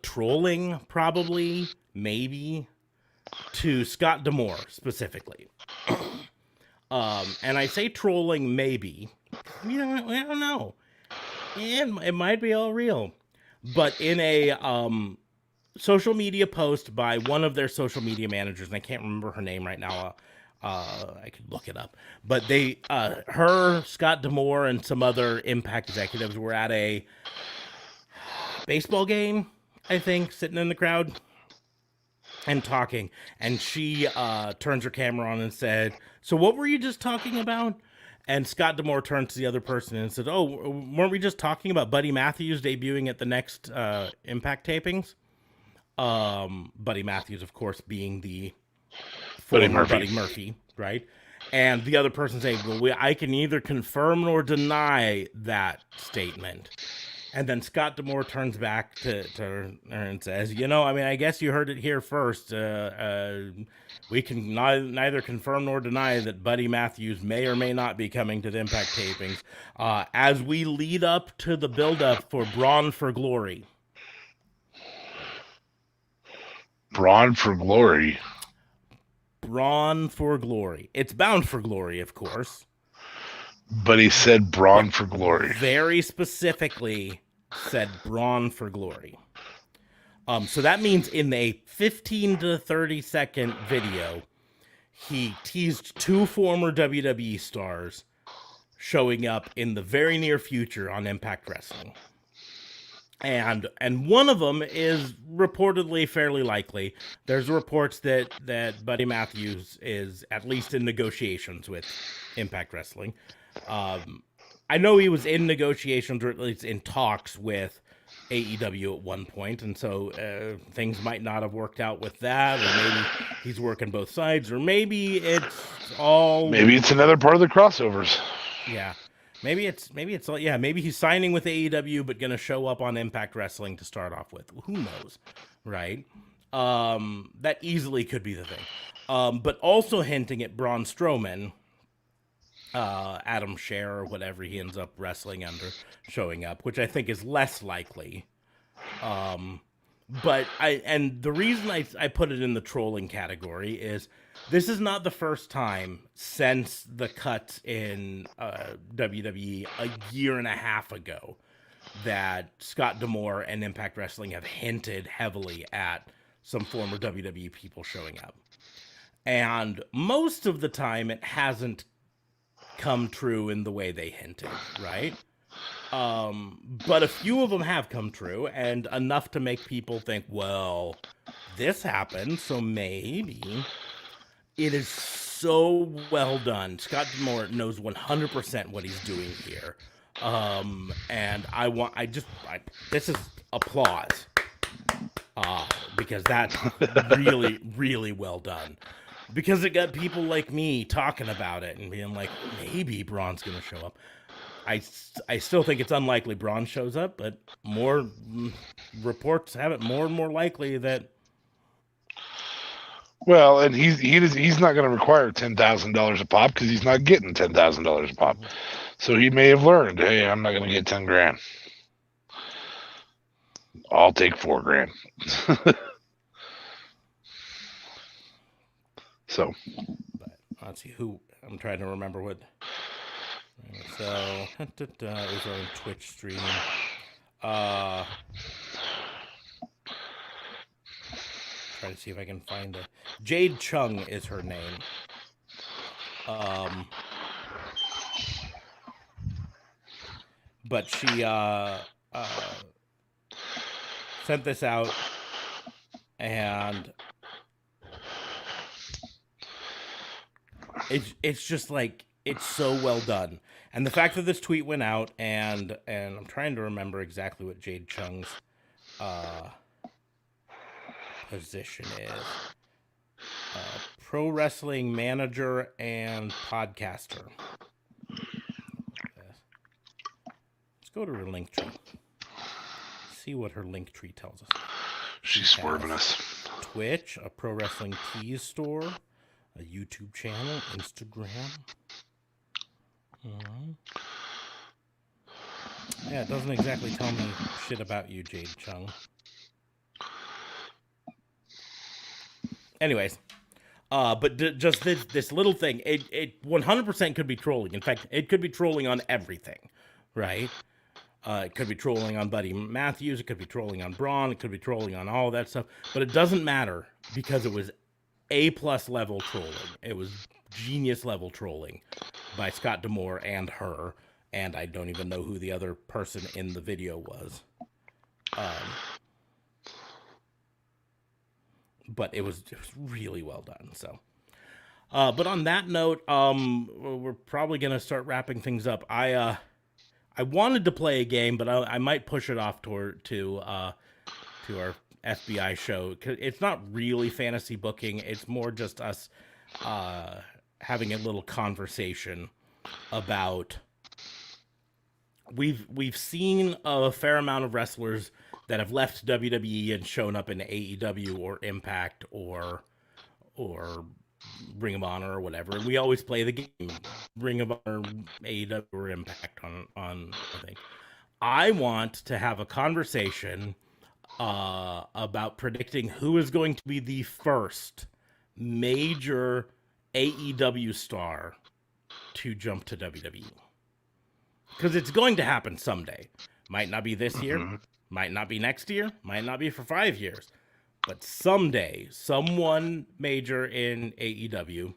trolling, probably, maybe, to Scott D'Amore specifically. And I say trolling maybe. We don't know. It might be all real. But in a social media post by one of their social media managers, and I can't remember her name right now. I could look it up. But they, her, Scott D'Amore, and some other Impact executives were at a baseball game, I think, sitting in the crowd and talking. And she turns her camera on and said, "So what were you just talking about?" And Scott D'Amore turned to the other person and said, "Oh, weren't we just talking about Buddy Matthews debuting at the next Impact tapings?" Buddy Matthews, of course, being the former Buddy Murphy, right? And the other person saying, "Well, I can neither confirm nor deny that statement." And then Scott D'Amore turns back to her and says, I guess you heard it here first. We can neither confirm nor deny that Buddy Matthews may or may not be coming to the Impact tapings as we lead up to the build-up for Braun for Glory. Braun for Glory. Braun for Glory. It's Bound for Glory, of course. But he said Braun for Glory. Very specifically said Braun for Glory. So that means in a 15 to 30 second video, he teased two former WWE stars showing up in the very near future on Impact Wrestling. And one of them is reportedly fairly likely. There's reports that Buddy Matthews is at least in negotiations with Impact Wrestling. I know he was in negotiations, or at least in talks with AEW at one point, and so things might not have worked out with that, or maybe he's working both sides, or maybe it's all... Maybe it's another part of the crossovers. Yeah. Maybe he's signing with AEW, but going to show up on Impact Wrestling to start off with. Who knows, right? That easily could be the thing. But also hinting at Braun Strowman, Adam Scherr, or whatever he ends up wrestling under, showing up, which I think is less likely. But the reason I put it in the trolling category is this is not the first time since the cut in WWE a year and a half ago that Scott D'Amore and Impact Wrestling have hinted heavily at some former WWE people showing up. And most of the time it hasn't come true in the way they hinted, right? But a few of them have come true, and enough to make people think, well, this happened, so maybe. It is so well done. Scott D'Amore knows 100% what he's doing here. And this is applause. Because that's really, really well done. Because it got people like me talking about it and being like, maybe Braun's going to show up. I still think it's unlikely Braun shows up, but more reports have it more and more likely that Well, and he's not going to require $10,000 a pop because he's not getting $10,000 a pop. So he may have learned, hey, I'm not going to get 10 grand. I'll take 4 grand. So, But let's see who. I'm trying to remember what. So it was on Twitch stream. Try to see if I can find it. Jade Chung is her name. But she sent this out, and it's just like, it's so well done. And the fact that this tweet went out, and I'm trying to remember exactly what Jade Chung's position is. Pro wrestling manager and podcaster. Let's go to her link tree. See what her link tree tells us. she's swerving us. Twitch, a pro wrestling tees store, a YouTube channel, Instagram. Yeah, it doesn't exactly tell me shit about you, Jade Chung. Anyways, but just this little thing, it 100% could be trolling. In fact, it could be trolling on everything, right? It could be trolling on Buddy Matthews. It could be trolling on Braun. It could be trolling on all that stuff. But it doesn't matter because it was A+ level trolling. It was genius level trolling by Scott D'Amore and her. And I don't even know who the other person in the video was. But it was really well done. So, but on that note, we're probably gonna start wrapping things up. I wanted to play a game, but I might push it off to our FBI show. It's not really fantasy booking. It's more just us having a little conversation about. We've seen a fair amount of wrestlers that have left WWE and shown up in AEW or Impact or Ring of Honor or whatever. And we always play the game, Ring of Honor, AEW, or Impact on I think. I want to have a conversation about predicting who is going to be the first major AEW star to jump to WWE. Because it's going to happen someday. Might not be this year, might not be next year, might not be for 5 years. But someday, someone major in AEW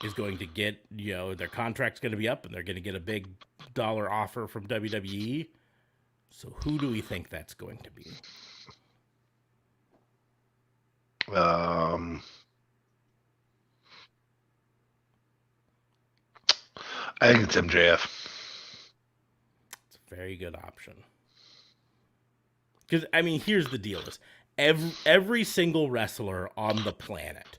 is going to get, their contract's going to be up and they're going to get a big dollar offer from WWE. So who do we think that's going to be? I think it's MJF. It's a very good option. Because, here's the deal. Is every single wrestler on the planet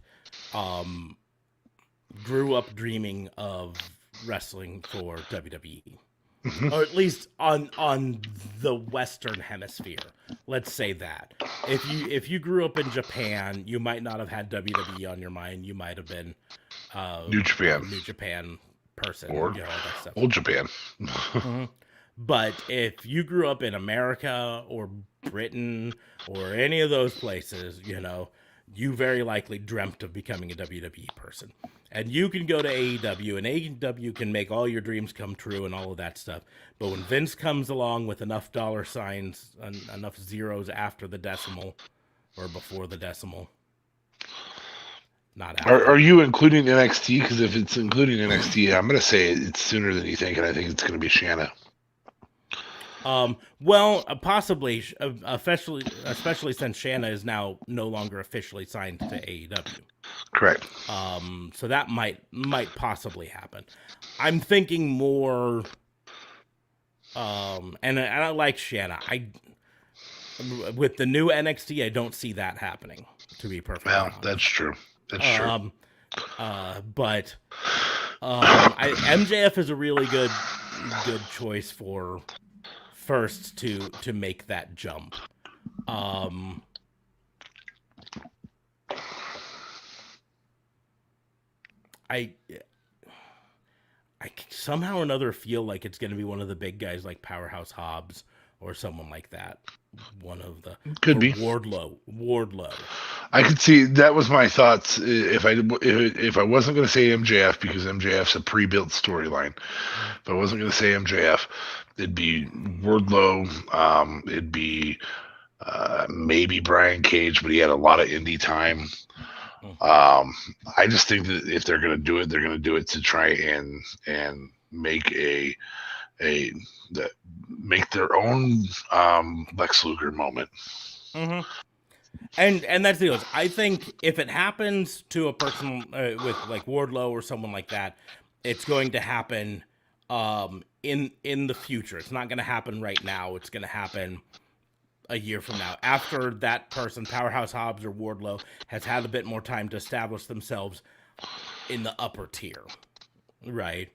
grew up dreaming of wrestling for WWE. Or at least on the Western Hemisphere. Let's say that. If you grew up in Japan, you might not have had WWE on your mind. You might have been New Japan. New Japan person. Or all that stuff. Old Japan. But if you grew up in America or Britain or any of those places, you very likely dreamt of becoming a WWE person. And you can go to AEW, and AEW can make all your dreams come true and all of that stuff. But when Vince comes along with enough dollar signs, enough zeros after the decimal or before the decimal, not after. Are you including NXT? Because if it's including NXT, I'm going to say it's sooner than you think, and I think it's going to be Shanna. Possibly, especially since Shanna is now no longer officially signed to AEW. Correct. So that might possibly happen. I'm thinking more, and I like Shanna. With the new NXT, I don't see that happening, to be perfectly honest. That's true. That's true. But MJF is a really good choice for first to make that jump. I somehow or another feel like it's going to be one of the big guys like Powerhouse Hobbs or someone like that. One of the Could or be. Wardlow. I could see that was my thoughts if I wasn't going to say MJF because MJF's a pre-built storyline. If I wasn't going to say MJF, it'd be Wardlow. It'd be maybe Brian Cage, but he had a lot of indie time. I just think that if they're going to do it, they're going to do it to try and make make their own Lex Luger moment. Mm-hmm. And that's the deal. I think if it happens to a person with like Wardlow or someone like that, it's going to happen in the future. It's not going to happen right now. It's going to happen a year from now, after that person, Powerhouse Hobbs or Wardlow, has had a bit more time to establish themselves in the upper tier. Right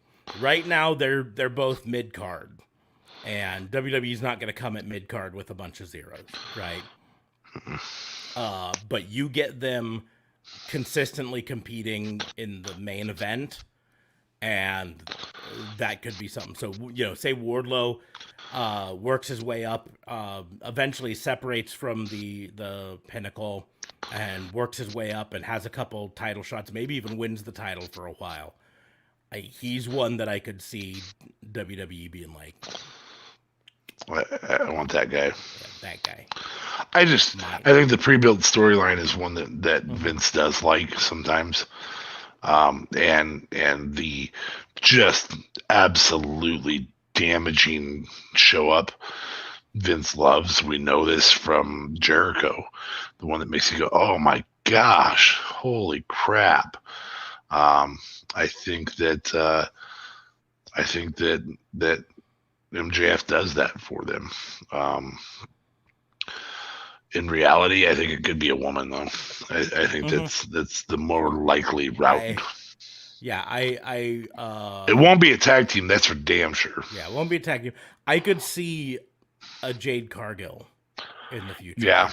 now, they're both mid card, and WWE's not going to come at mid card with a bunch of zeros, right? But you get them consistently competing in the main event, and that could be something. So, say Wardlow works his way up, eventually separates from the Pinnacle and works his way up and has a couple title shots, maybe even wins the title for a while. He's one that I could see WWE being like, I want that guy. Yeah, that guy. I think the pre-built storyline is one that Vince does like sometimes. And the just absolutely damaging show up Vince loves. We know this from Jericho, the one that makes you go, oh my gosh, holy crap. I think that MJF does that for them. In reality, I think it could be a woman, though. I think that's the more likely route. It won't be a tag team, that's for damn sure. Yeah, it won't be a tag team. I could see a Jade Cargill in the future. Yeah,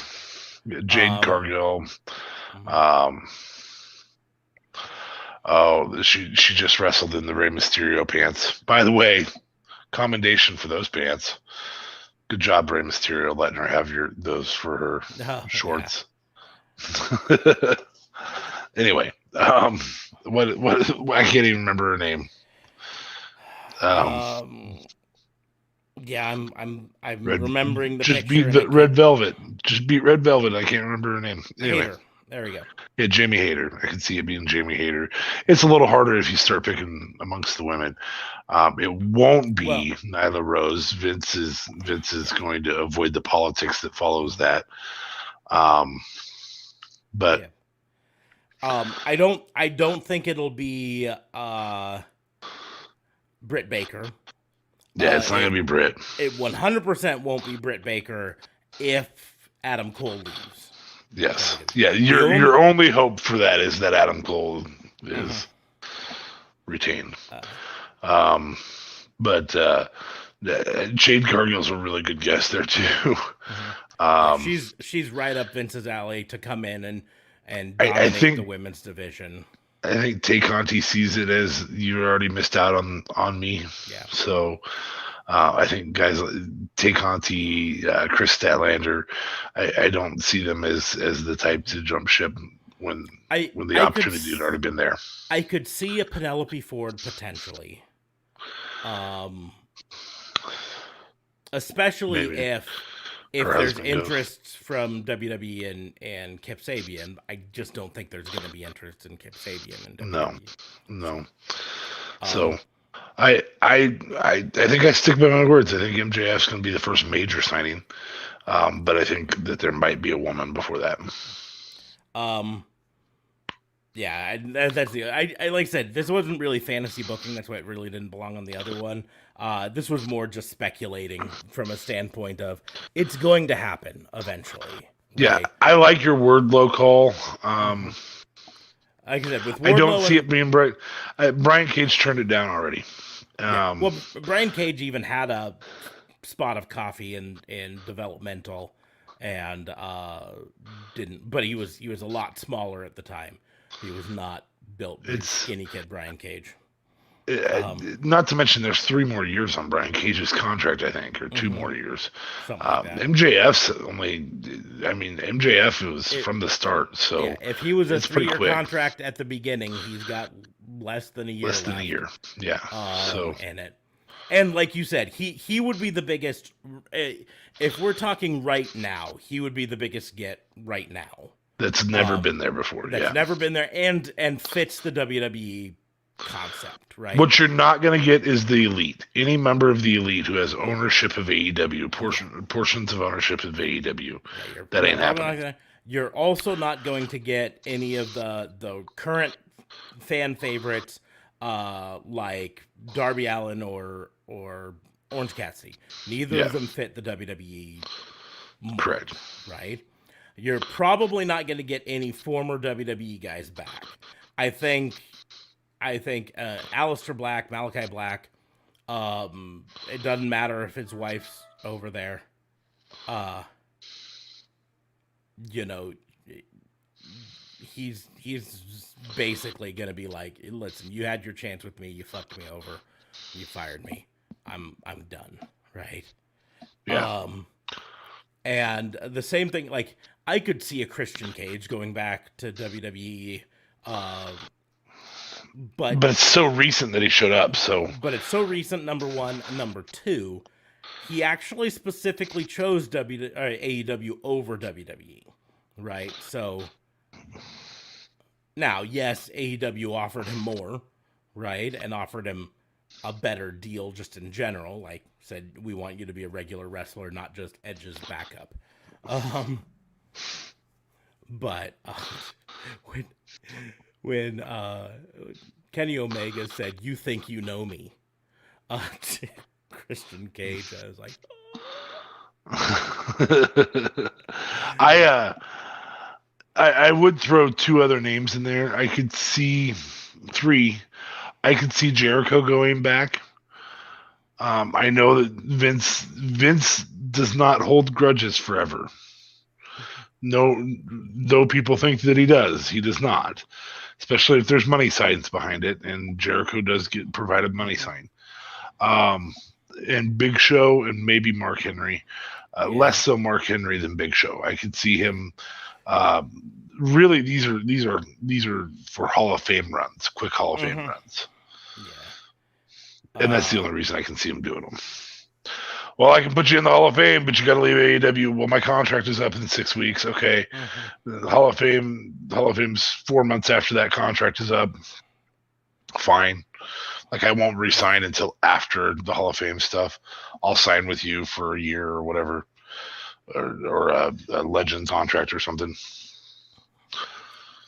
Jade Cargill. She just wrestled in the Rey Mysterio pants. By the way, commendation for those pants. Good job, Rey Mysterio, letting her have those for her shorts. Yeah. Anyway, what I can't even remember her name. Yeah, I'm remembering the just picture. Beat Red Velvet. Just beat Red Velvet. I can't remember her name. Anyway. Hayter. There we go. Yeah, Jamie Hayter. I can see it being Jamie Hayter. It's a little harder if you start picking amongst the women. It won't be Nyla Rose. Vince is going to avoid the politics that follows that. But yeah. I don't think it'll be Britt Baker. Yeah, it's not gonna be Britt. It 100% won't be Britt Baker if Adam Cole leaves. Yes. Yeah, your only hope for that is that Adam Cole is retained. But Jade Cargill's a really good guest there too. She's right up Vince's alley to come in and dominate the women's division. I think Tay Conti sees it as you already missed out on me. Yeah. So I think guys like Tay Conti, Chris Statlander, I don't see them as the type to jump ship when the opportunity had already been there. I could see a Penelope Ford potentially. Especially Maybe. if there's interest from WWE and Kip Sabian. I just don't think there's going to be interest in Kip Sabian in WWE. No. So I think I stick by my words. I think MJF's going to be the first major signing, but I think that there might be a woman before that. Yeah, that's the. I like I said, this wasn't really fantasy booking. That's why it really didn't belong on the other one. This was more just speculating from a standpoint of it's going to happen eventually. Right? Yeah, I like your Wardlow call. Like I said, with Wardlow, I don't see it being bright. Brian Cage turned it down already. Well, Brian Cage even had a spot of coffee in developmental, and didn't. But he was a lot smaller at the time. He was not built It's skinny kid Brian Cage. Not to mention there's 3 more years on Brian Cage's contract, I think, or 2 more years. Something like that. MJF's MJF was from the start, so yeah, if he was a it's pretty 3-year quick. contract at the beginning, he's got less than a year Less than a left, year, yeah. So in it. And like you said, he would be the biggest. If we're talking right now, he would be the biggest get right now. that's never been there before. That's never been there, and fits the WWE concept, right? What you're not going to get is the Elite. Any member of the Elite who has ownership of AEW, portions of ownership of AEW, that ain't happening. You're also not going to get any of the current fan favorites, like Darby Allin or Orange Cassidy. Neither of them fit the WWE. Correct. Right? You're probably not going to get any former WWE guys back. I think Aleister Black, Malachi Black, it doesn't matter if his wife's over there. He's basically going to be like, listen, you had your chance with me, you fucked me over, you fired me. I'm done, right? Yeah. And the same thing, like, I could see a Christian Cage going back to WWE, but it's so recent that he showed up, so. But it's so recent, number one. Number two, he actually specifically chose AEW over WWE, right? So, now, yes, AEW offered him more, right? And offered him a better deal just in general. Like, said, we want you to be a regular wrestler, not just Edge's backup. But when Kenny Omega said, "You think you know me," to Christian Cage, I was like, I would throw 2 other names in there. I could see 3. I could see Jericho going back. I know that Vince does not hold grudges forever. No, though people think that he does not. Especially if there's money signs behind it, and Jericho does get provided money sign. And Big Show and maybe Mark Henry. Less so Mark Henry than Big Show. I could see him. Really, these are for Hall of Fame runs, quick Hall of Fame runs. Yeah. And that's the only reason I can see him doing them. Well, I can put you in the Hall of Fame, but you got to leave AEW. Well, my contract is up in 6 weeks. Okay, the Hall of Fame's 4 months after that contract is up. Fine. Like, I won't resign until after the Hall of Fame stuff. I'll sign with you for a year or whatever, or a Legends contract or something.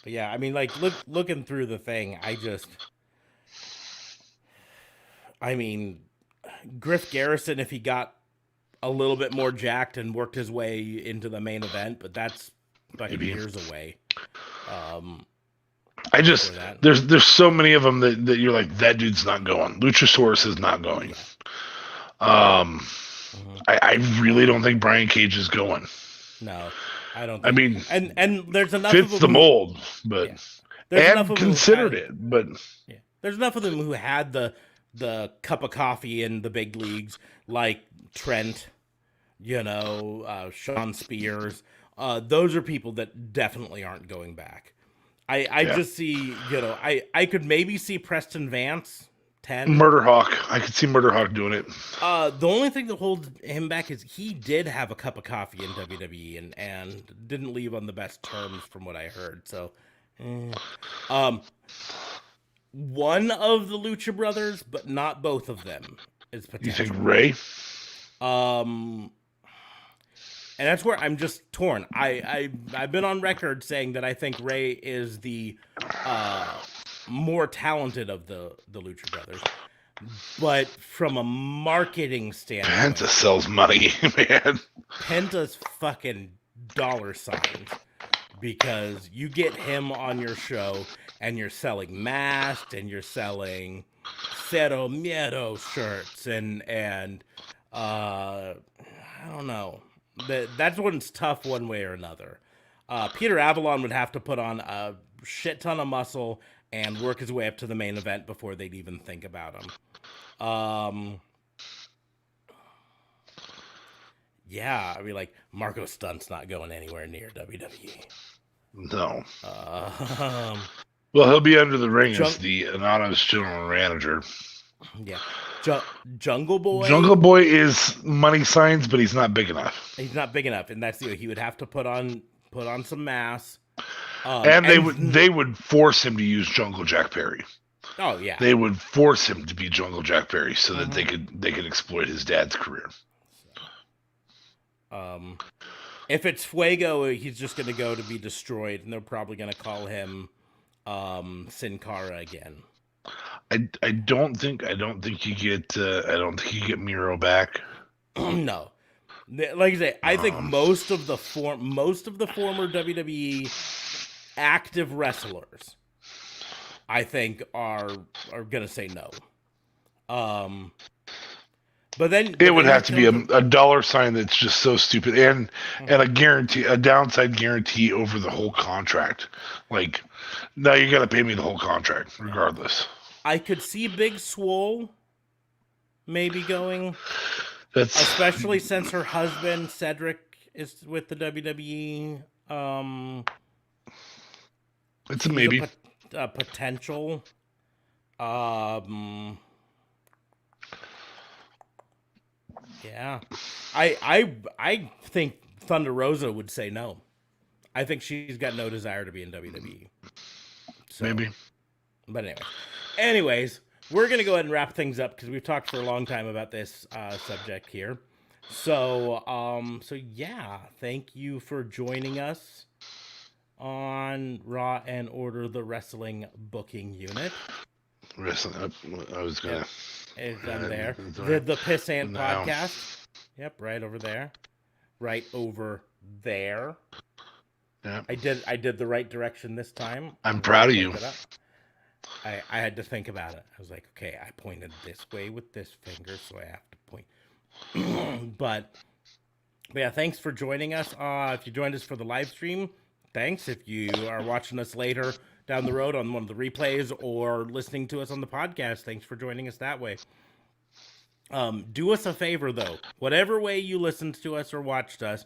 But yeah, I mean, like, looking through the thing, Griff Garrison, if he got a little bit more jacked and worked his way into the main event, but that's fucking years away. There's so many of them that you're like, that dude's not going. Luchasaurus is not going. I really don't think Brian Cage is going. No, I don't. I mean, and there's enough fits of them the mold, but and considered it, but there's enough of them who had the cup of coffee in the big leagues, like Trent, Sean Spears. Those are people that definitely aren't going back. I just see, I could maybe see Preston Vance 10. Murder Hawk. I could see Murder Hawk doing it. The only thing that holds him back is he did have a cup of coffee in WWE and didn't leave on the best terms from what I heard. So, one of the Lucha Brothers, but not both of them, is potential. You think Ray? And that's where I'm just torn. I've been on record saying that I think Ray is the more talented of the Lucha Brothers. But from a marketing standpoint, Penta sells money, man. Penta's fucking dollar signs, because you get him on your show and you're selling Masked and you're selling Cero Miedo shirts and I don't know. That's when it's tough one way or another. Peter Avalon would have to put on a shit ton of muscle and work his way up to the main event before they'd even think about him. Yeah, I mean, like, Marco Stunt's not going anywhere near WWE. No. Um, Well, he'll be under the ring Jung- as the anonymous general manager. yeah, Jungle Boy. Jungle Boy is money signs, but he's not big enough. He's not big enough, and that's the he would have to put on some mass. And they would force him to use Jungle Jack Perry. Oh yeah, They would force him to be Jungle Jack Perry so that they could exploit his dad's career. If it's Fuego, he's just going to go to be destroyed, and they're probably going to call him Sin Cara again. I don't think you get Miro back. No, like I say, I think most of the former WWE active wrestlers, I think are gonna say no. But then It would have to be a dollar sign that's just so stupid, and a downside guarantee over the whole contract. Like, no, you got to pay me the whole contract regardless. I could see Big Swole maybe going, especially since her husband Cedric is with the WWE. It's a maybe. A potential. Yeah, I think Thunder Rosa would say no. I think she's got no desire to be in WWE. So, maybe. But anyways, we're gonna go ahead and wrap things up because we've talked for a long time about this subject here. So yeah, thank you for joining us on Raw and Order, the wrestling booking unit. Wrestling. I was gonna. It's done there. The Pissant podcast. Yep, right over there. Right over there. Yeah. I did the right direction this time. I'm proud of you. I had to think about it. I was like, okay, I pointed this way with this finger, so I have to point. But yeah, thanks for joining us. If you joined us for the live stream, thanks. If you are watching us later down the road on one of the replays or listening to us on the podcast, thanks for joining us that way. Do us a favor though, whatever way you listened to us or watched us,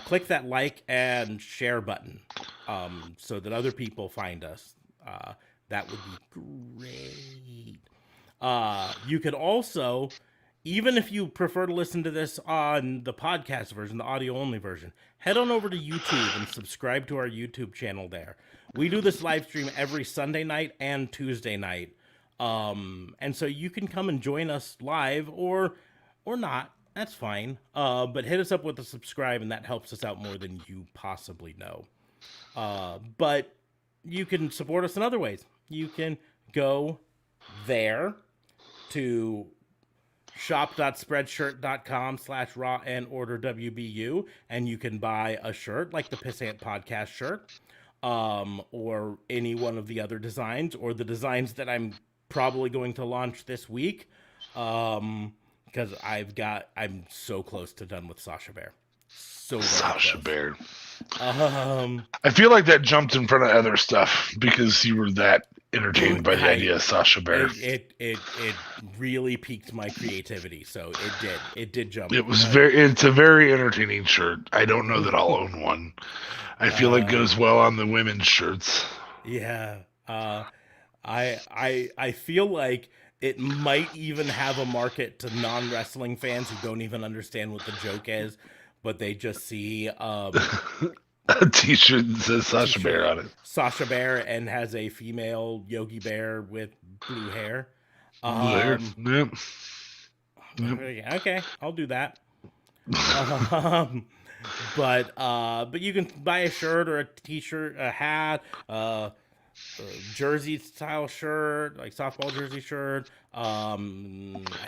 click that like and share button so that other people find us. That would be great. You could also, even if you prefer to listen to this on the podcast version, the audio only version, head on over to YouTube and subscribe to our YouTube channel there. We do this live stream every Sunday night and Tuesday night. And so you can come and join us live or not. That's fine. But hit us up with a subscribe, and that helps us out more than you possibly know. But you can support us in other ways. You can go there to shop.spreadshirt.com/raw and order WBU, and you can buy a shirt like the Pissant Podcast shirt, or any one of the other designs, or the designs that I'm probably going to launch this week, because I'm so close to done with Sasha Bear. Sasha Bear. I feel like that jumped in front of other stuff because you were that entertained by the idea of Sasha Bear. It really piqued my creativity, so it did jump. It's a very entertaining shirt. I don't know that I'll own one. I feel it goes well on the women's shirts. Yeah. I feel like it might even have a market to non-wrestling fans who don't even understand what the joke is, but they just see a t-shirt that says Sasha Bear on it. Sasha Bear, and has a female Yogi Bear with blue hair. Blue hair. Yep. Okay, I'll do that. But you can buy a shirt or a t-shirt, a hat, jersey style shirt, like softball jersey shirt. I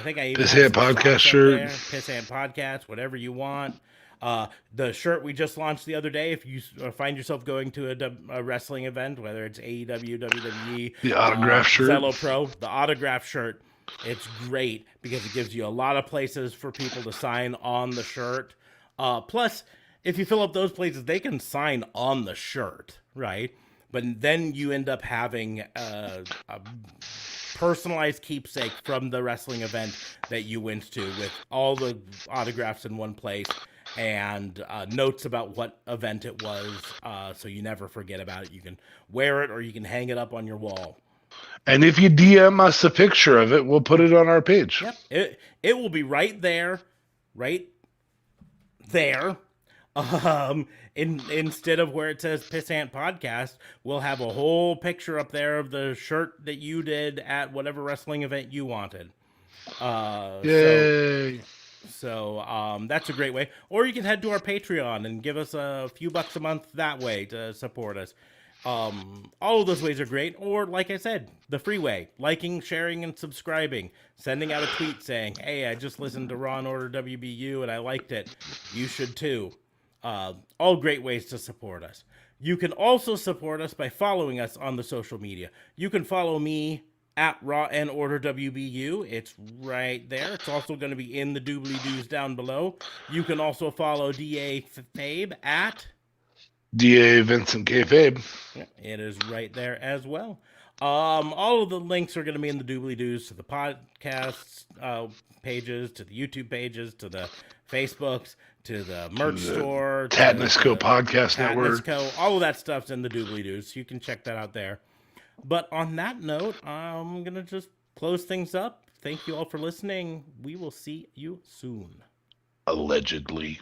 think I even Pissant Podcast shirt. Pissant Podcast, whatever you want. The shirt we just launched the other day, if you find yourself going to a wrestling event, whether it's AEW, WWE, the autograph shirt, Zelo Pro, the autograph shirt, it's great because it gives you a lot of places for people to sign on the shirt. Plus, if you fill up those places, they can sign on the shirt, right? but then you end up having a personalized keepsake from the wrestling event that you went to, with all the autographs in one place and notes about what event it was, so you never forget about it. You can wear it or you can hang it up on your wall. And if you DM us a picture of it, we'll put it on our page. Yep, it will be right there. Instead of where it says Pissant Podcast, we'll have a whole picture up there of the shirt that you did at whatever wrestling event you wanted. Yay! So that's a great way. Or you can head to our Patreon and give us a few bucks a month that way to support us. All of those ways are great. Or, like I said, the free way: liking, sharing, and subscribing. Sending out a tweet saying, "Hey, I just listened to Raw and Order WBU and I liked it. You should too." All great ways to support us. You can also support us by following us on the social media. You can follow me at Raw and Order WBU. It's right there. It's also going to be in the doobly-doos down below. You can also follow DA Fabe at DA Vincent Kayfabe. It is right there as well. All of the links are going to be in the doobly-doos, to the podcasts pages, to the YouTube pages, to the Facebooks, to the merch store, Tatnisco Podcast Network. All of that stuff's in the doobly-doos. You can check that out there. But on that note, I'm going to just close things up. Thank you all for listening. We will see you soon. Allegedly.